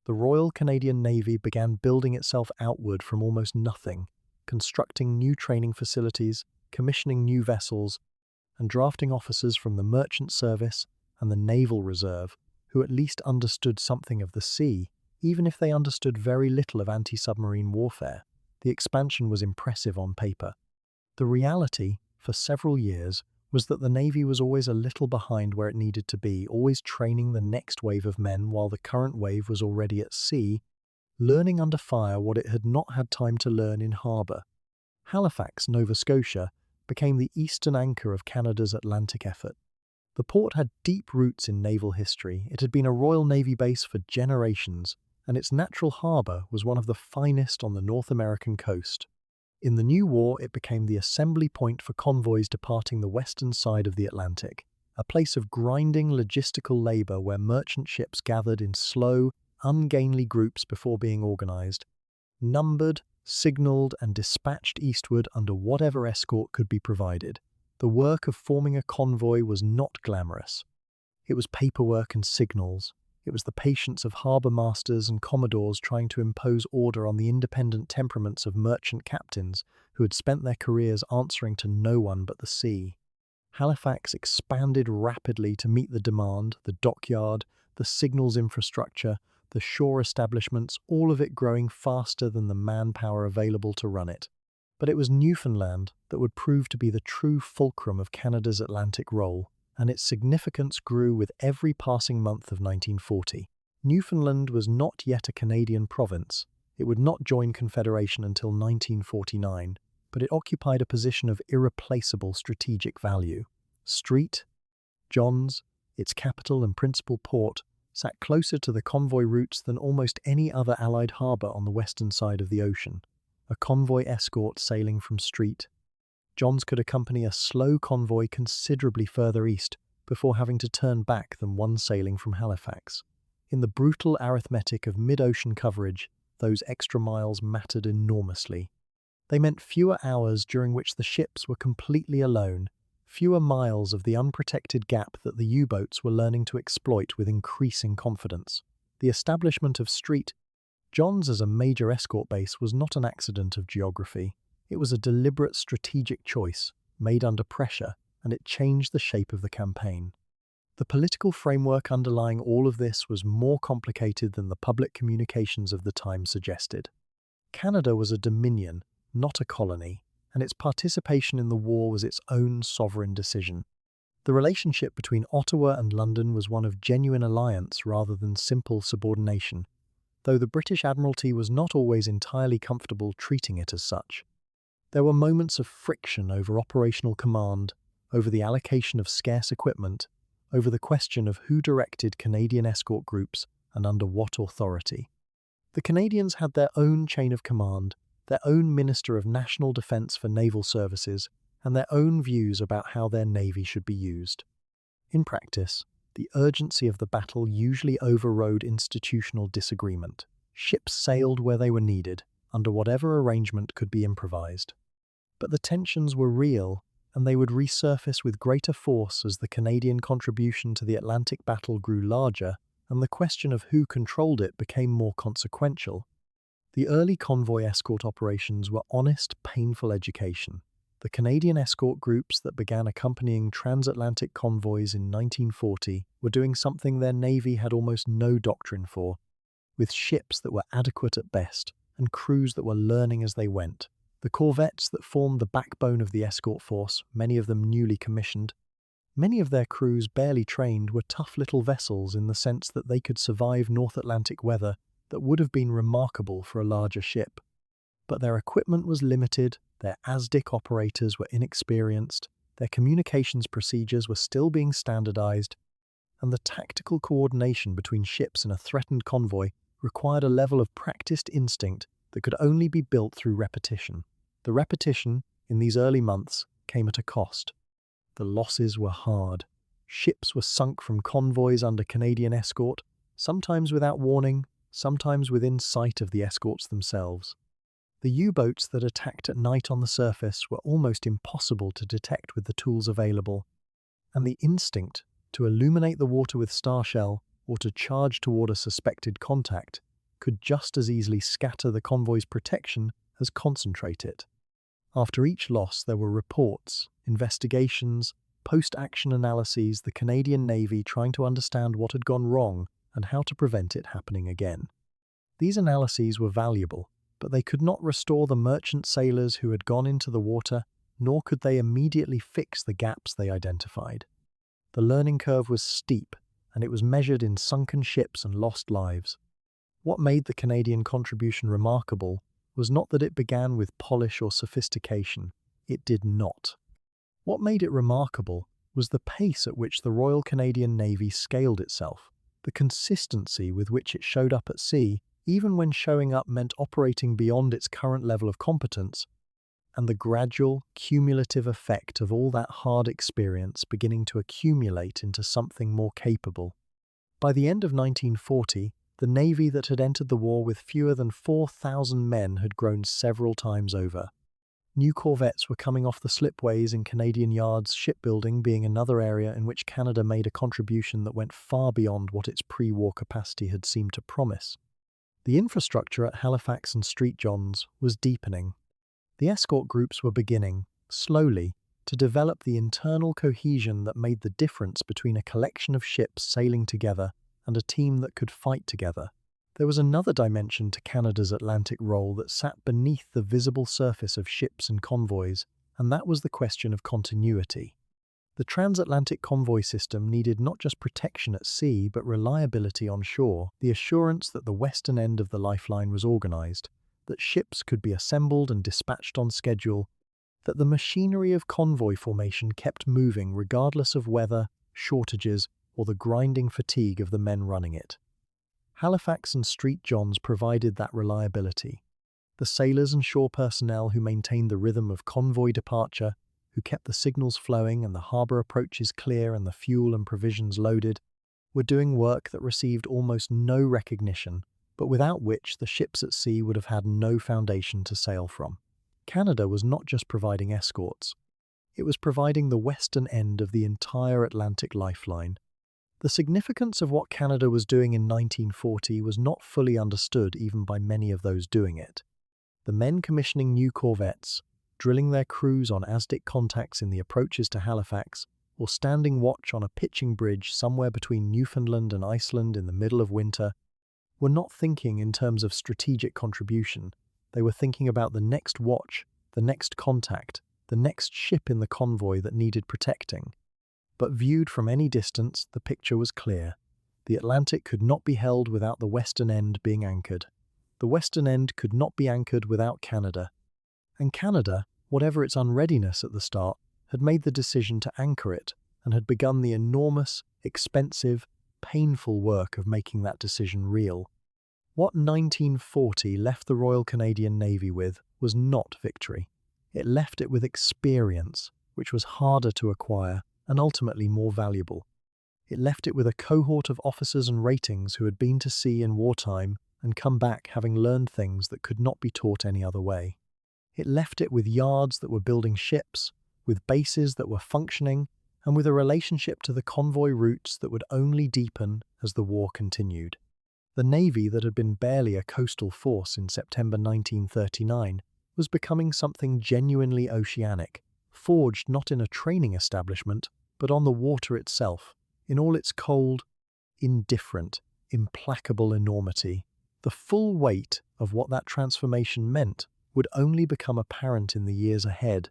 The Royal Canadian Navy began building itself outward from almost nothing, constructing new training facilities, commissioning new vessels, and drafting officers from the merchant service and the naval reserve who at least understood something of the sea, even if they understood very little of anti-submarine warfare. The expansion was impressive on paper. The reality, for several years, was that the Navy was always a little behind where it needed to be, always training the next wave of men while the current wave was already at sea, learning under fire what it had not had time to learn in harbour. Halifax, Nova Scotia, became the eastern anchor of Canada's Atlantic effort. The port had deep roots in naval history. It had been a Royal Navy base for generations, and its natural harbour was one of the finest on the North American coast. In the new war, it became the assembly point for convoys departing the western side of the Atlantic, a place of grinding logistical labour where merchant ships gathered in slow, ungainly groups before being organised, numbered, signalled and dispatched eastward under whatever escort could be provided. The work of forming a convoy was not glamorous. It was paperwork and signals. It was the patience of harbour masters and commodores trying to impose order on the independent temperaments of merchant captains who had spent their careers answering to no one but the sea. Halifax expanded rapidly to meet the demand, the dockyard, the signals infrastructure, the shore establishments, all of it growing faster than the manpower available to run it. But it was Newfoundland that would prove to be the true fulcrum of Canada's Atlantic role, and its significance grew with every passing month of 1940. Newfoundland was not yet a Canadian province. It would not join Confederation until 1949, but it occupied a position of irreplaceable strategic value. St. John's, its capital and principal port, sat closer to the convoy routes than almost any other Allied harbour on the western side of the ocean. A convoy escort sailing from St. John's could accompany a slow convoy considerably further east before having to turn back than one sailing from Halifax. In the brutal arithmetic of mid-ocean coverage, those extra miles mattered enormously. They meant fewer hours during which the ships were completely alone, fewer miles of the unprotected gap that the U-boats were learning to exploit with increasing confidence. The establishment of St. John's as a major escort base was not an accident of geography. It was a deliberate strategic choice, made under pressure, and it changed the shape of the campaign. The political framework underlying all of this was more complicated than the public communications of the time suggested. Canada was a dominion, not a colony, and its participation in the war was its own sovereign decision. The relationship between Ottawa and London was one of genuine alliance rather than simple subordination, though the British Admiralty was not always entirely comfortable treating it as such. There were moments of friction over operational command, over the allocation of scarce equipment, over the question of who directed Canadian escort groups and under what authority. The Canadians had their own chain of command, their own Minister of National Defence for Naval Services, and their own views about how their navy should be used. In practice, the urgency of the battle usually overrode institutional disagreement. Ships sailed where they were needed, under whatever arrangement could be improvised. But the tensions were real, and they would resurface with greater force as the Canadian contribution to the Atlantic battle grew larger and the question of who controlled it became more consequential. The early convoy escort operations were honest, painful education. The Canadian escort groups that began accompanying transatlantic convoys in 1940 were doing something their navy had almost no doctrine for, with ships that were adequate at best and crews that were learning as they went. The corvettes that formed the backbone of the escort force, many of them newly commissioned, many of their crews barely trained, were tough little vessels in the sense that they could survive North Atlantic weather that would have been remarkable for a larger ship. But their equipment was limited, their ASDIC operators were inexperienced, their communications procedures were still being standardized, and the tactical coordination between ships and a threatened convoy required a level of practiced instinct that could only be built through repetition. The repetition, in these early months, came at a cost. The losses were hard. Ships were sunk from convoys under Canadian escort, sometimes without warning, sometimes within sight of the escorts themselves. The U-boats that attacked at night on the surface were almost impossible to detect with the tools available, and the instinct to illuminate the water with starshell or to charge toward a suspected contact could just as easily scatter the convoy's protection as concentrate it. After each loss, there were reports, investigations, post-action analyses, the Canadian Navy trying to understand what had gone wrong and how to prevent it happening again. These analyses were valuable, but they could not restore the merchant sailors who had gone into the water, nor could they immediately fix the gaps they identified. The learning curve was steep, and it was measured in sunken ships and lost lives. What made the Canadian contribution remarkable was not that it began with polish or sophistication. It did not. What made it remarkable was the pace at which the Royal Canadian Navy scaled itself, the consistency with which it showed up at sea, even when showing up meant operating beyond its current level of competence, and the gradual, cumulative effect of all that hard experience beginning to accumulate into something more capable. By the end of 1940, the Navy that had entered the war with fewer than 4,000 men had grown several times over. New corvettes were coming off the slipways in Canadian yards, shipbuilding being another area in which Canada made a contribution that went far beyond what its pre-war capacity had seemed to promise. The infrastructure at Halifax and St. John's was deepening. The escort groups were beginning, slowly, to develop the internal cohesion that made the difference between a collection of ships sailing together and a team that could fight together. There was another dimension to Canada's Atlantic role that sat beneath the visible surface of ships and convoys, and that was the question of continuity. The transatlantic convoy system needed not just protection at sea, but reliability on shore, the assurance that the western end of the lifeline was organized, that ships could be assembled and dispatched on schedule, that the machinery of convoy formation kept moving regardless of weather, shortages, or the grinding fatigue of the men running it. Halifax and St. John's provided that reliability. The sailors and shore personnel who maintained the rhythm of convoy departure, who kept the signals flowing and the harbour approaches clear and the fuel and provisions loaded, were doing work that received almost no recognition, but without which the ships at sea would have had no foundation to sail from. Canada was not just providing escorts. It was providing the western end of the entire Atlantic lifeline. The significance of what Canada was doing in 1940 was not fully understood even by many of those doing it. The men commissioning new corvettes, drilling their crews on ASDIC contacts in the approaches to Halifax, or standing watch on a pitching bridge somewhere between Newfoundland and Iceland in the middle of winter, were not thinking in terms of strategic contribution. They were thinking about the next watch, the next contact, the next ship in the convoy that needed protecting. But viewed from any distance, the picture was clear. The Atlantic could not be held without the western end being anchored. The western end could not be anchored without Canada. And Canada, whatever its unreadiness at the start, had made the decision to anchor it and had begun the enormous, expensive, painful work of making that decision real. What 1940 left the Royal Canadian Navy with was not victory. It left it with experience, which was harder to acquire and ultimately more valuable. It left it with a cohort of officers and ratings who had been to sea in wartime and come back having learned things that could not be taught any other way. It left it with yards that were building ships, with bases that were functioning, and with a relationship to the convoy routes that would only deepen as the war continued. The Navy that had been barely a coastal force in September 1939 was becoming something genuinely oceanic, forged not in a training establishment, but on the water itself, in all its cold, indifferent, implacable enormity. The full weight of what that transformation meant would only become apparent in the years ahead.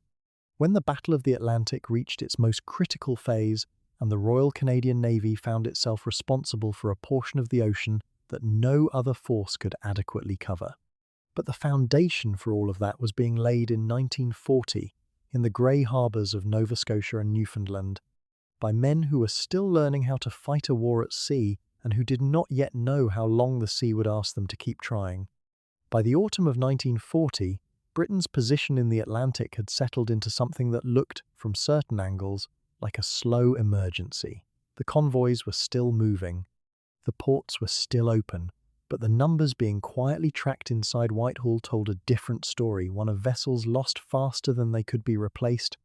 When the Battle of the Atlantic reached its most critical phase and the Royal Canadian Navy found itself responsible for a portion of the ocean that no other force could adequately cover. But the foundation for all of that was being laid in 1940 in the grey harbours of Nova Scotia and Newfoundland by men who were still learning how to fight a war at sea and who did not yet know how long the sea would ask them to keep trying. By the autumn of 1940, Britain's position in the Atlantic had settled into something that looked, from certain angles, like a slow emergency. The convoys were still moving. The ports were still open, but the numbers being quietly tracked inside Whitehall told a different story, one of vessels lost faster than they could be replaced,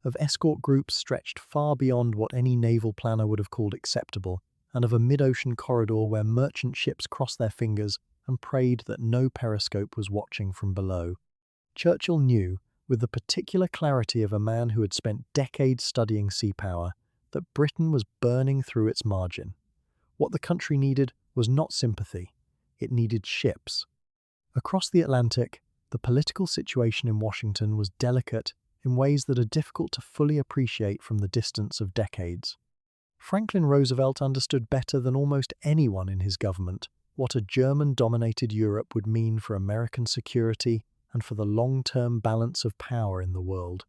of escort groups stretched far beyond what any naval planner would have called acceptable, and of a mid-ocean corridor where merchant ships crossed their fingers and prayed that no periscope was watching from below. Churchill knew, with the particular clarity of a man who had spent decades studying sea power, that Britain was burning through its margin. What the country needed was not sympathy, it needed ships. Across the Atlantic, the political situation in Washington was delicate in ways that are difficult to fully appreciate from the distance of decades. Franklin Roosevelt understood better than almost anyone in his government what a German-dominated Europe would mean for American security and for the long-term balance of power in the world.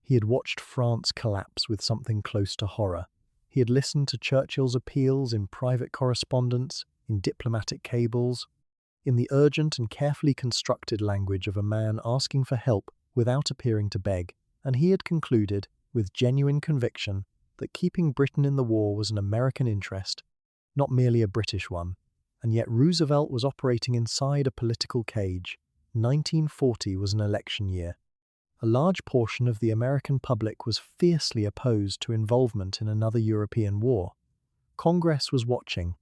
He had watched France collapse with something close to horror. He had listened to Churchill's appeals in private correspondence, in diplomatic cables, in the urgent and carefully constructed language of a man asking for help without appearing to beg, and he had concluded, with genuine conviction, that keeping Britain in the war was an American interest, not merely a British one. And yet Roosevelt was operating inside a political cage. 1940 was an election year. A large portion of the American public was fiercely opposed to involvement in another European war. Congress was watching.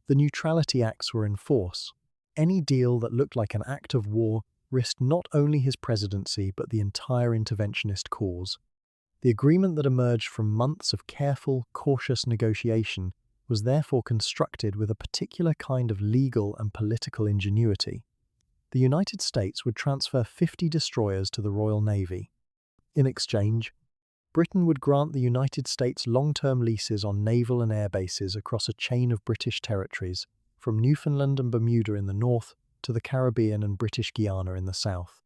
The Neutrality Acts were in force. Any deal that looked like an act of war risked not only his presidency but the entire interventionist cause. The agreement that emerged from months of careful, cautious negotiation was therefore constructed with a particular kind of legal and political ingenuity. The United States would transfer 50 destroyers to the Royal Navy. In exchange, Britain would grant the United States long-term leases on naval and air bases across a chain of British territories, from Newfoundland and Bermuda in the north to the Caribbean and British Guiana in the south.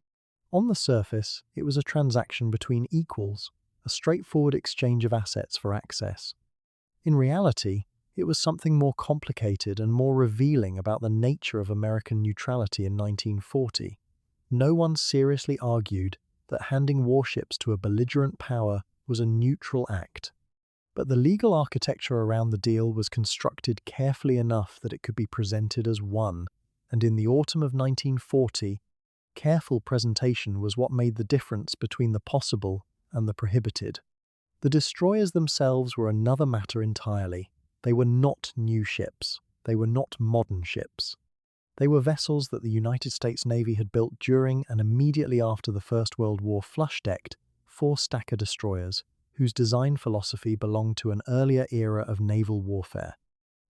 On the surface, it was a transaction between equals, a straightforward exchange of assets for access. In reality, it was something more complicated and more revealing about the nature of American neutrality in 1940. No one seriously argued that handing warships to a belligerent power was a neutral act. But the legal architecture around the deal was constructed carefully enough that it could be presented as one, and in the autumn of 1940, careful presentation was what made the difference between the possible and the prohibited. The destroyers themselves were another matter entirely. They were not new ships. They were not modern ships. They were vessels that the United States Navy had built during and immediately after the First World War, flush-decked, four-stacker destroyers, whose design philosophy belonged to an earlier era of naval warfare.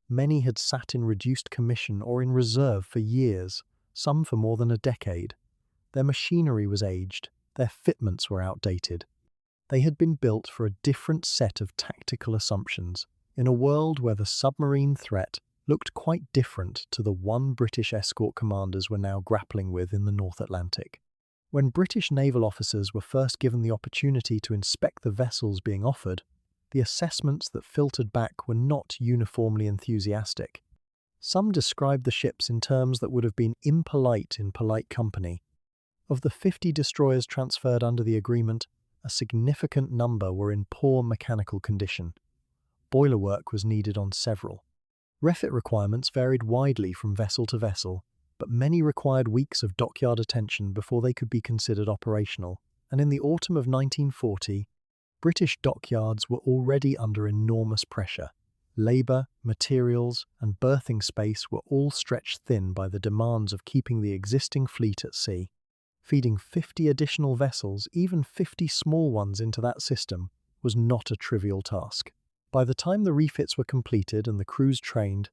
Many had sat in reduced commission or in reserve for years, some for more than a decade. Their machinery was aged, their fitments were outdated. They had been built for a different set of tactical assumptions, in a world where the submarine threat looked quite different to the one British escort commanders were now grappling with in the North Atlantic. When British naval officers were first given the opportunity to inspect the vessels being offered, the assessments that filtered back were not uniformly enthusiastic. Some described the ships in terms that would have been impolite in polite company. Of the 50 destroyers transferred under the agreement, a significant number were in poor mechanical condition. Boiler work was needed on several. Refit requirements varied widely from vessel to vessel, but many required weeks of dockyard attention before they could be considered operational, and in the autumn of 1940, British dockyards were already under enormous pressure. Labour, materials, and berthing space were all stretched thin by the demands of keeping the existing fleet at sea. Feeding 50 additional vessels, even 50 small ones, into that system was not a trivial task. By the time the refits were completed and the crews trained,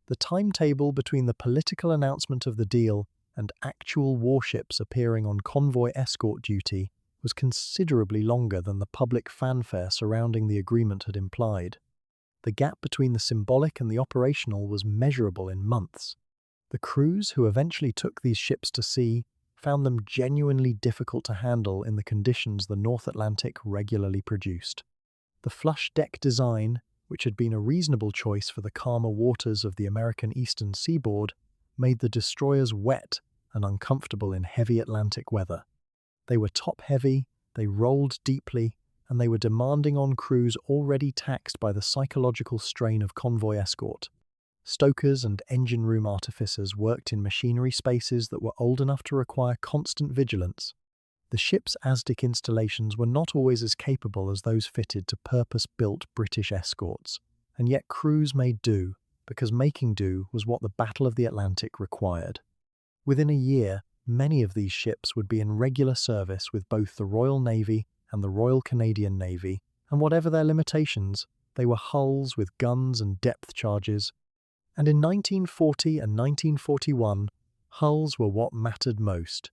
the timetable between the political announcement of the deal and actual warships appearing on convoy escort duty was considerably longer than the public fanfare surrounding the agreement had implied. The gap between the symbolic and the operational was measurable in months. The crews who eventually took these ships to sea found them genuinely difficult to handle in the conditions the North Atlantic regularly produced. The flush deck design, which had been a reasonable choice for the calmer waters of the American eastern seaboard, made the destroyers wet and uncomfortable in heavy Atlantic weather. They were top-heavy, they rolled deeply, and they were demanding on crews already taxed by the psychological strain of convoy escort. Stokers and engine room artificers worked in machinery spaces that were old enough to require constant vigilance. The ship's ASDIC installations were not always as capable as those fitted to purpose-built British escorts, and yet crews made do, because making do was what the Battle of the Atlantic required. Within a year, many of these ships would be in regular service with both the Royal Navy and the Royal Canadian Navy, and whatever their limitations, they were hulls with guns and depth charges. And in 1940 and 1941, hulls were what mattered most.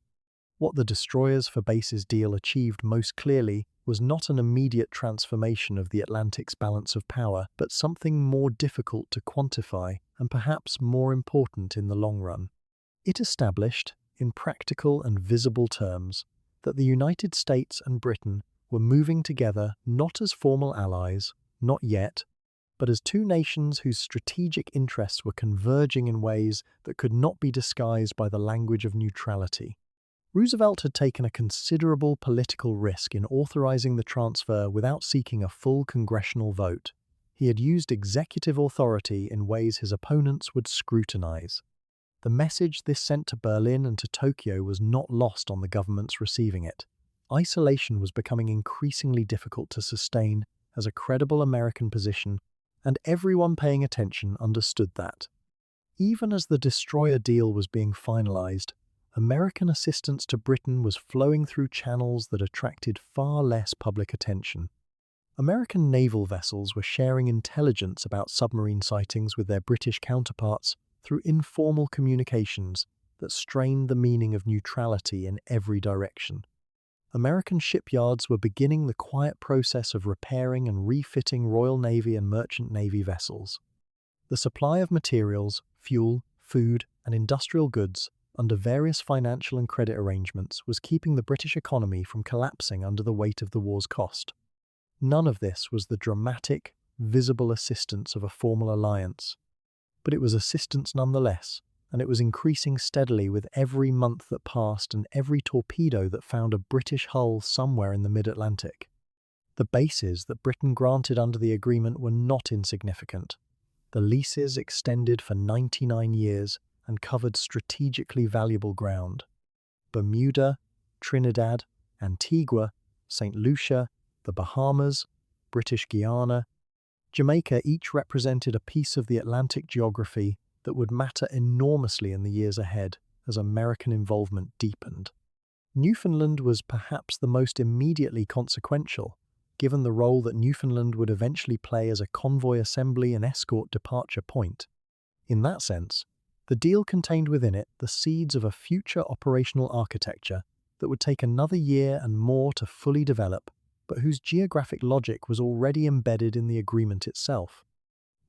What the Destroyers for Bases deal achieved most clearly was not an immediate transformation of the Atlantic's balance of power, but something more difficult to quantify and perhaps more important in the long run. It established, in practical and visible terms, that the United States and Britain were moving together not as formal allies, not yet, but as two nations whose strategic interests were converging in ways that could not be disguised by the language of neutrality. Roosevelt had taken a considerable political risk in authorizing the transfer without seeking a full congressional vote. He had used executive authority in ways his opponents would scrutinize. The message this sent to Berlin and to Tokyo was not lost on the governments receiving it. Isolation was becoming increasingly difficult to sustain as a credible American position, and everyone paying attention understood that. Even as the destroyer deal was being finalized, American assistance to Britain was flowing through channels that attracted far less public attention. American naval vessels were sharing intelligence about submarine sightings with their British counterparts through informal communications that strained the meaning of neutrality in every direction. American shipyards were beginning the quiet process of repairing and refitting Royal Navy and Merchant Navy vessels. The supply of materials, fuel, food, and industrial goods under various financial and credit arrangements was keeping the British economy from collapsing under the weight of the war's cost. None of this was the dramatic, visible assistance of a formal alliance. But it was assistance nonetheless, and it was increasing steadily with every month that passed and every torpedo that found a British hull somewhere in the mid-Atlantic. The bases that Britain granted under the agreement were not insignificant. The leases extended for 99 years and covered strategically valuable ground. Bermuda, Trinidad, Antigua, St. Lucia, the Bahamas, British Guiana, Jamaica each represented a piece of the Atlantic geography that would matter enormously in the years ahead as American involvement deepened. Newfoundland was perhaps the most immediately consequential, given the role that Newfoundland would eventually play as a convoy assembly and escort departure point. In that sense, the deal contained within it the seeds of a future operational architecture that would take another year and more to fully develop, but whose geographic logic was already embedded in the agreement itself.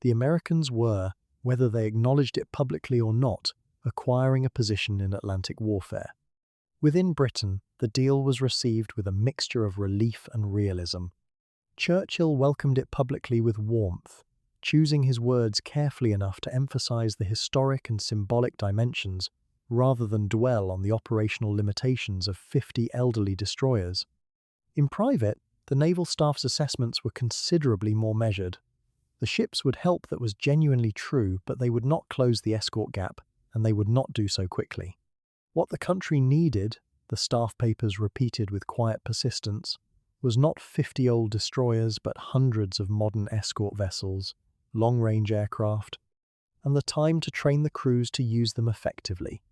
The Americans were, whether they acknowledged it publicly or not, acquiring a position in Atlantic warfare. Within Britain, the deal was received with a mixture of relief and realism. Churchill welcomed it publicly with warmth, choosing his words carefully enough to emphasize the historic and symbolic dimensions rather than dwell on the operational limitations of 50 elderly destroyers. In private, the naval staff's assessments were considerably more measured. The ships would help, that was genuinely true, but they would not close the escort gap, and they would not do so quickly. What the country needed, the staff papers repeated with quiet persistence, was not 50 old destroyers but hundreds of modern escort vessels, long-range aircraft, and the time to train the crews to use them effectively.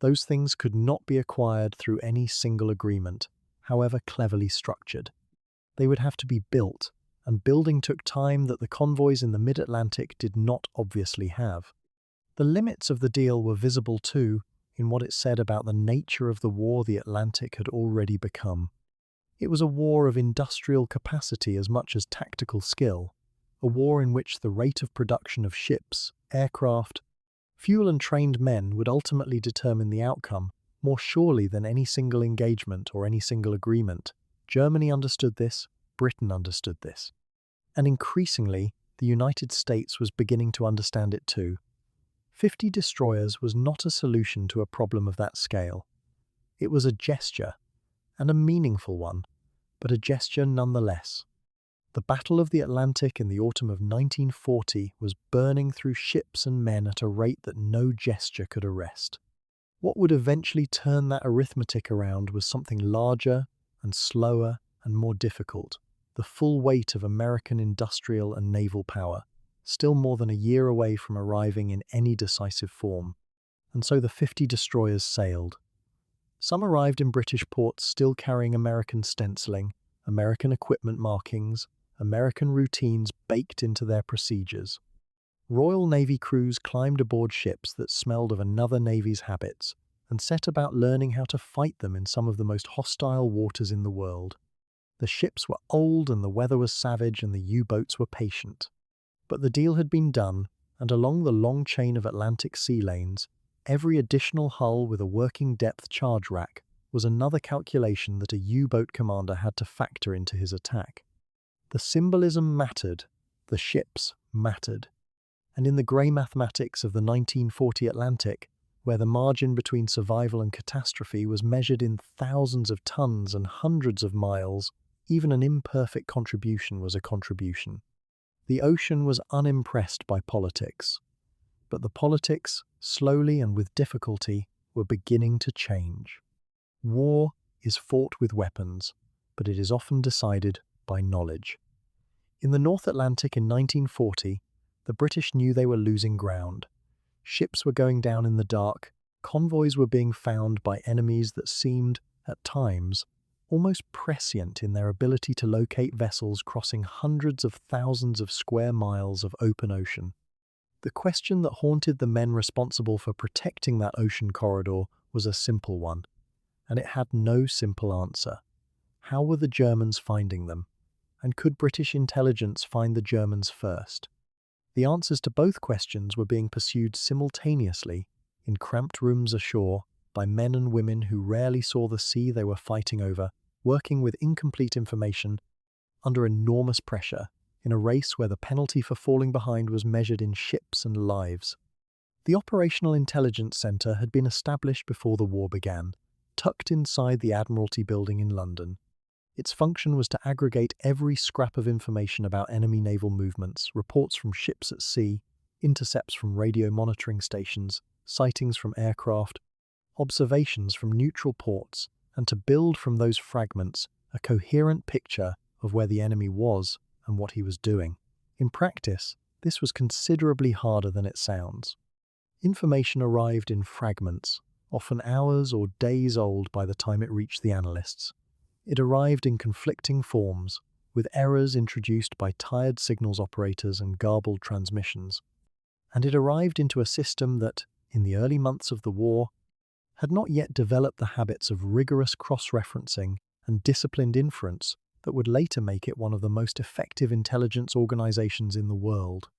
Those things could not be acquired through any single agreement, however cleverly structured. They would have to be built, and building took time that the convoys in the mid-Atlantic did not obviously have. The limits of the deal were visible too in what it said about the nature of the war the Atlantic had already become. It was a war of industrial capacity as much as tactical skill, a war in which the rate of production of ships, aircraft, fuel and trained men would ultimately determine the outcome more surely than any single engagement or any single agreement. Germany understood this, Britain understood this. And increasingly, the United States was beginning to understand it too. 50 destroyers was not a solution to a problem of that scale. It was a gesture, and a meaningful one, but a gesture nonetheless. The Battle of the Atlantic in the autumn of 1940 was burning through ships and men at a rate that no gesture could arrest. What would eventually turn that arithmetic around was something larger and slower and more difficult, the full weight of American industrial and naval power, still more than a year away from arriving in any decisive form. And so the 50 destroyers sailed. Some arrived in British ports still carrying American stenciling, American equipment markings, American routines baked into their procedures. Royal Navy crews climbed aboard ships that smelled of another navy's habits and set about learning how to fight them in some of the most hostile waters in the world. The ships were old and the weather was savage and the U-boats were patient. But the deal had been done, and along the long chain of Atlantic sea lanes, every additional hull with a working depth charge rack was another calculation that a U-boat commander had to factor into his attack. The symbolism mattered, the ships mattered. And in the grey mathematics of the 1940 Atlantic, where the margin between survival and catastrophe was measured in thousands of tons and hundreds of miles, even an imperfect contribution was a contribution. The ocean was unimpressed by politics, but the politics, slowly and with difficulty, were beginning to change. War is fought with weapons, but it is often decided by knowledge. In the North Atlantic in 1940, the British knew they were losing ground. Ships were going down in the dark, convoys were being found by enemies that seemed, at times, almost prescient in their ability to locate vessels crossing hundreds of thousands of square miles of open ocean. The question that haunted the men responsible for protecting that ocean corridor was a simple one, and it had no simple answer. How were the Germans finding them? And could British intelligence find the Germans first? The answers to both questions were being pursued simultaneously, in cramped rooms ashore, by men and women who rarely saw the sea they were fighting over, working with incomplete information, under enormous pressure, in a race where the penalty for falling behind was measured in ships and lives. The Operational Intelligence Centre had been established before the war began, tucked inside the Admiralty building in London. Its function was to aggregate every scrap of information about enemy naval movements, reports from ships at sea, intercepts from radio monitoring stations, sightings from aircraft, observations from neutral ports, and to build from those fragments a coherent picture of where the enemy was and what he was doing. In practice, this was considerably harder than it sounds. Information arrived in fragments, often hours or days old by the time it reached the analysts. It arrived in conflicting forms, with errors introduced by tired signals operators and garbled transmissions. And it arrived into a system that, in the early months of the war, had not yet developed the habits of rigorous cross-referencing and disciplined inference that would later make it one of the most effective intelligence organizations in the world.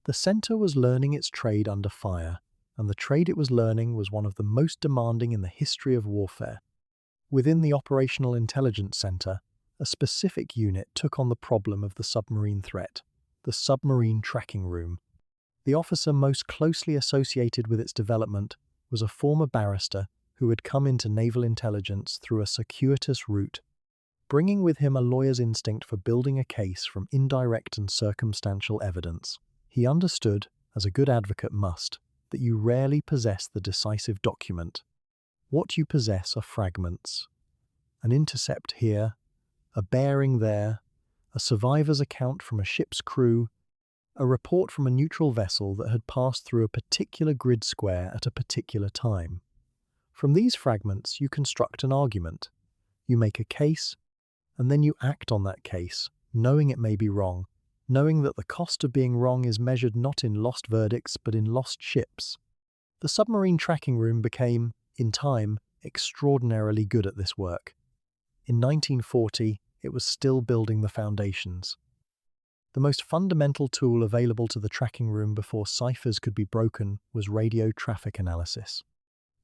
The center was learning its trade under fire, and the trade it was learning was one of the most demanding in the history of warfare. Within the Operational Intelligence Center, a specific unit took on the problem of the submarine threat, the submarine tracking room. The officer most closely associated with its development was a former barrister who had come into naval intelligence through a circuitous route, bringing with him a lawyer's instinct for building a case from indirect and circumstantial evidence. He understood, as a good advocate must, that you rarely possess the decisive document. What you possess are fragments. An intercept here, a bearing there, a survivor's account from a ship's crew, a report from a neutral vessel that had passed through a particular grid square at a particular time. From these fragments, you construct an argument. You make a case, and then you act on that case, knowing it may be wrong, knowing that the cost of being wrong is measured not in lost verdicts but in lost ships. The submarine tracking room became, in time, extraordinarily good at this work. In 1940, it was still building the foundations. The most fundamental tool available to the tracking room before ciphers could be broken was radio traffic analysis.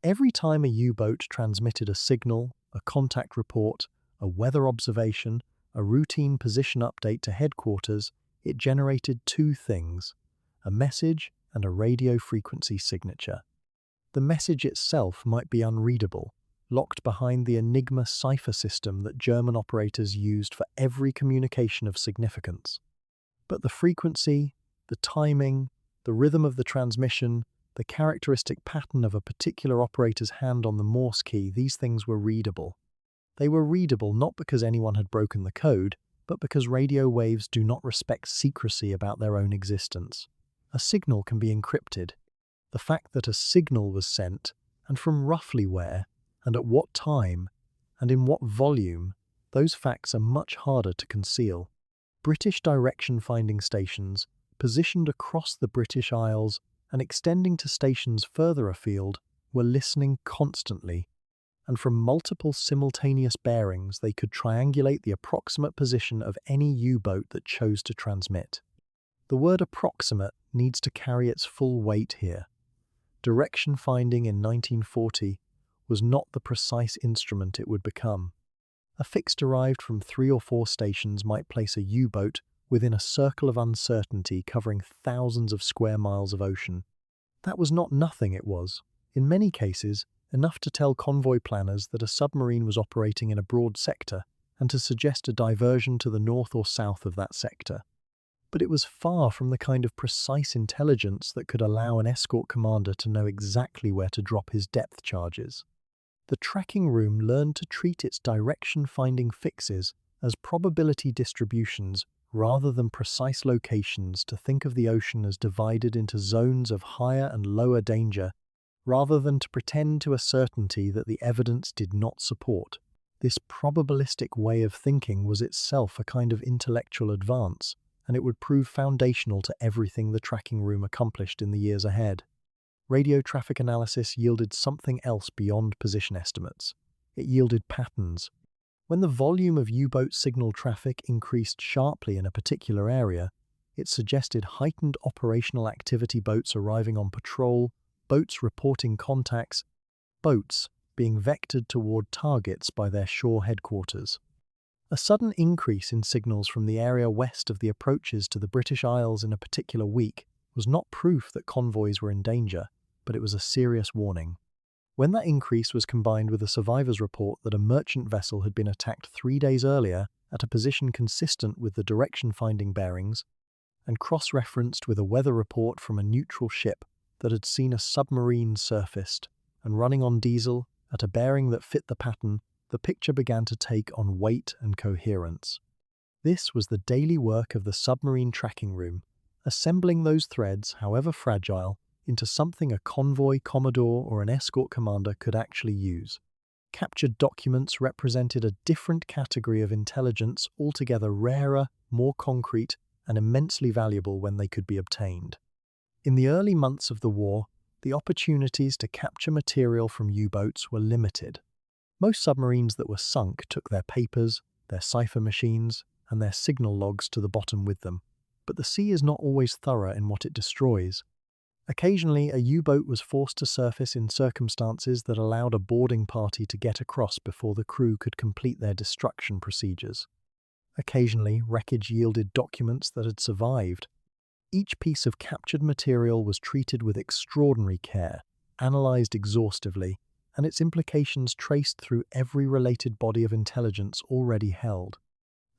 Every time a U-boat transmitted a signal, a contact report, a weather observation, a routine position update to headquarters, it generated two things: a message and a radio frequency signature. The message itself might be unreadable, locked behind the Enigma cipher system that German operators used for every communication of significance. But the frequency, the timing, the rhythm of the transmission, the characteristic pattern of a particular operator's hand on the Morse key, these things were readable. They were readable not because anyone had broken the code, but because radio waves do not respect secrecy about their own existence. A signal can be encrypted. The fact that a signal was sent, and from roughly where, and at what time, and in what volume, those facts are much harder to conceal. British direction-finding stations, positioned across the British Isles and extending to stations further afield, were listening constantly, and from multiple simultaneous bearings they could triangulate the approximate position of any U-boat that chose to transmit. The word approximate needs to carry its full weight here. Direction finding in 1940 was not the precise instrument it would become. A fix derived from 3 or 4 stations might place a U-boat within a circle of uncertainty covering thousands of square miles of ocean. That was not nothing, it was, in many cases, enough to tell convoy planners that a submarine was operating in a broad sector and to suggest a diversion to the north or south of that sector. But it was far from the kind of precise intelligence that could allow an escort commander to know exactly where to drop his depth charges. The tracking room learned to treat its direction-finding fixes as probability distributions rather than precise locations, to think of the ocean as divided into zones of higher and lower danger, rather than to pretend to a certainty that the evidence did not support. This probabilistic way of thinking was itself a kind of intellectual advance, and it would prove foundational to everything the tracking room accomplished in the years ahead. Radio traffic analysis yielded something else beyond position estimates. It yielded patterns. When the volume of U-boat signal traffic increased sharply in a particular area, it suggested heightened operational activity, boats arriving on patrol, boats reporting contacts, boats being vectored toward targets by their shore headquarters. A sudden increase in signals from the area west of the approaches to the British Isles in a particular week was not proof that convoys were in danger, but it was a serious warning. When that increase was combined with a survivor's report that a merchant vessel had been attacked 3 days earlier at a position consistent with the direction-finding bearings, and cross-referenced with a weather report from a neutral ship that had seen a submarine surfaced and running on diesel at a bearing that fit the pattern, the picture began to take on weight and coherence. This was the daily work of the submarine tracking room, assembling those threads, however fragile, into something a convoy commodore or an escort commander could actually use. Captured documents represented a different category of intelligence, altogether rarer, more concrete, and immensely valuable when they could be obtained. In the early months of the war, the opportunities to capture material from U-boats were limited. Most submarines that were sunk took their papers, their cipher machines, and their signal logs to the bottom with them. But the sea is not always thorough in what it destroys. Occasionally, a U-boat was forced to surface in circumstances that allowed a boarding party to get across before the crew could complete their destruction procedures. Occasionally, wreckage yielded documents that had survived. Each piece of captured material was treated with extraordinary care, analyzed exhaustively, and its implications traced through every related body of intelligence already held.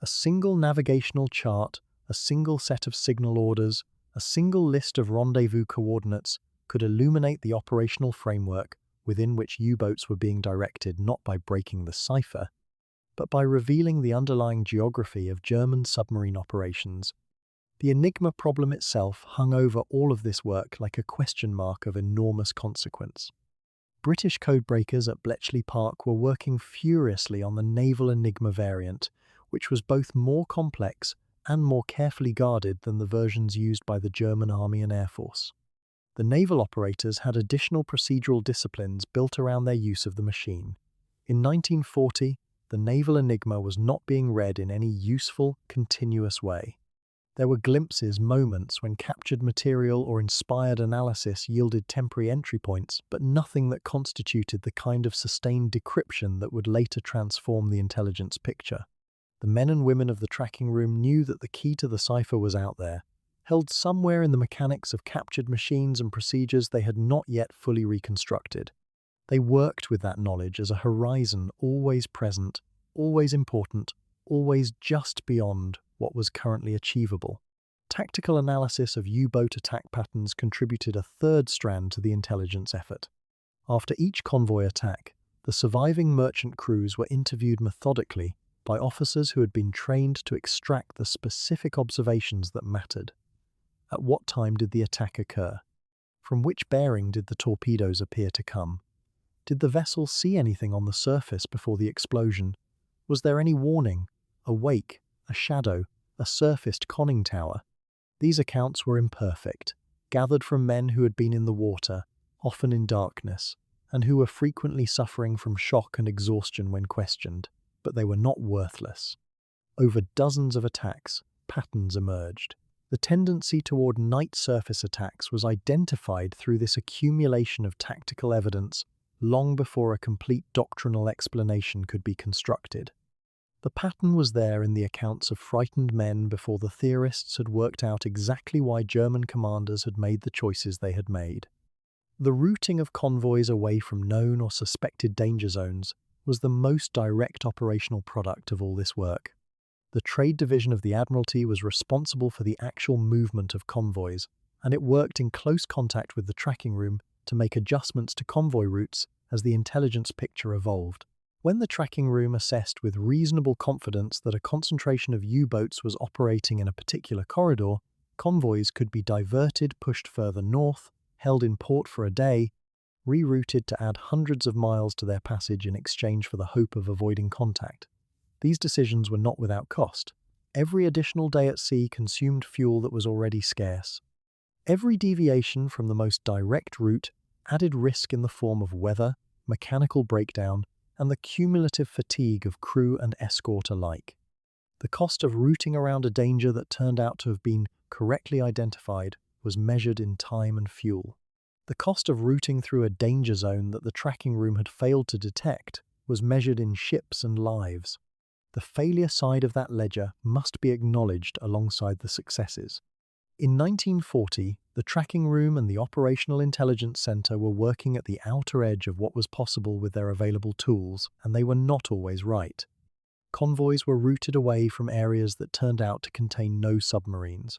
A single navigational chart, a single set of signal orders, a single list of rendezvous coordinates could illuminate the operational framework within which U-boats were being directed, not by breaking the cipher, but by revealing the underlying geography of German submarine operations. The Enigma problem itself hung over all of this work like a question mark of enormous consequence. British codebreakers at Bletchley Park were working furiously on the Naval Enigma variant, which was both more complex and more carefully guarded than the versions used by the German Army and Air Force. The naval operators had additional procedural disciplines built around their use of the machine. In 1940, the Naval Enigma was not being read in any useful, continuous way. There were glimpses, moments, when captured material or inspired analysis yielded temporary entry points, but nothing that constituted the kind of sustained decryption that would later transform the intelligence picture. The men and women of the tracking room knew that the key to the cipher was out there, held somewhere in the mechanics of captured machines and procedures they had not yet fully reconstructed. They worked with that knowledge as a horizon always present, always important, always just beyond what was currently achievable. Tactical analysis of U-boat attack patterns contributed a third strand to the intelligence effort. After each convoy attack, the surviving merchant crews were interviewed methodically by officers who had been trained to extract the specific observations that mattered. At what time did the attack occur? From which bearing did the torpedoes appear to come? Did the vessel see anything on the surface before the explosion? Was there any warning, a wake, a shadow, a surfaced conning tower? These accounts were imperfect, gathered from men who had been in the water, often in darkness, and who were frequently suffering from shock and exhaustion when questioned, but they were not worthless. Over dozens of attacks, patterns emerged. The tendency toward night surface attacks was identified through this accumulation of tactical evidence long before a complete doctrinal explanation could be constructed. The pattern was there in the accounts of frightened men before the theorists had worked out exactly why German commanders had made the choices they had made. The routing of convoys away from known or suspected danger zones was the most direct operational product of all this work. The Trade Division of the Admiralty was responsible for the actual movement of convoys, and it worked in close contact with the tracking room to make adjustments to convoy routes as the intelligence picture evolved. When the tracking room assessed with reasonable confidence that a concentration of U-boats was operating in a particular corridor, convoys could be diverted, pushed further north, held in port for a day, rerouted to add hundreds of miles to their passage in exchange for the hope of avoiding contact. These decisions were not without cost. Every additional day at sea consumed fuel that was already scarce. Every deviation from the most direct route added risk in the form of weather, mechanical breakdown, and the cumulative fatigue of crew and escort alike. The cost of routing around a danger that turned out to have been correctly identified was measured in time and fuel. The cost of routing through a danger zone that the tracking room had failed to detect was measured in ships and lives. The failure side of that ledger must be acknowledged alongside the successes. In 1940, the tracking room and the Operational Intelligence Center were working at the outer edge of what was possible with their available tools, and they were not always right. Convoys were routed away from areas that turned out to contain no submarines,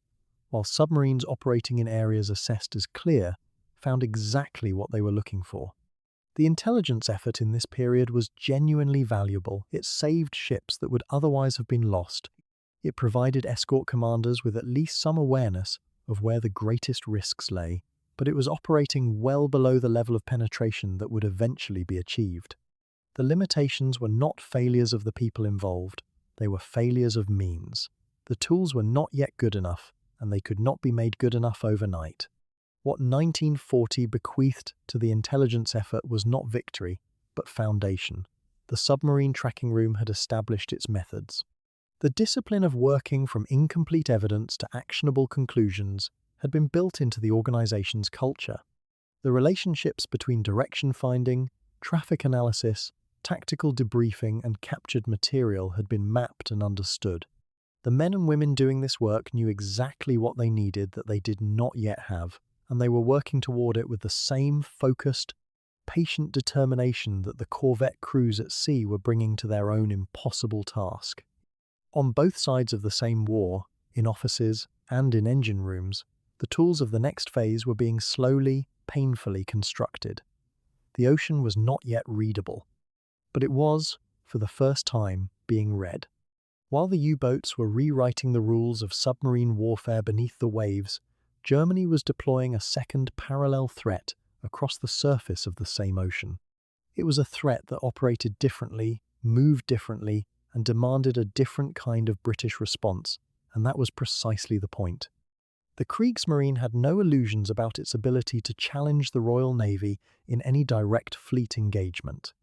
while submarines operating in areas assessed as clear found exactly what they were looking for. The intelligence effort in this period was genuinely valuable. It saved ships that would otherwise have been lost. It provided escort commanders with at least some awareness of where the greatest risks lay, but it was operating well below the level of penetration that would eventually be achieved. The limitations were not failures of the people involved, they were failures of means. The tools were not yet good enough, and they could not be made good enough overnight. What 1940 bequeathed to the intelligence effort was not victory, but foundation. The submarine tracking room had established its methods. The discipline of working from incomplete evidence to actionable conclusions had been built into the organization's culture. The relationships between direction finding, traffic analysis, tactical debriefing, and captured material had been mapped and understood. The men and women doing this work knew exactly what they needed that they did not yet have, and they were working toward it with the same focused, patient determination that the corvette crews at sea were bringing to their own impossible task. On both sides of the same war, in offices and in engine rooms, the tools of the next phase were being slowly, painfully constructed. The ocean was not yet readable, but it was, for the first time, being read. While the U-boats were rewriting the rules of submarine warfare beneath the waves, Germany was deploying a second parallel threat across the surface of the same ocean. It was a threat that operated differently, moved differently, and demanded a different kind of British response, and that was precisely the point. The Kriegsmarine had no illusions about its ability to challenge the Royal Navy in any direct fleet engagement.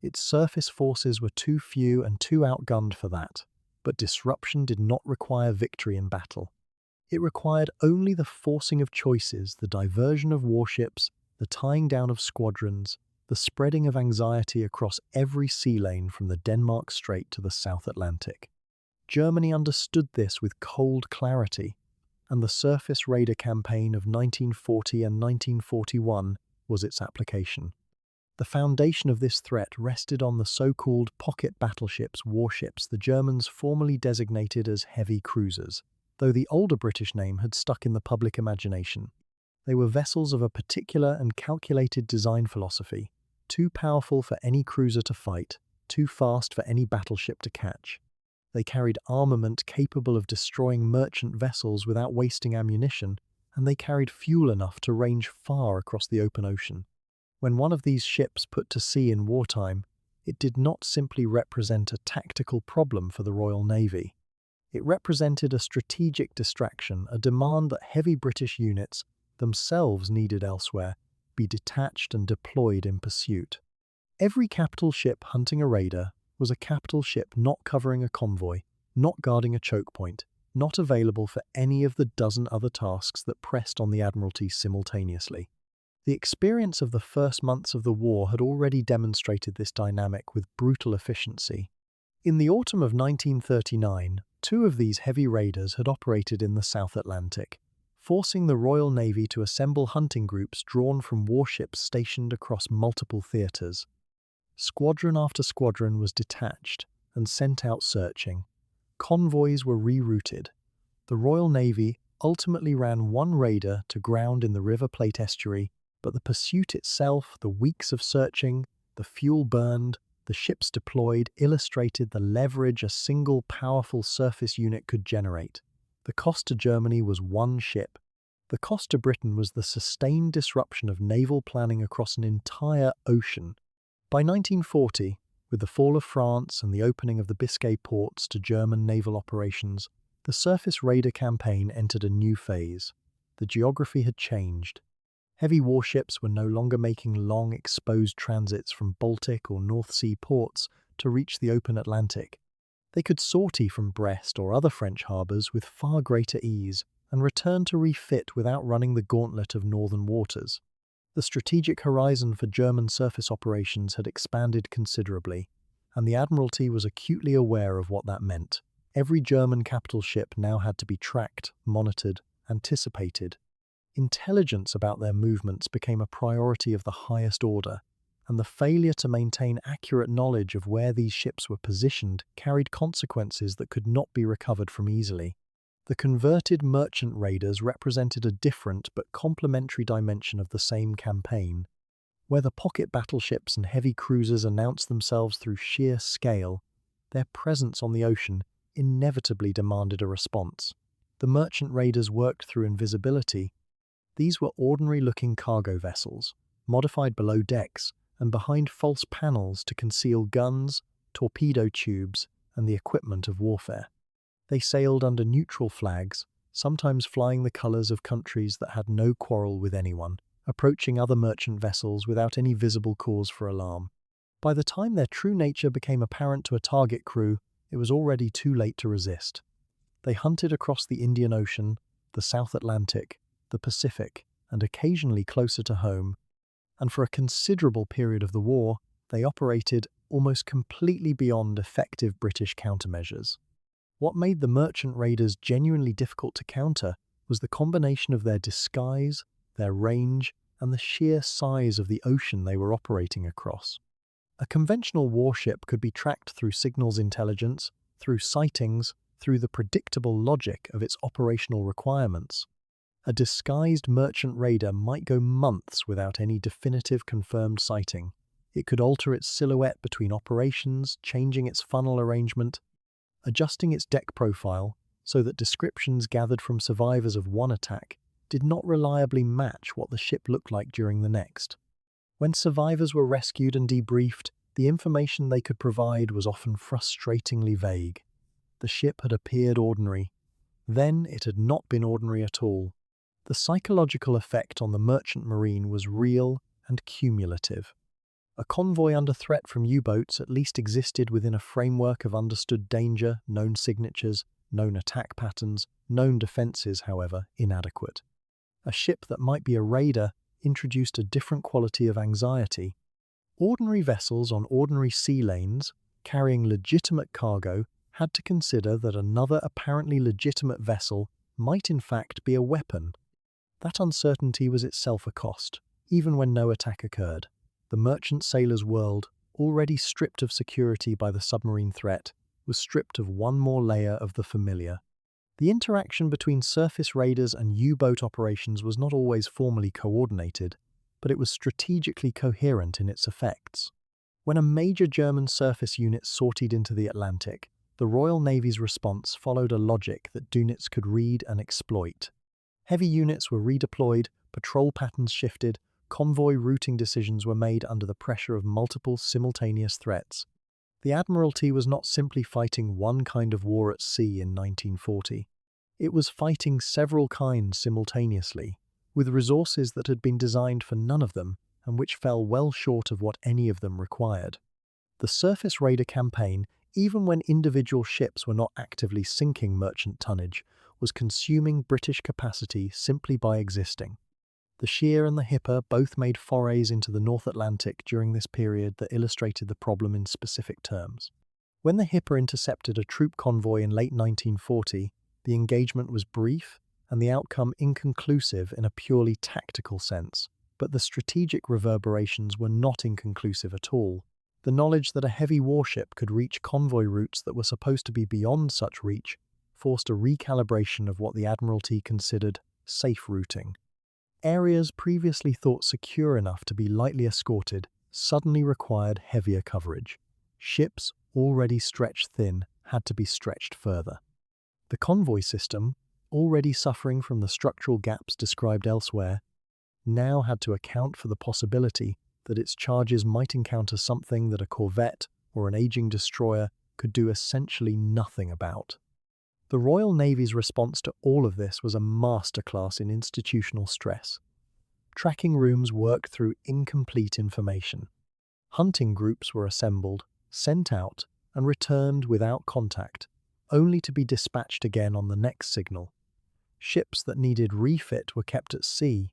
Its surface forces were too few and too outgunned for that, but disruption did not require victory in battle. It required only the forcing of choices, the diversion of warships, the tying down of squadrons, the spreading of anxiety across every sea lane from the Denmark Strait to the South Atlantic. Germany understood this with cold clarity, and the surface raider campaign of 1940 and 1941 was its application. The foundation of this threat rested on the so-called pocket battleships, warships the Germans formerly designated as heavy cruisers, though the older British name had stuck in the public imagination. They were vessels of a particular and calculated design philosophy, too powerful for any cruiser to fight, too fast for any battleship to catch. They carried armament capable of destroying merchant vessels without wasting ammunition, and they carried fuel enough to range far across the open ocean. When one of these ships put to sea in wartime, it did not simply represent a tactical problem for the Royal Navy. It represented a strategic distraction, a demand that heavy British units, themselves needed elsewhere, be detached and deployed in pursuit. Every capital ship hunting a raider was a capital ship not covering a convoy, not guarding a choke point, not available for any of the dozen other tasks that pressed on the Admiralty simultaneously. The experience of the first months of the war had already demonstrated this dynamic with brutal efficiency. In the autumn of 1939, two of these heavy raiders had operated in the South Atlantic, forcing the Royal Navy to assemble hunting groups drawn from warships stationed across multiple theatres. Squadron after squadron was detached and sent out searching. Convoys were rerouted. The Royal Navy ultimately ran one raider to ground in the River Plate estuary, but the pursuit itself, the weeks of searching, the fuel burned, the ships deployed illustrated the leverage a single powerful surface unit could generate. The cost to Germany was one ship. The cost to Britain was the sustained disruption of naval planning across an entire ocean. By 1940, with the fall of France and the opening of the Biscay ports to German naval operations, the surface raider campaign entered a new phase. The geography had changed. Heavy warships were no longer making long, exposed transits from Baltic or North Sea ports to reach the open Atlantic. They could sortie from Brest or other French harbours with far greater ease and return to refit without running the gauntlet of northern waters. The strategic horizon for German surface operations had expanded considerably, and the Admiralty was acutely aware of what that meant. Every German capital ship now had to be tracked, monitored, anticipated. Intelligence about their movements became a priority of the highest order, and the failure to maintain accurate knowledge of where these ships were positioned carried consequences that could not be recovered from easily. The converted merchant raiders represented a different but complementary dimension of the same campaign. Where the pocket battleships and heavy cruisers announced themselves through sheer scale, their presence on the ocean inevitably demanded a response. The merchant raiders worked through invisibility. These were ordinary-looking cargo vessels, modified below decks, and behind false panels to conceal guns, torpedo tubes, and the equipment of warfare. They sailed under neutral flags, sometimes flying the colours of countries that had no quarrel with anyone, approaching other merchant vessels without any visible cause for alarm. By the time their true nature became apparent to a target crew, it was already too late to resist. They hunted across the Indian Ocean, the South Atlantic, the Pacific, and occasionally closer to home, and for a considerable period of the war, they operated almost completely beyond effective British countermeasures. What made the merchant raiders genuinely difficult to counter was the combination of their disguise, their range, and the sheer size of the ocean they were operating across. A conventional warship could be tracked through signals intelligence, through sightings, through the predictable logic of its operational requirements. A disguised merchant raider might go months without any definitive confirmed sighting. It could alter its silhouette between operations, changing its funnel arrangement, adjusting its deck profile so that descriptions gathered from survivors of one attack did not reliably match what the ship looked like during the next. When survivors were rescued and debriefed, the information they could provide was often frustratingly vague. The ship had appeared ordinary. Then it had not been ordinary at all. The psychological effect on the merchant marine was real and cumulative. A convoy under threat from U-boats at least existed within a framework of understood danger, known signatures, known attack patterns, known defenses, however, inadequate. A ship that might be a raider introduced a different quality of anxiety. Ordinary vessels on ordinary sea lanes, carrying legitimate cargo, had to consider that another apparently legitimate vessel might in fact be a weapon. That uncertainty was itself a cost, even when no attack occurred. The merchant sailor's world, already stripped of security by the submarine threat, was stripped of one more layer of the familiar. The interaction between surface raiders and U-boat operations was not always formally coordinated, but it was strategically coherent in its effects. When a major German surface unit sortied into the Atlantic, the Royal Navy's response followed a logic that units could read and exploit. Heavy units were redeployed, patrol patterns shifted, convoy routing decisions were made under the pressure of multiple simultaneous threats. The Admiralty was not simply fighting one kind of war at sea in 1940. It was fighting several kinds simultaneously, with resources that had been designed for none of them and which fell well short of what any of them required. The surface raider campaign, even when individual ships were not actively sinking merchant tonnage, was consuming British capacity simply by existing. The Sheer and the Hipper both made forays into the North Atlantic during this period that illustrated the problem in specific terms. When the Hipper intercepted a troop convoy in late 1940, the engagement was brief and the outcome inconclusive in a purely tactical sense, but the strategic reverberations were not inconclusive at all. The knowledge that a heavy warship could reach convoy routes that were supposed to be beyond such reach forced a recalibration of what the Admiralty considered safe routing. Areas previously thought secure enough to be lightly escorted suddenly required heavier coverage. Ships, already stretched thin, had to be stretched further. The convoy system, already suffering from the structural gaps described elsewhere, now had to account for the possibility that its charges might encounter something that a corvette or an aging destroyer could do essentially nothing about. The Royal Navy's response to all of this was a masterclass in institutional stress. Tracking rooms worked through incomplete information. Hunting groups were assembled, sent out, and returned without contact, only to be dispatched again on the next signal. Ships that needed refit were kept at sea.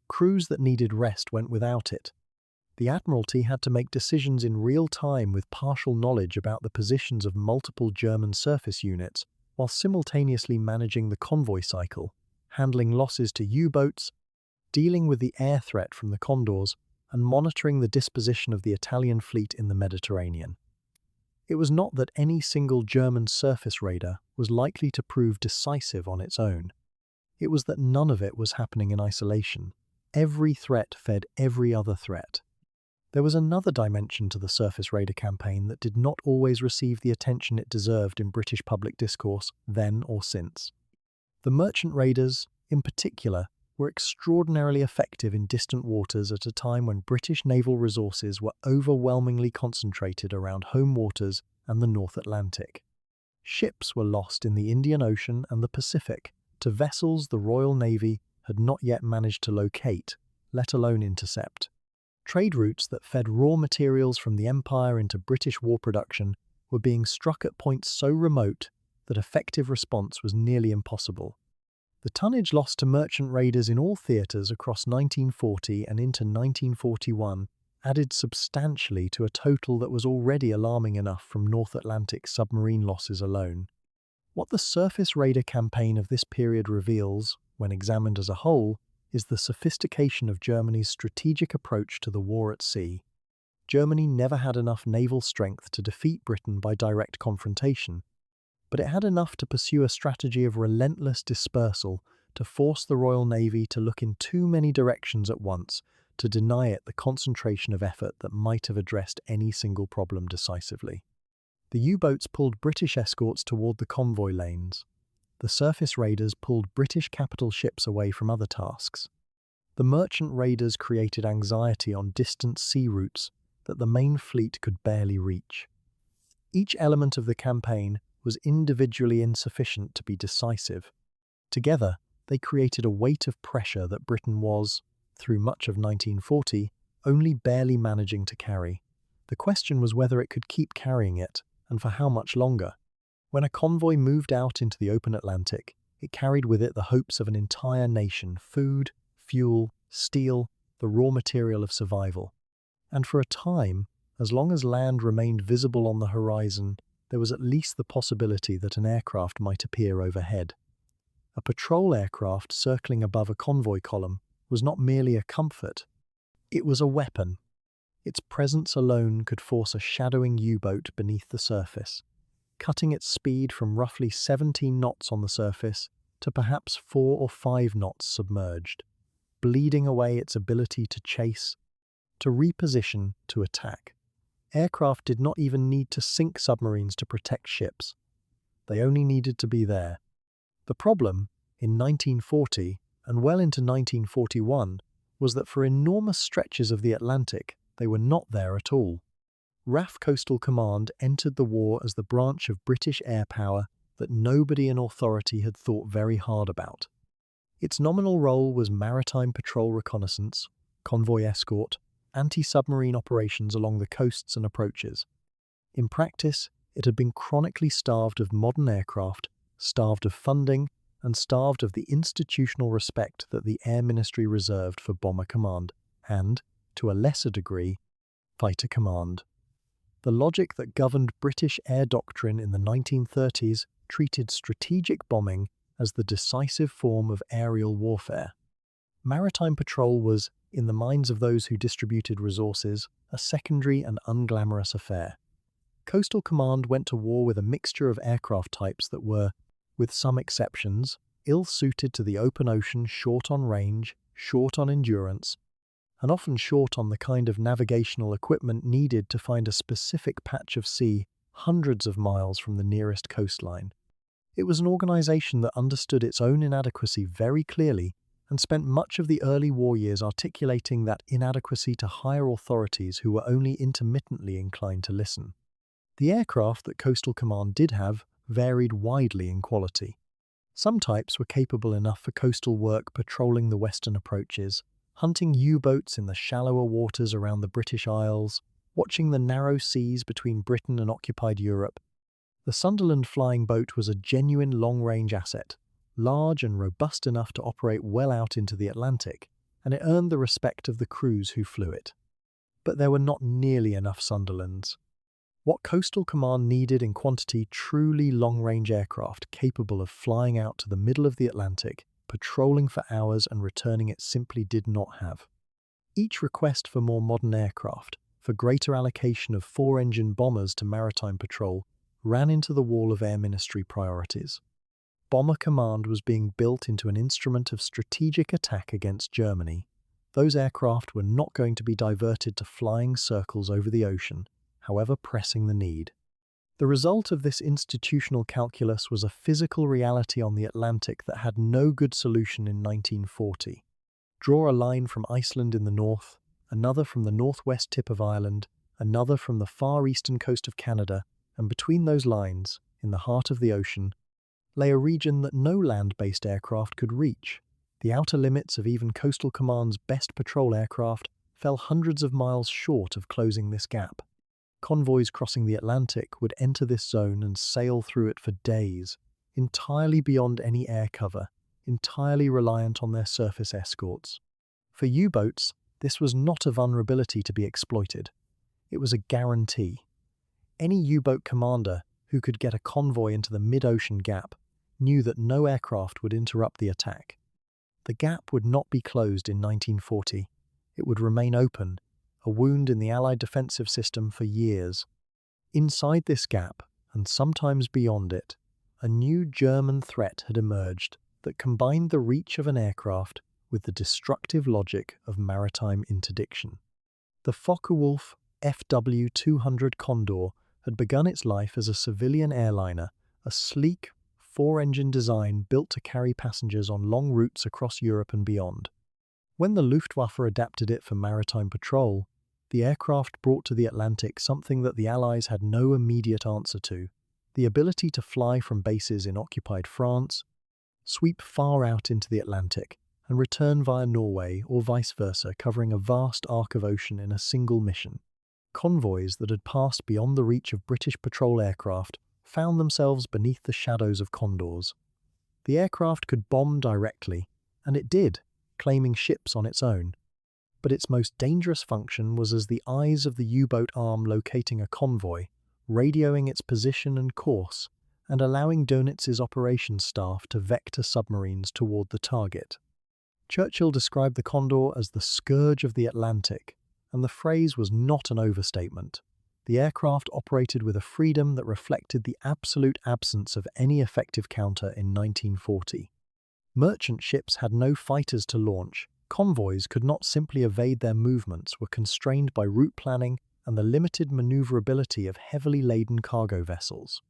Crews that needed rest went without it. The Admiralty had to make decisions in real time with partial knowledge about the positions of multiple German surface units, while simultaneously managing the convoy cycle, handling losses to U-boats, dealing with the air threat from the Condors, and monitoring the disposition of the Italian fleet in the Mediterranean. It was not that any single German surface raider was likely to prove decisive on its own. It was that none of it was happening in isolation. Every threat fed every other threat. There was another dimension to the surface raider campaign that did not always receive the attention it deserved in British public discourse then or since. The merchant raiders, in particular, were extraordinarily effective in distant waters at a time when British naval resources were overwhelmingly concentrated around home waters and the North Atlantic. Ships were lost in the Indian Ocean and the Pacific to vessels the Royal Navy had not yet managed to locate, let alone intercept. Trade routes that fed raw materials from the Empire into British war production were being struck at points so remote that effective response was nearly impossible. The tonnage lost to merchant raiders in all theatres across 1940 and into 1941 added substantially to a total that was already alarming enough from North Atlantic submarine losses alone. What the surface raider campaign of this period reveals, when examined as a whole, is the sophistication of Germany's strategic approach to the war at sea. Germany never had enough naval strength to defeat Britain by direct confrontation, but it had enough to pursue a strategy of relentless dispersal to force the Royal Navy to look in too many directions at once to deny it the concentration of effort that might have addressed any single problem decisively. The U-boats pulled British escorts toward the convoy lanes. The surface raiders pulled British capital ships away from other tasks. The merchant raiders created anxiety on distant sea routes that the main fleet could barely reach. Each element of the campaign was individually insufficient to be decisive. Together, they created a weight of pressure that Britain was, through much of 1940, only barely managing to carry. The question was whether it could keep carrying it, and for how much longer. When a convoy moved out into the open Atlantic, it carried with it the hopes of an entire nation: food, fuel, steel, the raw material of survival. And for a time, as long as land remained visible on the horizon, there was at least the possibility that an aircraft might appear overhead. A patrol aircraft circling above a convoy column was not merely a comfort, it was a weapon. Its presence alone could force a shadowing U-boat beneath the surface, cutting its speed from roughly 17 knots on the surface to perhaps 4 or 5 knots submerged, bleeding away its ability to chase, to reposition, to attack. Aircraft did not even need to sink submarines to protect ships. They only needed to be there. The problem, in 1940 and well into 1941, was that for enormous stretches of the Atlantic, they were not there at all. RAF Coastal Command entered the war as the branch of British air power that nobody in authority had thought very hard about. Its nominal role was maritime patrol reconnaissance, convoy escort, anti-submarine operations along the coasts and approaches. In practice, it had been chronically starved of modern aircraft, starved of funding, and starved of the institutional respect that the Air Ministry reserved for Bomber Command and, to a lesser degree, Fighter Command. The logic that governed British air doctrine in the 1930s treated strategic bombing as the decisive form of aerial warfare. Maritime patrol was, in the minds of those who distributed resources, a secondary and unglamorous affair. Coastal Command went to war with a mixture of aircraft types that were, with some exceptions, ill-suited to the open ocean, short on range, short on endurance, and often short on the kind of navigational equipment needed to find a specific patch of sea hundreds of miles from the nearest coastline. It was an organization that understood its own inadequacy very clearly and spent much of the early war years articulating that inadequacy to higher authorities who were only intermittently inclined to listen. The aircraft that Coastal Command did have varied widely in quality. Some types were capable enough for coastal work patrolling the western approaches, hunting U-boats in the shallower waters around the British Isles, watching the narrow seas between Britain and occupied Europe. The Sunderland flying boat was a genuine long-range asset, large and robust enough to operate well out into the Atlantic, and it earned the respect of the crews who flew it. But there were not nearly enough Sunderlands. What Coastal Command needed in quantity truly long-range aircraft capable of flying out to the middle of the Atlantic, patrolling for hours and returning it simply did not have. Each request for more modern aircraft, for greater allocation of 4-engine bombers to maritime patrol, ran into the wall of Air Ministry priorities. Bomber Command was being built into an instrument of strategic attack against Germany. Those aircraft were not going to be diverted to flying circles over the ocean, however pressing the need. The result of this institutional calculus was a physical reality on the Atlantic that had no good solution in 1940. Draw a line from Iceland in the north, another from the northwest tip of Ireland, another from the far eastern coast of Canada, and between those lines, in the heart of the ocean, lay a region that no land-based aircraft could reach. The outer limits of even Coastal Command's best patrol aircraft fell hundreds of miles short of closing this gap. Convoys crossing the Atlantic would enter this zone and sail through it for days, entirely beyond any air cover, entirely reliant on their surface escorts. For U-boats, this was not a vulnerability to be exploited. It was a guarantee. Any U-boat commander who could get a convoy into the mid-ocean gap knew that no aircraft would interrupt the attack. The gap would not be closed in 1940. It would remain open, a wound in the Allied defensive system for years. Inside this gap, and sometimes beyond it, a new German threat had emerged that combined the reach of an aircraft with the destructive logic of maritime interdiction. The Focke-Wulf WW2 Condor had begun its life as a civilian airliner, a sleek, four-engine design built to carry passengers on long routes across Europe and beyond. When the Luftwaffe adapted it for maritime patrol, the aircraft brought to the Atlantic something that the Allies had no immediate answer to: the ability to fly from bases in occupied France, sweep far out into the Atlantic, and return via Norway or vice versa, covering a vast arc of ocean in a single mission. Convoys that had passed beyond the reach of British patrol aircraft found themselves beneath the shadows of Condors. The aircraft could bomb directly, and it did, claiming ships on its own. But its most dangerous function was as the eyes of the U-boat arm locating a convoy, radioing its position and course, and allowing Dönitz's operations staff to vector submarines toward the target. Churchill described the Condor as the scourge of the Atlantic, and the phrase was not an overstatement. The aircraft operated with a freedom that reflected the absolute absence of any effective counter in 1940. Merchant ships had no fighters to launch. Convoys could not simply evade their movements, were constrained by route planning and the limited maneuverability of heavily laden cargo vessels.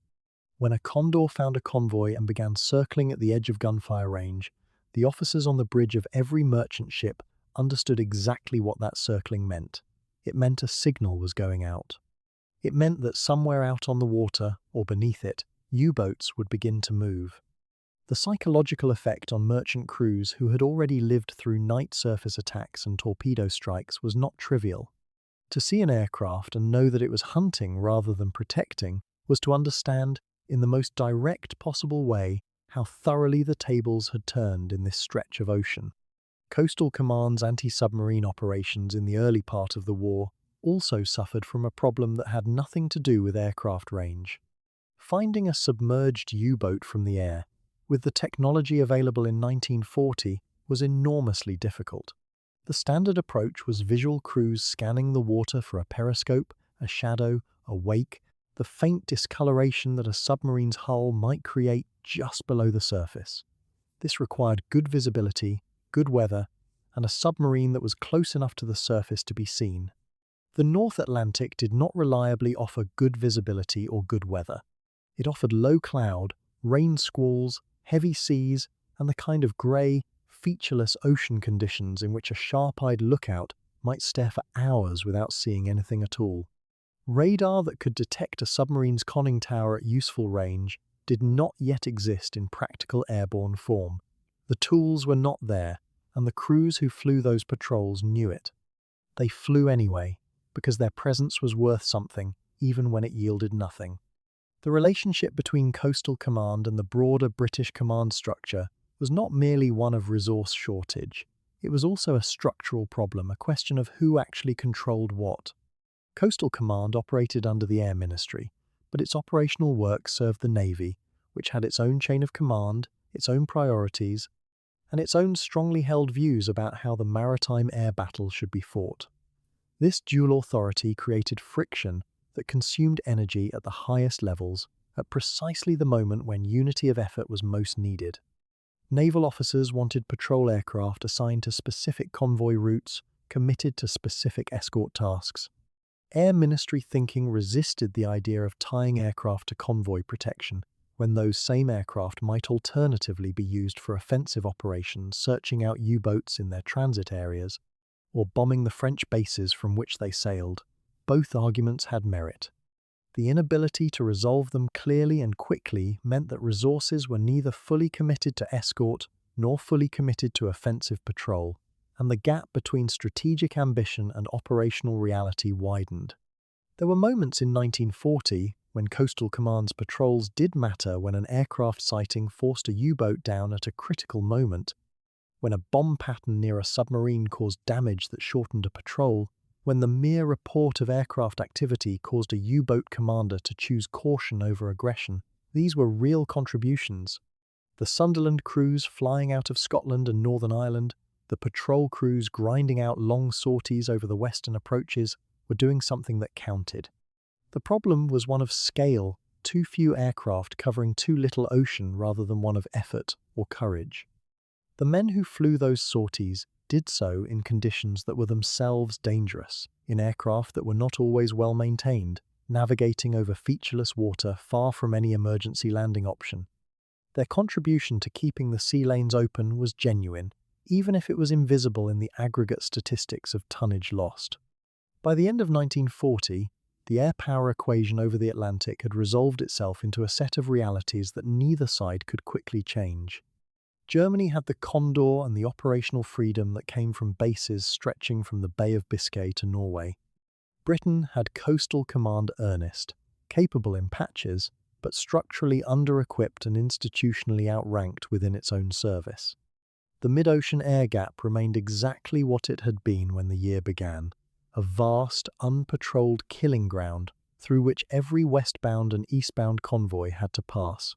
When a Condor found a convoy and began circling at the edge of gunfire range, the officers on the bridge of every merchant ship understood exactly what that circling meant. It meant a signal was going out. It meant that somewhere out on the water, or beneath it, U-boats would begin to move. The psychological effect on merchant crews who had already lived through night surface attacks and torpedo strikes was not trivial. To see an aircraft and know that it was hunting rather than protecting was to understand, in the most direct possible way, how thoroughly the tables had turned in this stretch of ocean. Coastal Command's anti-submarine operations in the early part of the war also suffered from a problem that had nothing to do with aircraft range. Finding a submerged U-boat from the air, with the technology available in 1940, was enormously difficult. The standard approach was visual crews scanning the water for a periscope, a shadow, a wake, the faint discoloration that a submarine's hull might create just below the surface. This required good visibility, good weather, and a submarine that was close enough to the surface to be seen. The North Atlantic did not reliably offer good visibility or good weather. It offered low cloud, rain squalls, heavy seas, and the kind of grey, featureless ocean conditions in which a sharp-eyed lookout might stare for hours without seeing anything at all. Radar that could detect a submarine's conning tower at useful range did not yet exist in practical airborne form. The tools were not there, and the crews who flew those patrols knew it. They flew anyway, because their presence was worth something, even when it yielded nothing. The relationship between Coastal Command and the broader British command structure was not merely one of resource shortage. It was also a structural problem, a question of who actually controlled what. Coastal Command operated under the Air Ministry, but its operational work served the Navy, which had its own chain of command, its own priorities, and its own strongly held views about how the maritime air battle should be fought. This dual authority created friction that consumed energy at the highest levels at precisely the moment when unity of effort was most needed. Naval officers wanted patrol aircraft assigned to specific convoy routes, committed to specific escort tasks. Air Ministry thinking resisted the idea of tying aircraft to convoy protection, when those same aircraft might alternatively be used for offensive operations, searching out U-boats in their transit areas, or bombing the French bases from which they sailed. Both arguments had merit. The inability to resolve them clearly and quickly meant that resources were neither fully committed to escort nor fully committed to offensive patrol, and the gap between strategic ambition and operational reality widened. There were moments in 1940 when Coastal Command's patrols did matter, when an aircraft sighting forced a U-boat down at a critical moment, when a bomb pattern near a submarine caused damage that shortened a patrol, when the mere report of aircraft activity caused a U-boat commander to choose caution over aggression. These were real contributions. The Sunderland crews flying out of Scotland and Northern Ireland, the patrol crews grinding out long sorties over the western approaches, were doing something that counted. The problem was one of scale, too few aircraft covering too little ocean rather than one of effort or courage. The men who flew those sorties did so in conditions that were themselves dangerous, in aircraft that were not always well maintained, navigating over featureless water far from any emergency landing option. Their contribution to keeping the sea lanes open was genuine, even if it was invisible in the aggregate statistics of tonnage lost. By the end of 1940, the air power equation over the Atlantic had resolved itself into a set of realities that neither side could quickly change. Germany had the Condor and the operational freedom that came from bases stretching from the Bay of Biscay to Norway. Britain had Coastal Command Ernest, capable in patches, but structurally under-equipped and institutionally outranked within its own service. The mid-ocean air gap remained exactly what it had been when the year began, a vast, unpatrolled killing ground through which every westbound and eastbound convoy had to pass.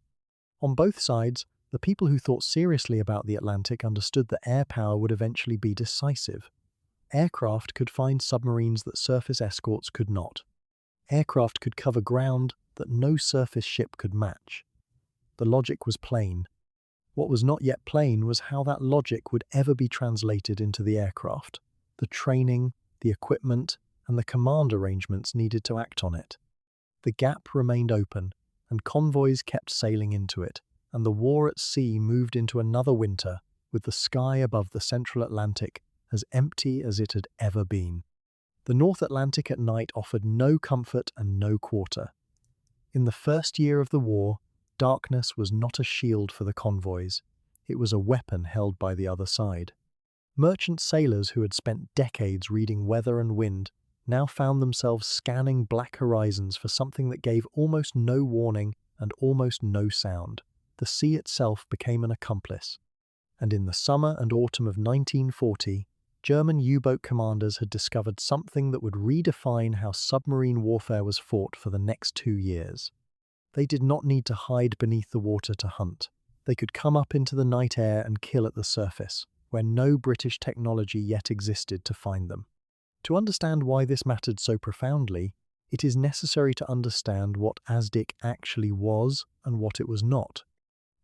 On both sides, the people who thought seriously about the Atlantic understood that air power would eventually be decisive. Aircraft could find submarines that surface escorts could not. Aircraft could cover ground that no surface ship could match. The logic was plain. What was not yet plain was how that logic would ever be translated into the aircraft, the training, the equipment, and the command arrangements needed to act on it. The gap remained open, and convoys kept sailing into it, and the war at sea moved into another winter, with the sky above the central Atlantic as empty as it had ever been. The North Atlantic at night offered no comfort and no quarter. In the first year of the war, darkness was not a shield for the convoys. It was a weapon held by the other side. Merchant sailors who had spent decades reading weather and wind now found themselves scanning black horizons for something that gave almost no warning and almost no sound. The sea itself became an accomplice. And in the summer and autumn of 1940, German U-boat commanders had discovered something that would redefine how submarine warfare was fought for the next 2 years. They did not need to hide beneath the water to hunt. They could come up into the night air and kill at the surface, where no British technology yet existed to find them. To understand why this mattered so profoundly, it is necessary to understand what ASDIC actually was and what it was not.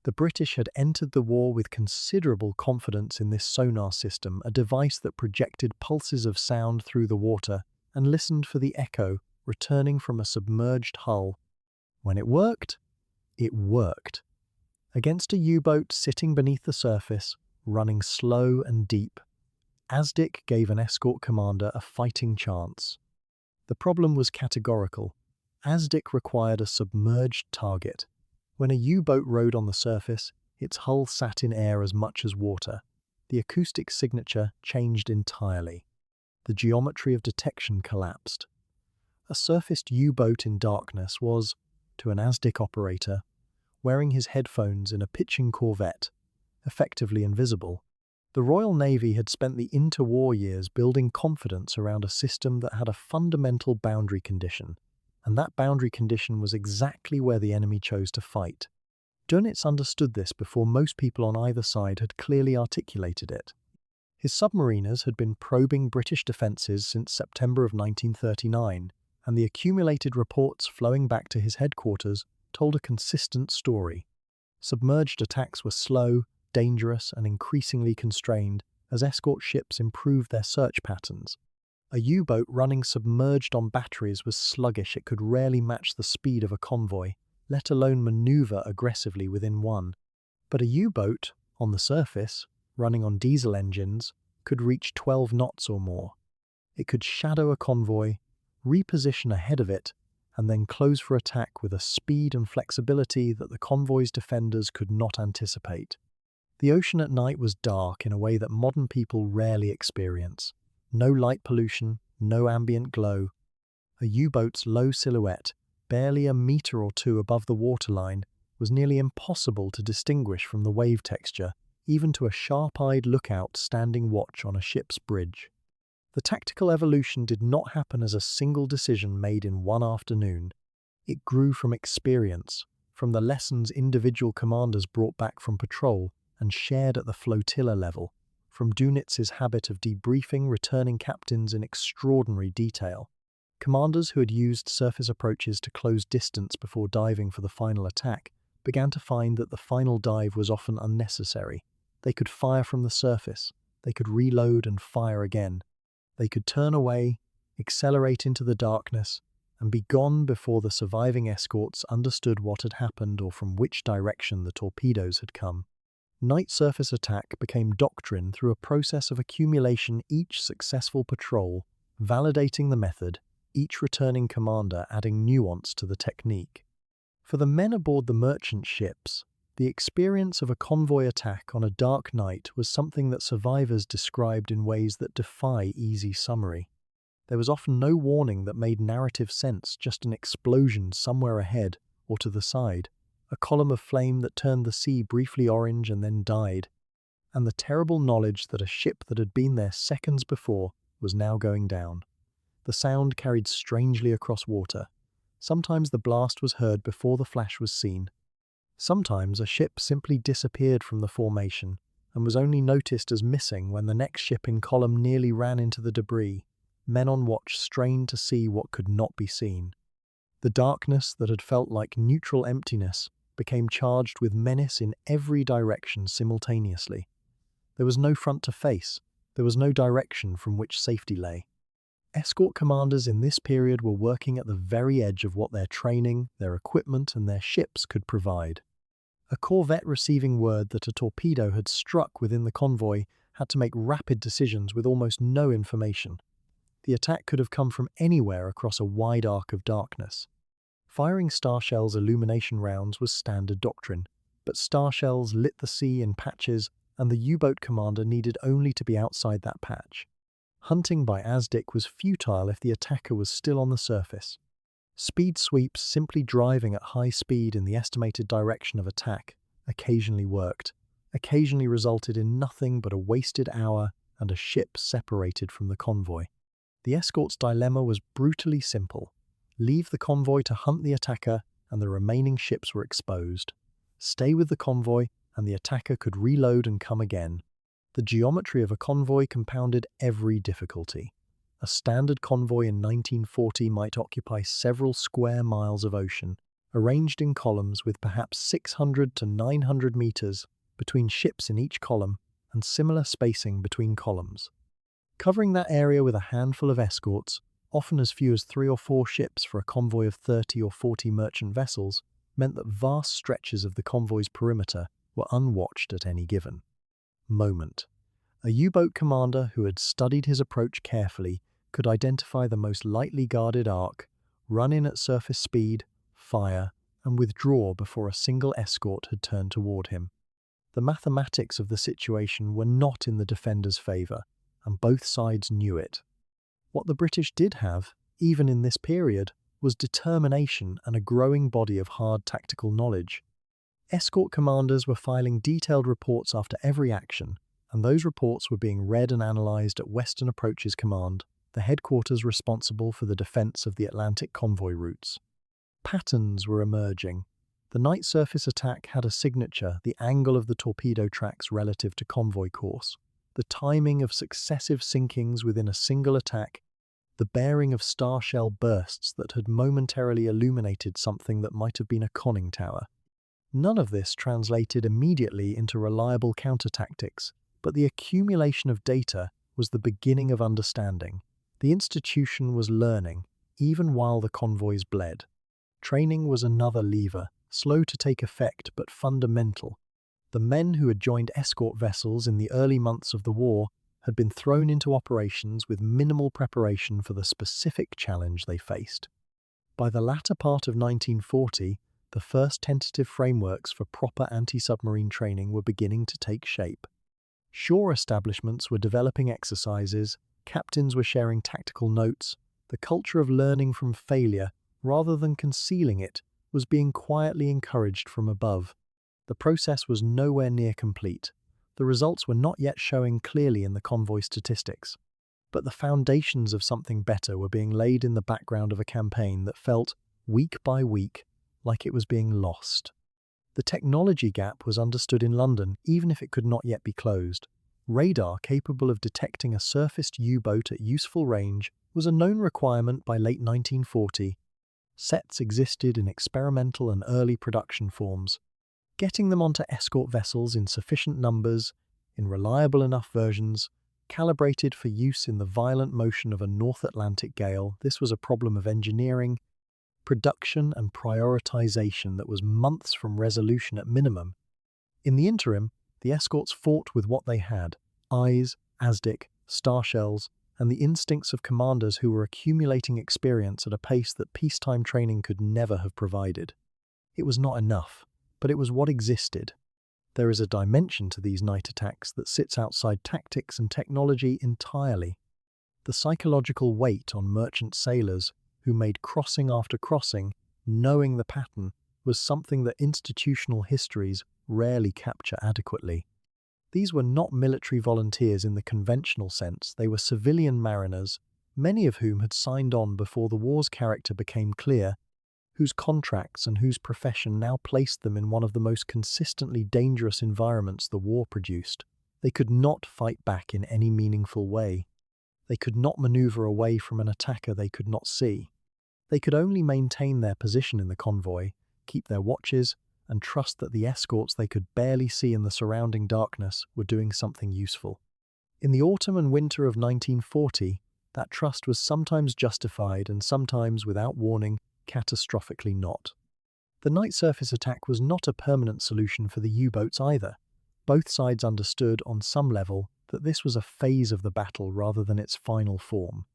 The British had entered the war with considerable confidence in this sonar system, a device that projected pulses of sound through the water and listened for the echo returning from a submerged hull. When it worked, it worked. Against a U-boat sitting beneath the surface, running slow and deep, ASDIC gave an escort commander a fighting chance. The problem was categorical. ASDIC required a submerged target. When a U-boat rode on the surface, its hull sat in air as much as water. The acoustic signature changed entirely. The geometry of detection collapsed. A surfaced U-boat in darkness was, to an ASDIC operator, wearing his headphones in a pitching corvette, effectively invisible. The Royal Navy had spent the interwar years building confidence around a system that had a fundamental boundary condition, and that boundary condition was exactly where the enemy chose to fight. Dönitz understood this before most people on either side had clearly articulated it. His submariners had been probing British defences since September of 1939, and the accumulated reports flowing back to his headquarters told a consistent story. Submerged attacks were slow, dangerous, and increasingly constrained as escort ships improved their search patterns. A U-boat running submerged on batteries was sluggish. It could rarely match the speed of a convoy, let alone maneuver aggressively within one. But a U-boat, on the surface, running on diesel engines, could reach 12 knots or more. It could shadow a convoy, reposition ahead of it, and then close for attack with a speed and flexibility that the convoy's defenders could not anticipate. The ocean at night was dark in a way that modern people rarely experience. No light pollution, no ambient glow. A U-boat's low silhouette, barely a meter or two above the waterline, was nearly impossible to distinguish from the wave texture, even to a sharp-eyed lookout standing watch on a ship's bridge. The tactical evolution did not happen as a single decision made in one afternoon. It grew from experience, from the lessons individual commanders brought back from patrol and shared at the flotilla level, from Dunitz's habit of debriefing returning captains in extraordinary detail. Commanders who had used surface approaches to close distance before diving for the final attack began to find that the final dive was often unnecessary. They could fire from the surface, they could reload and fire again. They could turn away, accelerate into the darkness, and be gone before the surviving escorts understood what had happened or from which direction the torpedoes had come. Night surface attack became doctrine through a process of accumulation, each successful patrol validating the method, each returning commander adding nuance to the technique. For the men aboard the merchant ships, the experience of a convoy attack on a dark night was something that survivors described in ways that defy easy summary. There was often no warning that made narrative sense, just an explosion somewhere ahead or to the side, a column of flame that turned the sea briefly orange and then died, and the terrible knowledge that a ship that had been there seconds before was now going down. The sound carried strangely across water. Sometimes the blast was heard before the flash was seen. Sometimes a ship simply disappeared from the formation and was only noticed as missing when the next ship in column nearly ran into the debris. Men on watch strained to see what could not be seen. The darkness that had felt like neutral emptiness became charged with menace in every direction simultaneously. There was no front to face. There was no direction from which safety lay. Escort commanders in this period were working at the very edge of what their training, their equipment, and their ships could provide. A corvette receiving word that a torpedo had struck within the convoy had to make rapid decisions with almost no information. The attack could have come from anywhere across a wide arc of darkness. Firing Starshells illumination rounds was standard doctrine, but Starshells lit the sea in patches, and the U-boat commander needed only to be outside that patch. Hunting by ASDIC was futile if the attacker was still on the surface. Speed sweeps, simply driving at high speed in the estimated direction of attack, occasionally worked, occasionally resulted in nothing but a wasted hour and a ship separated from the convoy. The escort's dilemma was brutally simple. Leave the convoy to hunt the attacker, and the remaining ships were exposed. Stay with the convoy, and the attacker could reload and come again. The geometry of a convoy compounded every difficulty. A standard convoy in 1940 might occupy several square miles of ocean, arranged in columns with perhaps 600 to 900 meters between ships in each column and similar spacing between columns. Covering that area with a handful of escorts, often as few as 3 or 4 ships for a convoy of 30 or 40 merchant vessels, meant that vast stretches of the convoy's perimeter were unwatched at any given moment. A U-boat commander who had studied his approach carefully could identify the most lightly guarded arc, run in at surface speed, fire, and withdraw before a single escort had turned toward him. The mathematics of the situation were not in the defenders' favour, and both sides knew it. What the British did have, even in this period, was determination and a growing body of hard tactical knowledge. Escort commanders were filing detailed reports after every action, and those reports were being read and analysed at Western Approaches Command, the headquarters responsible for the defence of the Atlantic convoy routes. Patterns were emerging. The night surface attack had a signature, the angle of the torpedo tracks relative to convoy course, the timing of successive sinkings within a single attack, the bearing of starshell bursts that had momentarily illuminated something that might have been a conning tower. None of this translated immediately into reliable counter-tactics, but the accumulation of data was the beginning of understanding. The institution was learning, even while the convoys bled. Training was another lever. slow to take effect but fundamental. The men who had joined escort vessels in the early months of the war had been thrown into operations with minimal preparation for the specific challenge they faced. By the latter part of 1940, the first tentative frameworks for proper anti-submarine training were beginning to take shape. Shore establishments were developing exercises, captains were sharing tactical notes, the culture of learning from failure, rather than concealing it, was being quietly encouraged from above. The process was nowhere near complete. The results were not yet showing clearly in the convoy statistics. But the foundations of something better were being laid in the background of a campaign that felt, week by week, like it was being lost. The technology gap was understood in London, even if it could not yet be closed. Radar capable of detecting a surfaced U-boat at useful range was a known requirement by late 1940. Sets existed in experimental and early production forms. Getting them onto escort vessels in sufficient numbers, in reliable enough versions, calibrated for use in the violent motion of a North Atlantic gale, this was a problem of engineering, production and prioritization that was months from resolution at minimum. In the interim, the escorts fought with what they had: eyes, ASDIC, star shells, and the instincts of commanders who were accumulating experience at a pace that peacetime training could never have provided. It was not enough, but it was what existed. There is a dimension to these night attacks that sits outside tactics and technology entirely. The psychological weight on merchant sailors who made crossing after crossing, knowing the pattern, was something that institutional histories rarely capture adequately. These were not military volunteers in the conventional sense, they were civilian mariners, many of whom had signed on before the war's character became clear, whose contracts and whose profession now placed them in one of the most consistently dangerous environments the war produced. They could not fight back in any meaningful way. They could not maneuver away from an attacker they could not see. They could only maintain their position in the convoy, keep their watches, and trust that the escorts they could barely see in the surrounding darkness were doing something useful. In the autumn and winter of 1940, that trust was sometimes justified and sometimes, without warning, catastrophically not. The night surface attack was not a permanent solution for the U-boats either. Both sides understood, on some level, that this was a phase of the battle rather than its final form.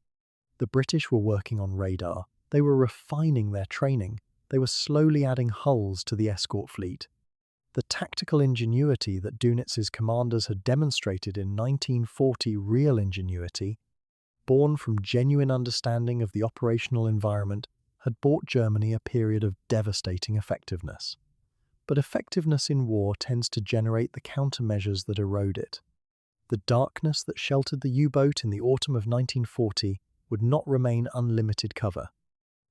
The British were working on radar. They were refining their training. They were slowly adding hulls to the escort fleet. The tactical ingenuity that Dunitz's commanders had demonstrated in 1940, real ingenuity, born from genuine understanding of the operational environment, had bought Germany a period of devastating effectiveness. But effectiveness in war tends to generate the countermeasures that erode it. The darkness that sheltered the U-boat in the autumn of 1940 would not remain unlimited cover.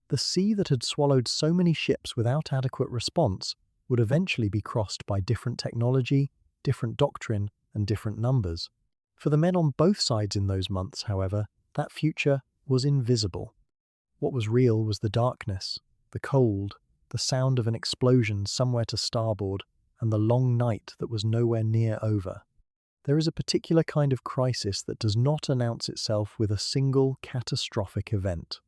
The sea that had swallowed so many ships without adequate response would eventually be crossed by different technology, different doctrine, and different numbers. For the men on both sides in those months, however, that future was invisible. What was real was the darkness, the cold, the sound of an explosion somewhere to starboard, and the long night that was nowhere near over. There is a particular kind of crisis that does not announce itself with a single catastrophic event.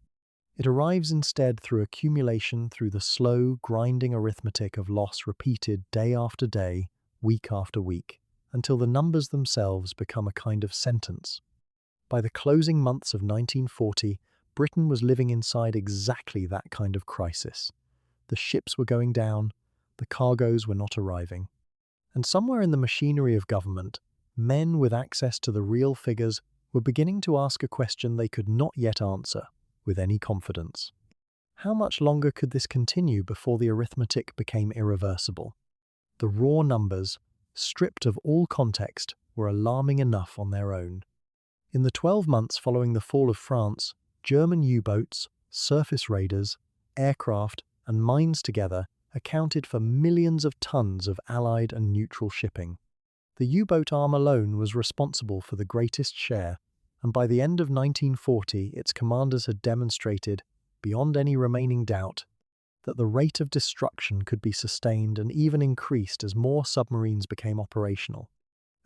It arrives instead through accumulation, through the slow, grinding arithmetic of loss repeated day after day, week after week, until the numbers themselves become a kind of sentence. By the closing months of 1940, Britain was living inside exactly that kind of crisis. The ships were going down, the cargoes were not arriving. And somewhere in the machinery of government, men with access to the real figures were beginning to ask a question they could not yet answer with any confidence. How much longer could this continue before the arithmetic became irreversible? The raw numbers, stripped of all context, were alarming enough on their own. In the 12 months following the fall of France, German U-boats, surface raiders, aircraft, and mines together accounted for millions of tons of Allied and neutral shipping. The U-boat arm alone was responsible for the greatest share, and by the end of 1940 its commanders had demonstrated, beyond any remaining doubt, that the rate of destruction could be sustained and even increased as more submarines became operational.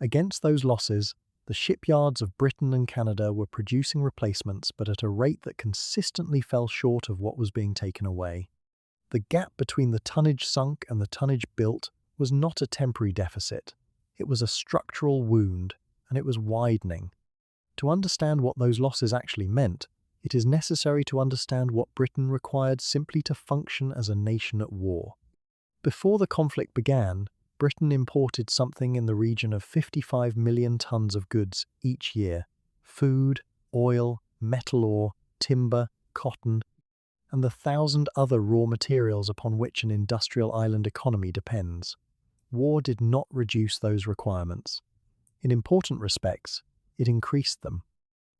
Against those losses, the shipyards of Britain and Canada were producing replacements, but at a rate that consistently fell short of what was being taken away. The gap between the tonnage sunk and the tonnage built was not a temporary deficit. It was a structural wound, and it was widening. To understand what those losses actually meant, it is necessary to understand what Britain required simply to function as a nation at war. Before the conflict began, Britain imported something in the region of 55 million tons of goods each year: food, oil, metal ore, timber, cotton, and the 1,000 other raw materials upon which an industrial island economy depends. War did not reduce those requirements. In important respects, it increased them.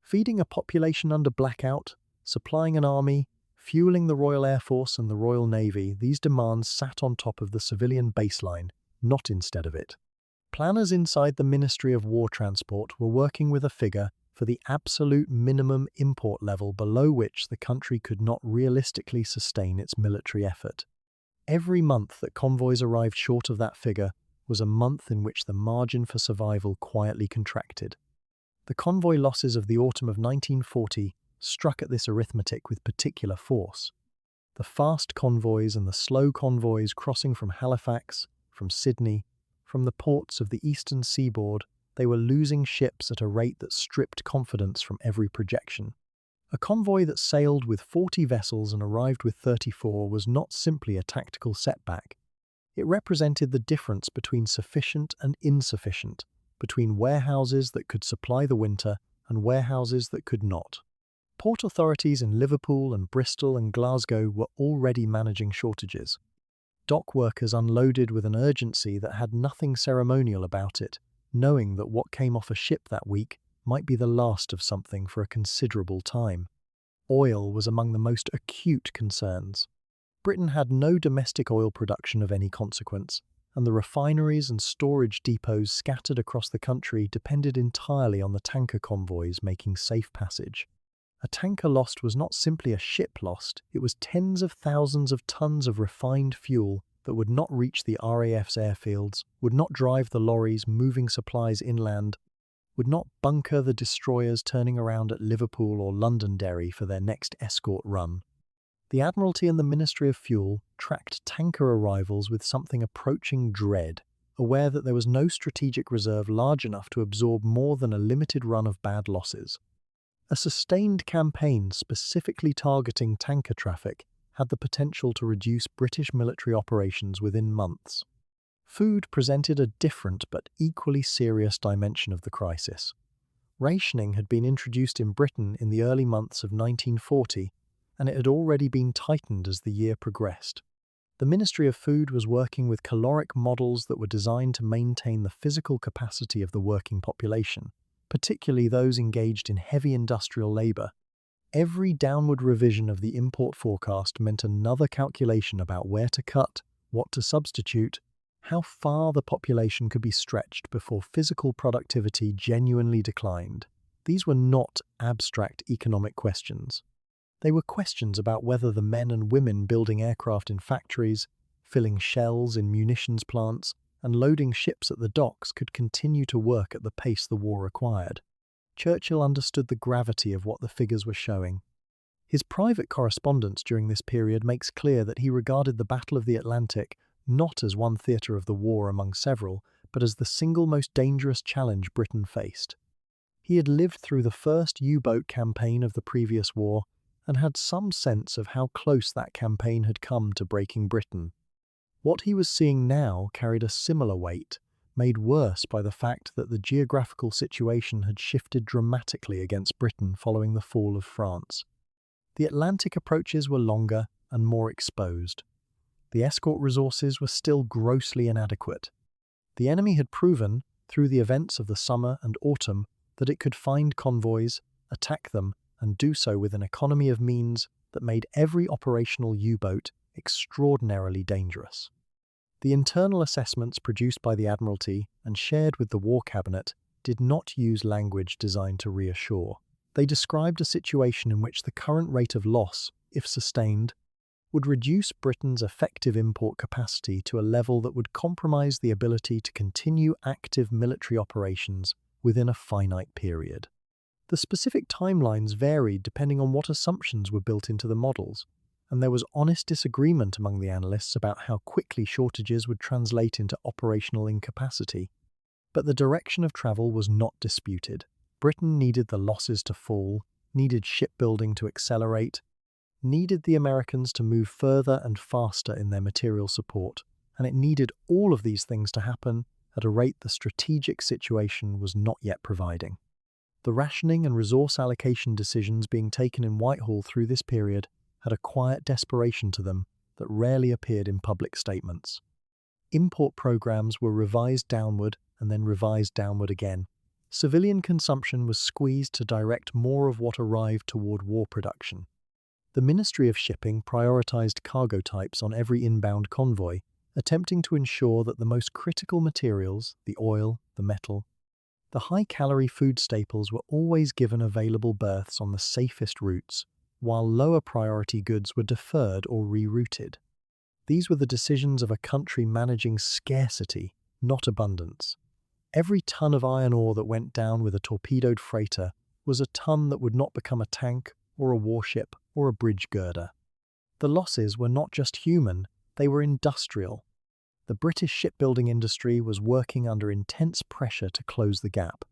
Feeding a population under blackout, supplying an army, fueling the Royal Air Force and the Royal Navy, these demands sat on top of the civilian baseline, not instead of it. Planners inside the Ministry of War Transport were working with a figure for the absolute minimum import level below which the country could not realistically sustain its military effort. Every month that convoys arrived short of that figure was a month in which the margin for survival quietly contracted. The convoy losses of the autumn of 1940 struck at this arithmetic with particular force. The fast convoys and the slow convoys crossing from Halifax, from Sydney, from the ports of the eastern seaboard, they were losing ships at a rate that stripped confidence from every projection. A convoy that sailed with 40 vessels and arrived with 34 was not simply a tactical setback. It represented the difference between sufficient and insufficient, between warehouses that could supply the winter and warehouses that could not. Port authorities in Liverpool and Bristol and Glasgow were already managing shortages. Dock workers unloaded with an urgency that had nothing ceremonial about it, knowing that what came off a ship that week might be the last of something for a considerable time. Oil was among the most acute concerns. Britain had no domestic oil production of any consequence, and the refineries and storage depots scattered across the country depended entirely on the tanker convoys making safe passage. A tanker lost was not simply a ship lost, it was tens of thousands of tons of refined fuel that would not reach the RAF's airfields, would not drive the lorries moving supplies inland, would not bunker the destroyers turning around at Liverpool or Londonderry for their next escort run. The Admiralty and the Ministry of Fuel tracked tanker arrivals with something approaching dread, aware that there was no strategic reserve large enough to absorb more than a limited run of bad losses. A sustained campaign specifically targeting tanker traffic had the potential to reduce British military operations within months. Food presented a different but equally serious dimension of the crisis. Rationing had been introduced in Britain in the early months of 1940, and it had already been tightened as the year progressed. The Ministry of Food was working with caloric models that were designed to maintain the physical capacity of the working population, particularly those engaged in heavy industrial labour. Every downward revision of the import forecast meant another calculation about where to cut, what to substitute, how far the population could be stretched before physical productivity genuinely declined. These were not abstract economic questions. They were questions about whether the men and women building aircraft in factories, filling shells in munitions plants, and loading ships at the docks could continue to work at the pace the war required. Churchill understood the gravity of what the figures were showing. His private correspondence during this period makes clear that he regarded the Battle of the Atlantic not as one theatre of the war among several, but as the single most dangerous challenge Britain faced. He had lived through the first U-boat campaign of the previous war and had some sense of how close that campaign had come to breaking Britain. What he was seeing now carried a similar weight, made worse by the fact that the geographical situation had shifted dramatically against Britain following the fall of France. The Atlantic approaches were longer and more exposed. The escort resources were still grossly inadequate. The enemy had proven, through the events of the summer and autumn, that it could find convoys, attack them, and do so with an economy of means that made every operational U-boat extraordinarily dangerous. The internal assessments produced by the Admiralty and shared with the War Cabinet did not use language designed to reassure. They described a situation in which the current rate of loss, if sustained, would reduce Britain's effective import capacity to a level that would compromise the ability to continue active military operations within a finite period. The specific timelines varied depending on what assumptions were built into the models. and there was honest disagreement among the analysts about how quickly shortages would translate into operational incapacity. But the direction of travel was not disputed. Britain needed the losses to fall, needed shipbuilding to accelerate, needed the Americans to move further and faster in their material support, and it needed all of these things to happen at a rate the strategic situation was not yet providing. The rationing and resource allocation decisions being taken in Whitehall through this period had a quiet desperation to them that rarely appeared in public statements. Import programs were revised downward and then revised downward again. Civilian consumption was squeezed to direct more of what arrived toward war production. The Ministry of Shipping prioritized cargo types on every inbound convoy, attempting to ensure that the most critical materials, the oil, the metal, the high-calorie food staples were always given available berths on the safest routes, while lower-priority goods were deferred or rerouted. These were the decisions of a country managing scarcity, not abundance. Every ton of iron ore that went down with a torpedoed freighter was a ton that would not become a tank or a warship or a bridge girder. The losses were not just human, they were industrial. The British shipbuilding industry was working under intense pressure to close the gap.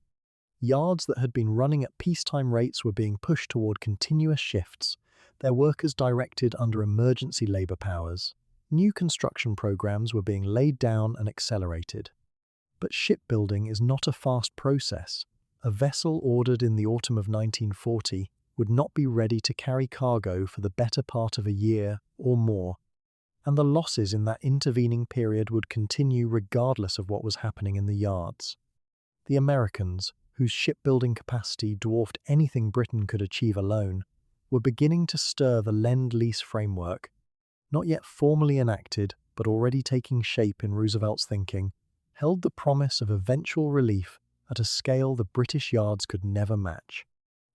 Yards that had been running at peacetime rates were being pushed toward continuous shifts, their workers directed under emergency labour powers. New construction programs were being laid down and accelerated. But shipbuilding is not a fast process. A vessel ordered in the autumn of 1940 would not be ready to carry cargo for the better part of a year or more, and the losses in that intervening period would continue regardless of what was happening in the yards. The Americans, whose shipbuilding capacity dwarfed anything Britain could achieve alone, were beginning to stir the Lend-Lease framework, not yet formally enacted but already taking shape in Roosevelt's thinking, held the promise of eventual relief at a scale the British yards could never match.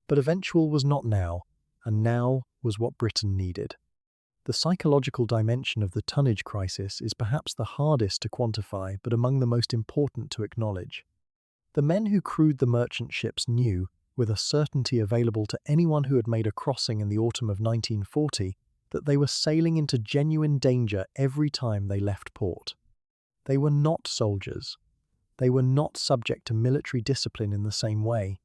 But eventual was not now, and now was what Britain needed. The psychological dimension of the tonnage crisis is perhaps the hardest to quantify but among the most important to acknowledge. The men who crewed the merchant ships knew, with a certainty available to anyone who had made a crossing in the autumn of 1940, that they were sailing into genuine danger every time they left port. They were not soldiers. They were not subject to military discipline in the same way.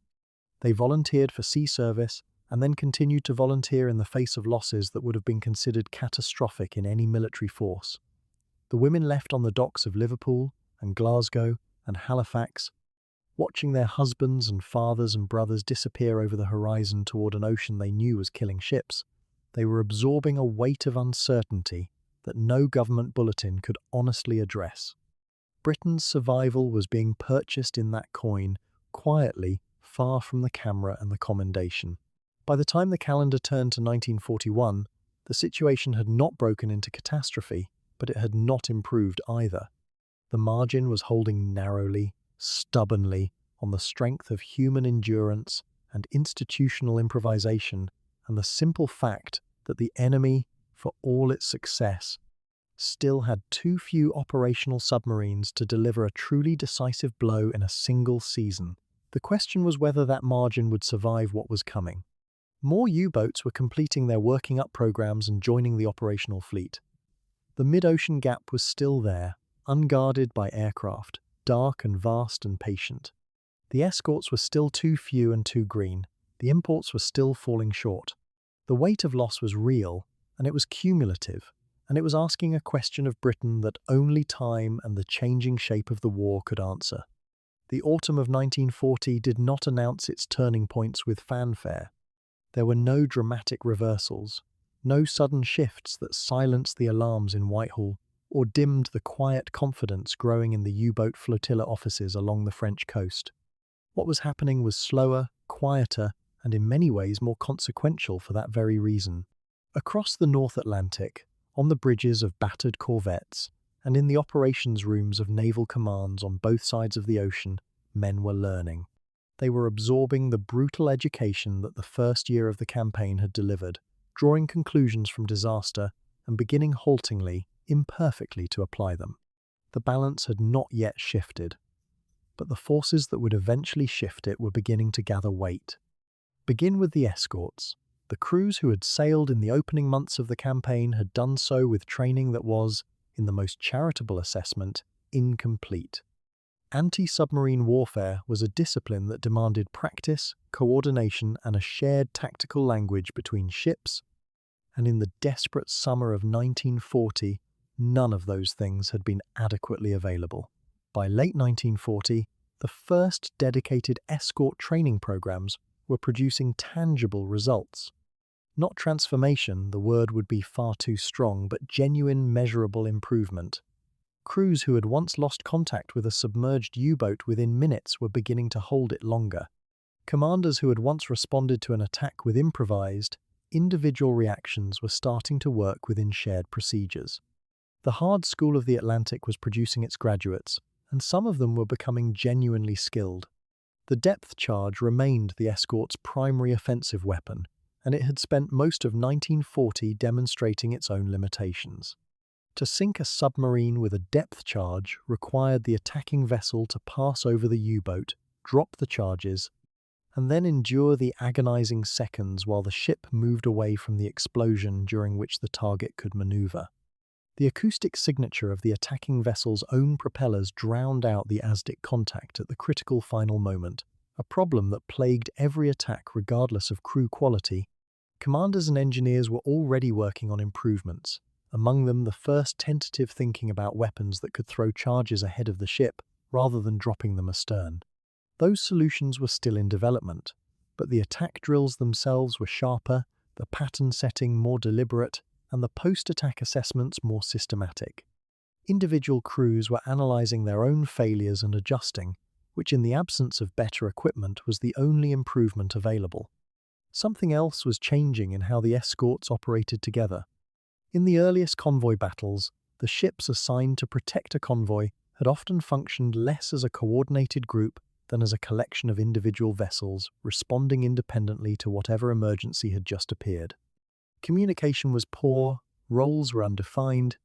They volunteered for sea service and then continued to volunteer in the face of losses that would have been considered catastrophic in any military force. The women left on the docks of Liverpool and Glasgow and Halifax, watching their husbands and fathers and brothers disappear over the horizon toward an ocean they knew was killing ships. They were absorbing a weight of uncertainty that no government bulletin could honestly address. Britain's survival was being purchased in that coin, quietly, far from the camera and the commendation. By the time the calendar turned to 1941, the situation had not broken into catastrophe, but it had not improved either. The margin was holding narrowly, stubbornly, on the strength of human endurance and institutional improvisation, and the simple fact that the enemy, for all its success, still had too few operational submarines to deliver a truly decisive blow in a single season. The question was whether that margin would survive what was coming. More U-boats were completing their working up programs and joining the operational fleet. The mid-ocean gap was still there, unguarded by aircraft, dark and vast and patient. The escorts were still too few and too green. The imports were still falling short. The weight of loss was real, and it was cumulative, and it was asking a question of Britain that only time and the changing shape of the war could answer. The autumn of 1940 did not announce its turning points with fanfare. There were no dramatic reversals, no sudden shifts that silenced the alarms in Whitehall or dimmed the quiet confidence growing in the U-boat flotilla offices along the French coast. What was happening was slower, quieter, and in many ways more consequential for that very reason. Across the North Atlantic, on the bridges of battered corvettes, and in the operations rooms of naval commands on both sides of the ocean, men were learning. They were absorbing the brutal education that the first year of the campaign had delivered, drawing conclusions from disaster and beginning haltingly, imperfectly to apply them. The balance had not yet shifted, but the forces that would eventually shift it were beginning to gather weight. Begin with the escorts. The crews who had sailed in the opening months of the campaign had done so with training that was, in the most charitable assessment, incomplete. Anti-submarine warfare was a discipline that demanded practice, coordination, and a shared tactical language between ships, and in the desperate summer of 1940, none of those things had been adequately available. By late 1940, the first dedicated escort training programs were producing tangible results. Not transformation, the word would be far too strong, but genuine, measurable improvement. Crews who had once lost contact with a submerged U-boat within minutes were beginning to hold it longer. Commanders who had once responded to an attack with improvised, individual reactions were starting to work within shared procedures. The hard school of the Atlantic was producing its graduates, and some of them were becoming genuinely skilled. The depth charge remained the escort's primary offensive weapon, and it had spent most of 1940 demonstrating its own limitations. To sink a submarine with a depth charge required the attacking vessel to pass over the U-boat, drop the charges, and then endure the agonizing seconds while the ship moved away from the explosion during which the target could maneuver. The acoustic signature of the attacking vessel's own propellers drowned out the ASDIC contact at the critical final moment, a problem that plagued every attack regardless of crew quality. Commanders and engineers were already working on improvements, among them the first tentative thinking about weapons that could throw charges ahead of the ship rather than dropping them astern. Those solutions were still in development, but the attack drills themselves were sharper, the pattern setting more deliberate, and the post-attack assessments more systematic. Individual crews were analysing their own failures and adjusting, which in the absence of better equipment was the only improvement available. Something else was changing in how the escorts operated together. In the earliest convoy battles, the ships assigned to protect a convoy had often functioned less as a coordinated group than as a collection of individual vessels responding independently to whatever emergency had just appeared. Communication was poor, roles were undefined,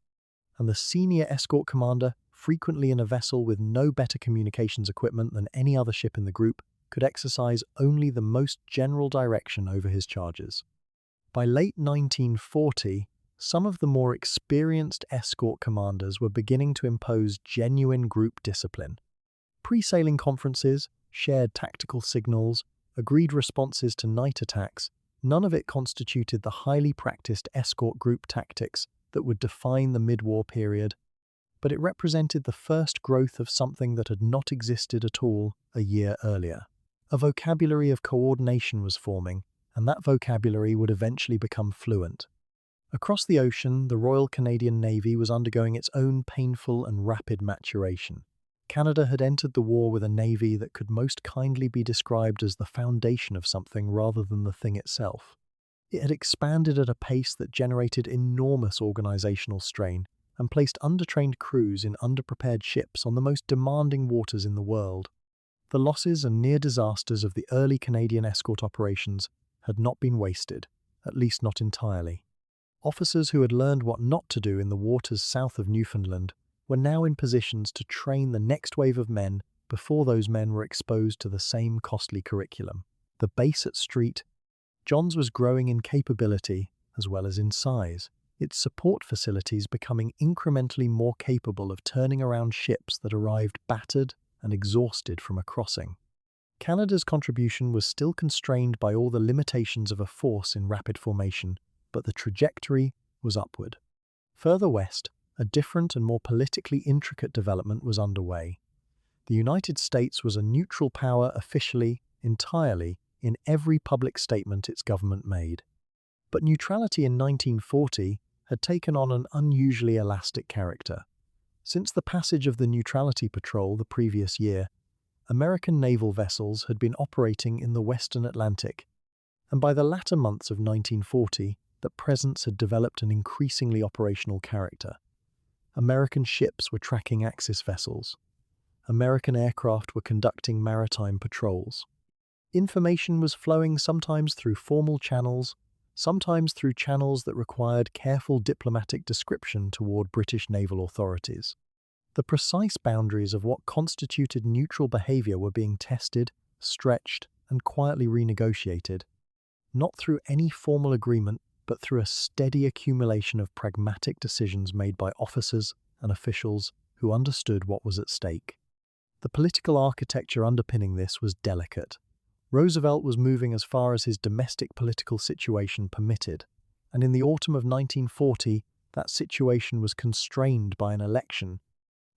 and the senior escort commander, frequently in a vessel with no better communications equipment than any other ship in the group, could exercise only the most general direction over his charges. By late 1940, some of the more experienced escort commanders were beginning to impose genuine group discipline. Pre-sailing conferences, shared tactical signals, agreed responses to night attacks, none of it constituted the highly practiced escort group tactics that would define the mid-war period, but it represented the first growth of something that had not existed at all a year earlier. A vocabulary of coordination was forming, and that vocabulary would eventually become fluent. Across the ocean, the Royal Canadian Navy was undergoing its own painful and rapid maturation. Canada had entered the war with a navy that could most kindly be described as the foundation of something rather than the thing itself. It had expanded at a pace that generated enormous organizational strain and placed undertrained crews in underprepared ships on the most demanding waters in the world. The losses and near disasters of the early Canadian escort operations had not been wasted, at least not entirely. Officers who had learned what not to do in the waters south of Newfoundland were now in positions to train the next wave of men before those men were exposed to the same costly curriculum. The base at Street, Johns was growing in capability as well as in size, its support facilities becoming incrementally more capable of turning around ships that arrived battered and exhausted from a crossing. Canada's contribution was still constrained by all the limitations of a force in rapid formation, but the trajectory was upward. Further west, a different and more politically intricate development was underway. The United States was a neutral power officially, entirely, in every public statement its government made. But neutrality in 1940 had taken on an unusually elastic character. Since the passage of the Neutrality Patrol the previous year, American naval vessels had been operating in the Western Atlantic, and by the latter months of 1940, that presence had developed an increasingly operational character. American ships were tracking Axis vessels. American aircraft were conducting maritime patrols. Information was flowing sometimes through formal channels, sometimes through channels that required careful diplomatic description toward British naval authorities. The precise boundaries of what constituted neutral behavior were being tested, stretched, and quietly renegotiated. not through any formal agreement, but through a steady accumulation of pragmatic decisions made by officers and officials who understood what was at stake. The political architecture underpinning this was delicate. Roosevelt was moving as far as his domestic political situation permitted, and in the autumn of 1940, that situation was constrained by an election,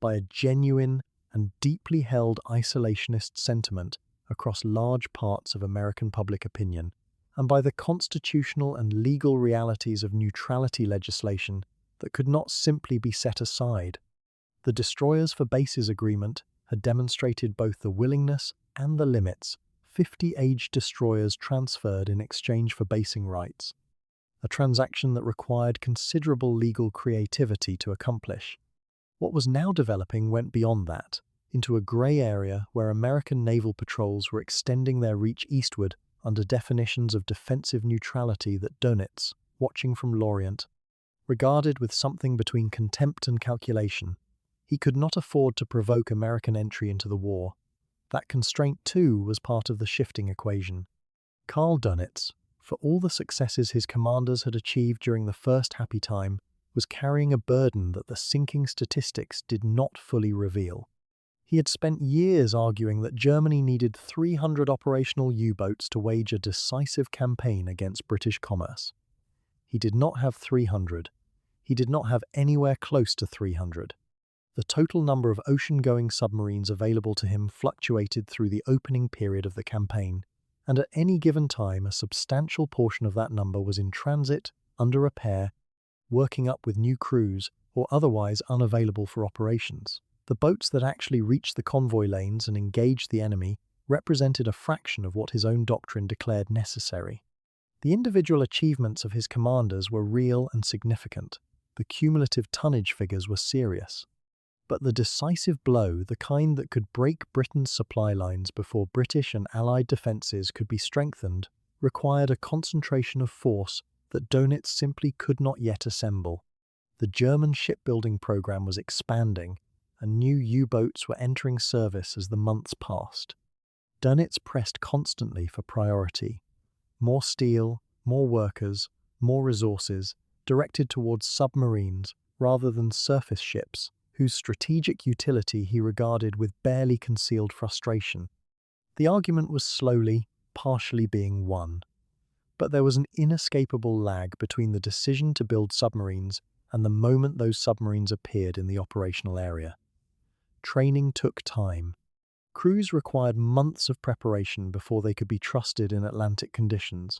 by a genuine and deeply held isolationist sentiment across large parts of American public opinion, and by the constitutional and legal realities of neutrality legislation that could not simply be set aside. The Destroyers for Bases Agreement had demonstrated both the willingness and the limits. 50 aged destroyers transferred in exchange for basing rights, a transaction that required considerable legal creativity to accomplish. What was now developing went beyond that, into a grey area where American naval patrols were extending their reach eastward under definitions of defensive neutrality that Dönitz, watching from Lorient, regarded with something between contempt and calculation. He could not afford to provoke American entry into the war. That constraint, too, was part of the shifting equation. Karl Dönitz, for all the successes his commanders had achieved during the first happy time, was carrying a burden that the sinking statistics did not fully reveal. He had spent years arguing that Germany needed 300 operational U-boats to wage a decisive campaign against British commerce. He did not have 300. He did not have anywhere close to 300. The total number of ocean-going submarines available to him fluctuated through the opening period of the campaign, and at any given time a substantial portion of that number was in transit, under repair, working up with new crews, or otherwise unavailable for operations. The boats that actually reached the convoy lanes and engaged the enemy represented a fraction of what his own doctrine declared necessary. The individual achievements of his commanders were real and significant. The cumulative tonnage figures were serious. But the decisive blow, the kind that could break Britain's supply lines before British and Allied defences could be strengthened, required a concentration of force that Dönitz simply could not yet assemble. The German shipbuilding program was expanding, and new U-boats were entering service as the months passed. Dönitz pressed constantly for priority. More steel, more workers, more resources, directed towards submarines rather than surface ships, whose strategic utility he regarded with barely concealed frustration. The argument was slowly, partially being won. But there was an inescapable lag between the decision to build submarines and the moment those submarines appeared in the operational area. Training took time. Crews required months of preparation before they could be trusted in Atlantic conditions.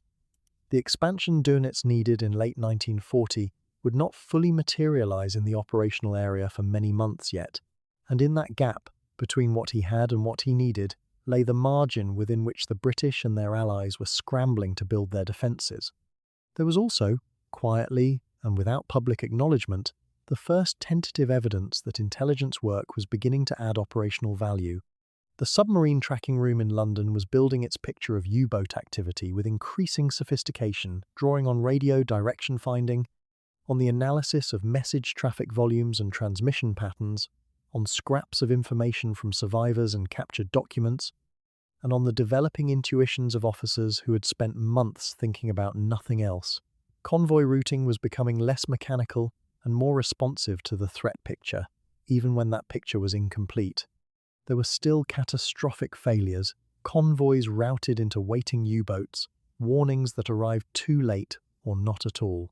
The expansion Dönitz needed in late 1940 would not fully materialize in the operational area for many months yet, and in that gap between what he had and what he needed lay the margin within which the British and their allies were scrambling to build their defences. There was also, quietly and without public acknowledgement, the first tentative evidence that intelligence work was beginning to add operational value. The submarine tracking room in London was building its picture of U-boat activity with increasing sophistication, drawing on radio direction finding, on the analysis of message traffic volumes and transmission patterns, on scraps of information from survivors and captured documents, and on the developing intuitions of officers who had spent months thinking about nothing else. Convoy routing was becoming less mechanical and more responsive to the threat picture, even when that picture was incomplete. There were still catastrophic failures, convoys routed into waiting U-boats, warnings that arrived too late or not at all.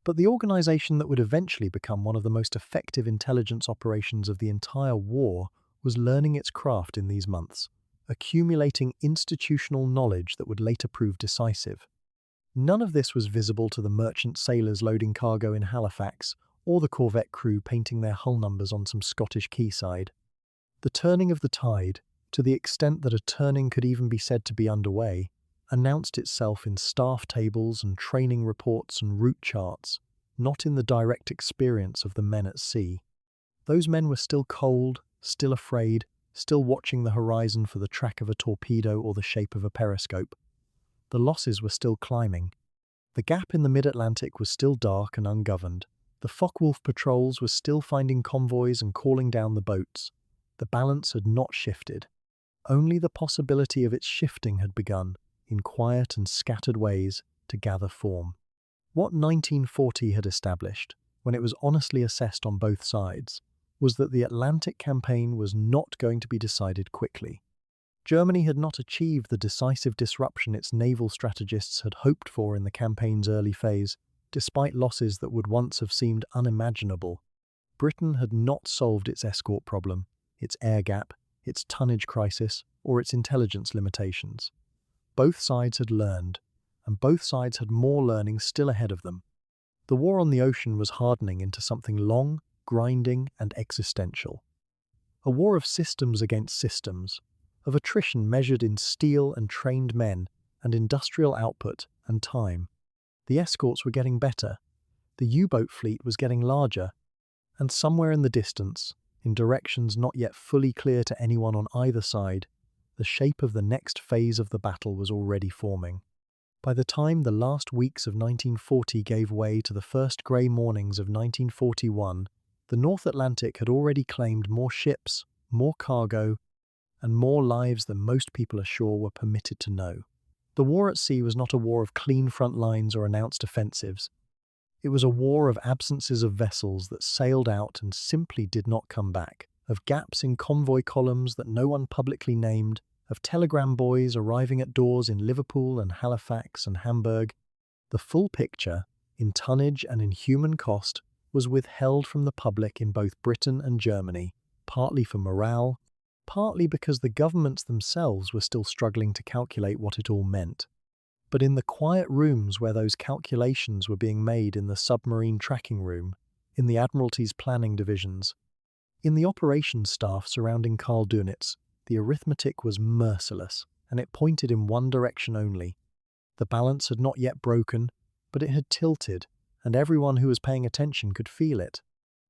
But the organization that would eventually become one of the most effective intelligence operations of the entire war was learning its craft in these months, accumulating institutional knowledge that would later prove decisive. None of this was visible to the merchant sailors loading cargo in Halifax or the corvette crew painting their hull numbers on some Scottish quayside. The turning of the tide, to the extent that a turning could even be said to be underway, announced itself in staff tables and training reports and route charts, not in the direct experience of the men at sea. Those men were still cold, still afraid, still watching the horizon for the track of a torpedo or the shape of a periscope. The losses were still climbing. The gap in the mid-Atlantic was still dark and ungoverned. The Focke-Wulf patrols were still finding convoys and calling down the boats. The balance had not shifted. Only the possibility of its shifting had begun, in quiet and scattered ways, to gather form. What 1940 had established, when it was honestly assessed on both sides, was that the Atlantic campaign was not going to be decided quickly. Germany had not achieved the decisive disruption its naval strategists had hoped for in the campaign's early phase, despite losses that would once have seemed unimaginable. Britain had not solved its escort problem, its air gap, its tonnage crisis, or its intelligence limitations. Both sides had learned, and both sides had more learning still ahead of them. The war on the ocean was hardening into something long, grinding, and existential. A war of systems against systems, of attrition measured in steel and trained men, and industrial output and time. The escorts were getting better, the U-boat fleet was getting larger, and somewhere in the distance, in directions not yet fully clear to anyone on either side, the shape of the next phase of the battle was already forming. By the time the last weeks of 1940 gave way to the first grey mornings of 1941, the North Atlantic had already claimed more ships, more cargo, and more lives than most people ashore were permitted to know. The war at sea was not a war of clean front lines or announced offensives. It was a war of absences of vessels that sailed out and simply did not come back, of gaps in convoy columns that no one publicly named, of telegram boys arriving at doors in Liverpool and Halifax and Hamburg. The full picture, in tonnage and in human cost, was withheld from the public in both Britain and Germany, partly for morale, partly because the governments themselves were still struggling to calculate what it all meant. But in the quiet rooms where those calculations were being made in the submarine tracking room, in the Admiralty's planning divisions, in the operations staff surrounding Karl Dönitz, the arithmetic was merciless, and it pointed in one direction only. The balance had not yet broken, but it had tilted, and everyone who was paying attention could feel it.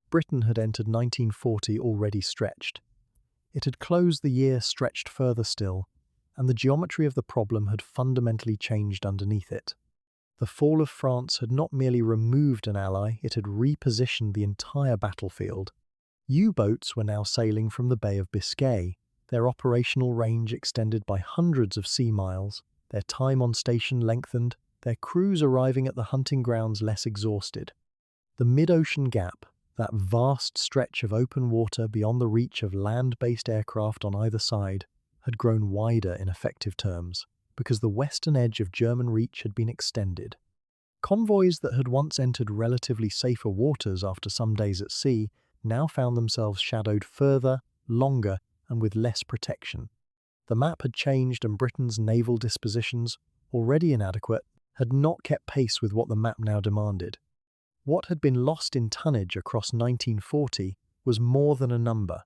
Britain had entered 1940 already stretched. It had closed the year stretched further still, and the geometry of the problem had fundamentally changed underneath it. The fall of France had not merely removed an ally, it had repositioned the entire battlefield. U-boats were now sailing from the Bay of Biscay, their operational range extended by hundreds of sea miles, their time on station lengthened, their crews arriving at the hunting grounds less exhausted. The mid-ocean gap, that vast stretch of open water beyond the reach of land-based aircraft on either side, had grown wider in effective terms, because the western edge of German reach had been extended. Convoys that had once entered relatively safer waters after some days at sea now found themselves shadowed further, longer, and with less protection. The map had changed, and Britain's naval dispositions, already inadequate, had not kept pace with what the map now demanded. What had been lost in tonnage across 1940 was more than a number.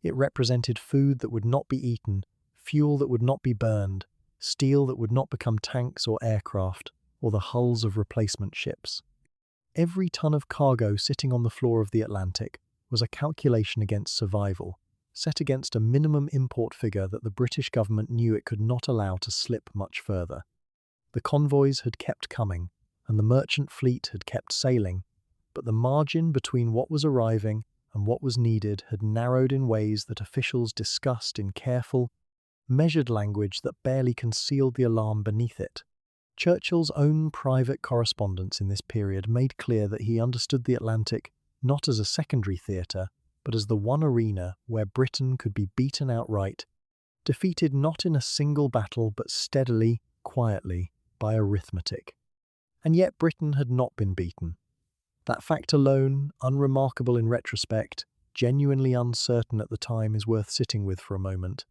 It represented food that would not be eaten, fuel that would not be burned, steel that would not become tanks or aircraft, or the hulls of replacement ships. Every ton of cargo sitting on the floor of the Atlantic was a calculation against survival, set against a minimum import figure that the British government knew it could not allow to slip much further. The convoys had kept coming, and the merchant fleet had kept sailing, but the margin between what was arriving and what was needed had narrowed in ways that officials discussed in careful, measured language that barely concealed the alarm beneath it. Churchill's own private correspondence in this period made clear that he understood the Atlantic not as a secondary theatre, but as the one arena where Britain could be beaten outright, defeated not in a single battle but steadily, quietly, by arithmetic. And yet Britain had not been beaten. That fact alone, unremarkable in retrospect, genuinely uncertain at the time, is worth sitting with for a moment.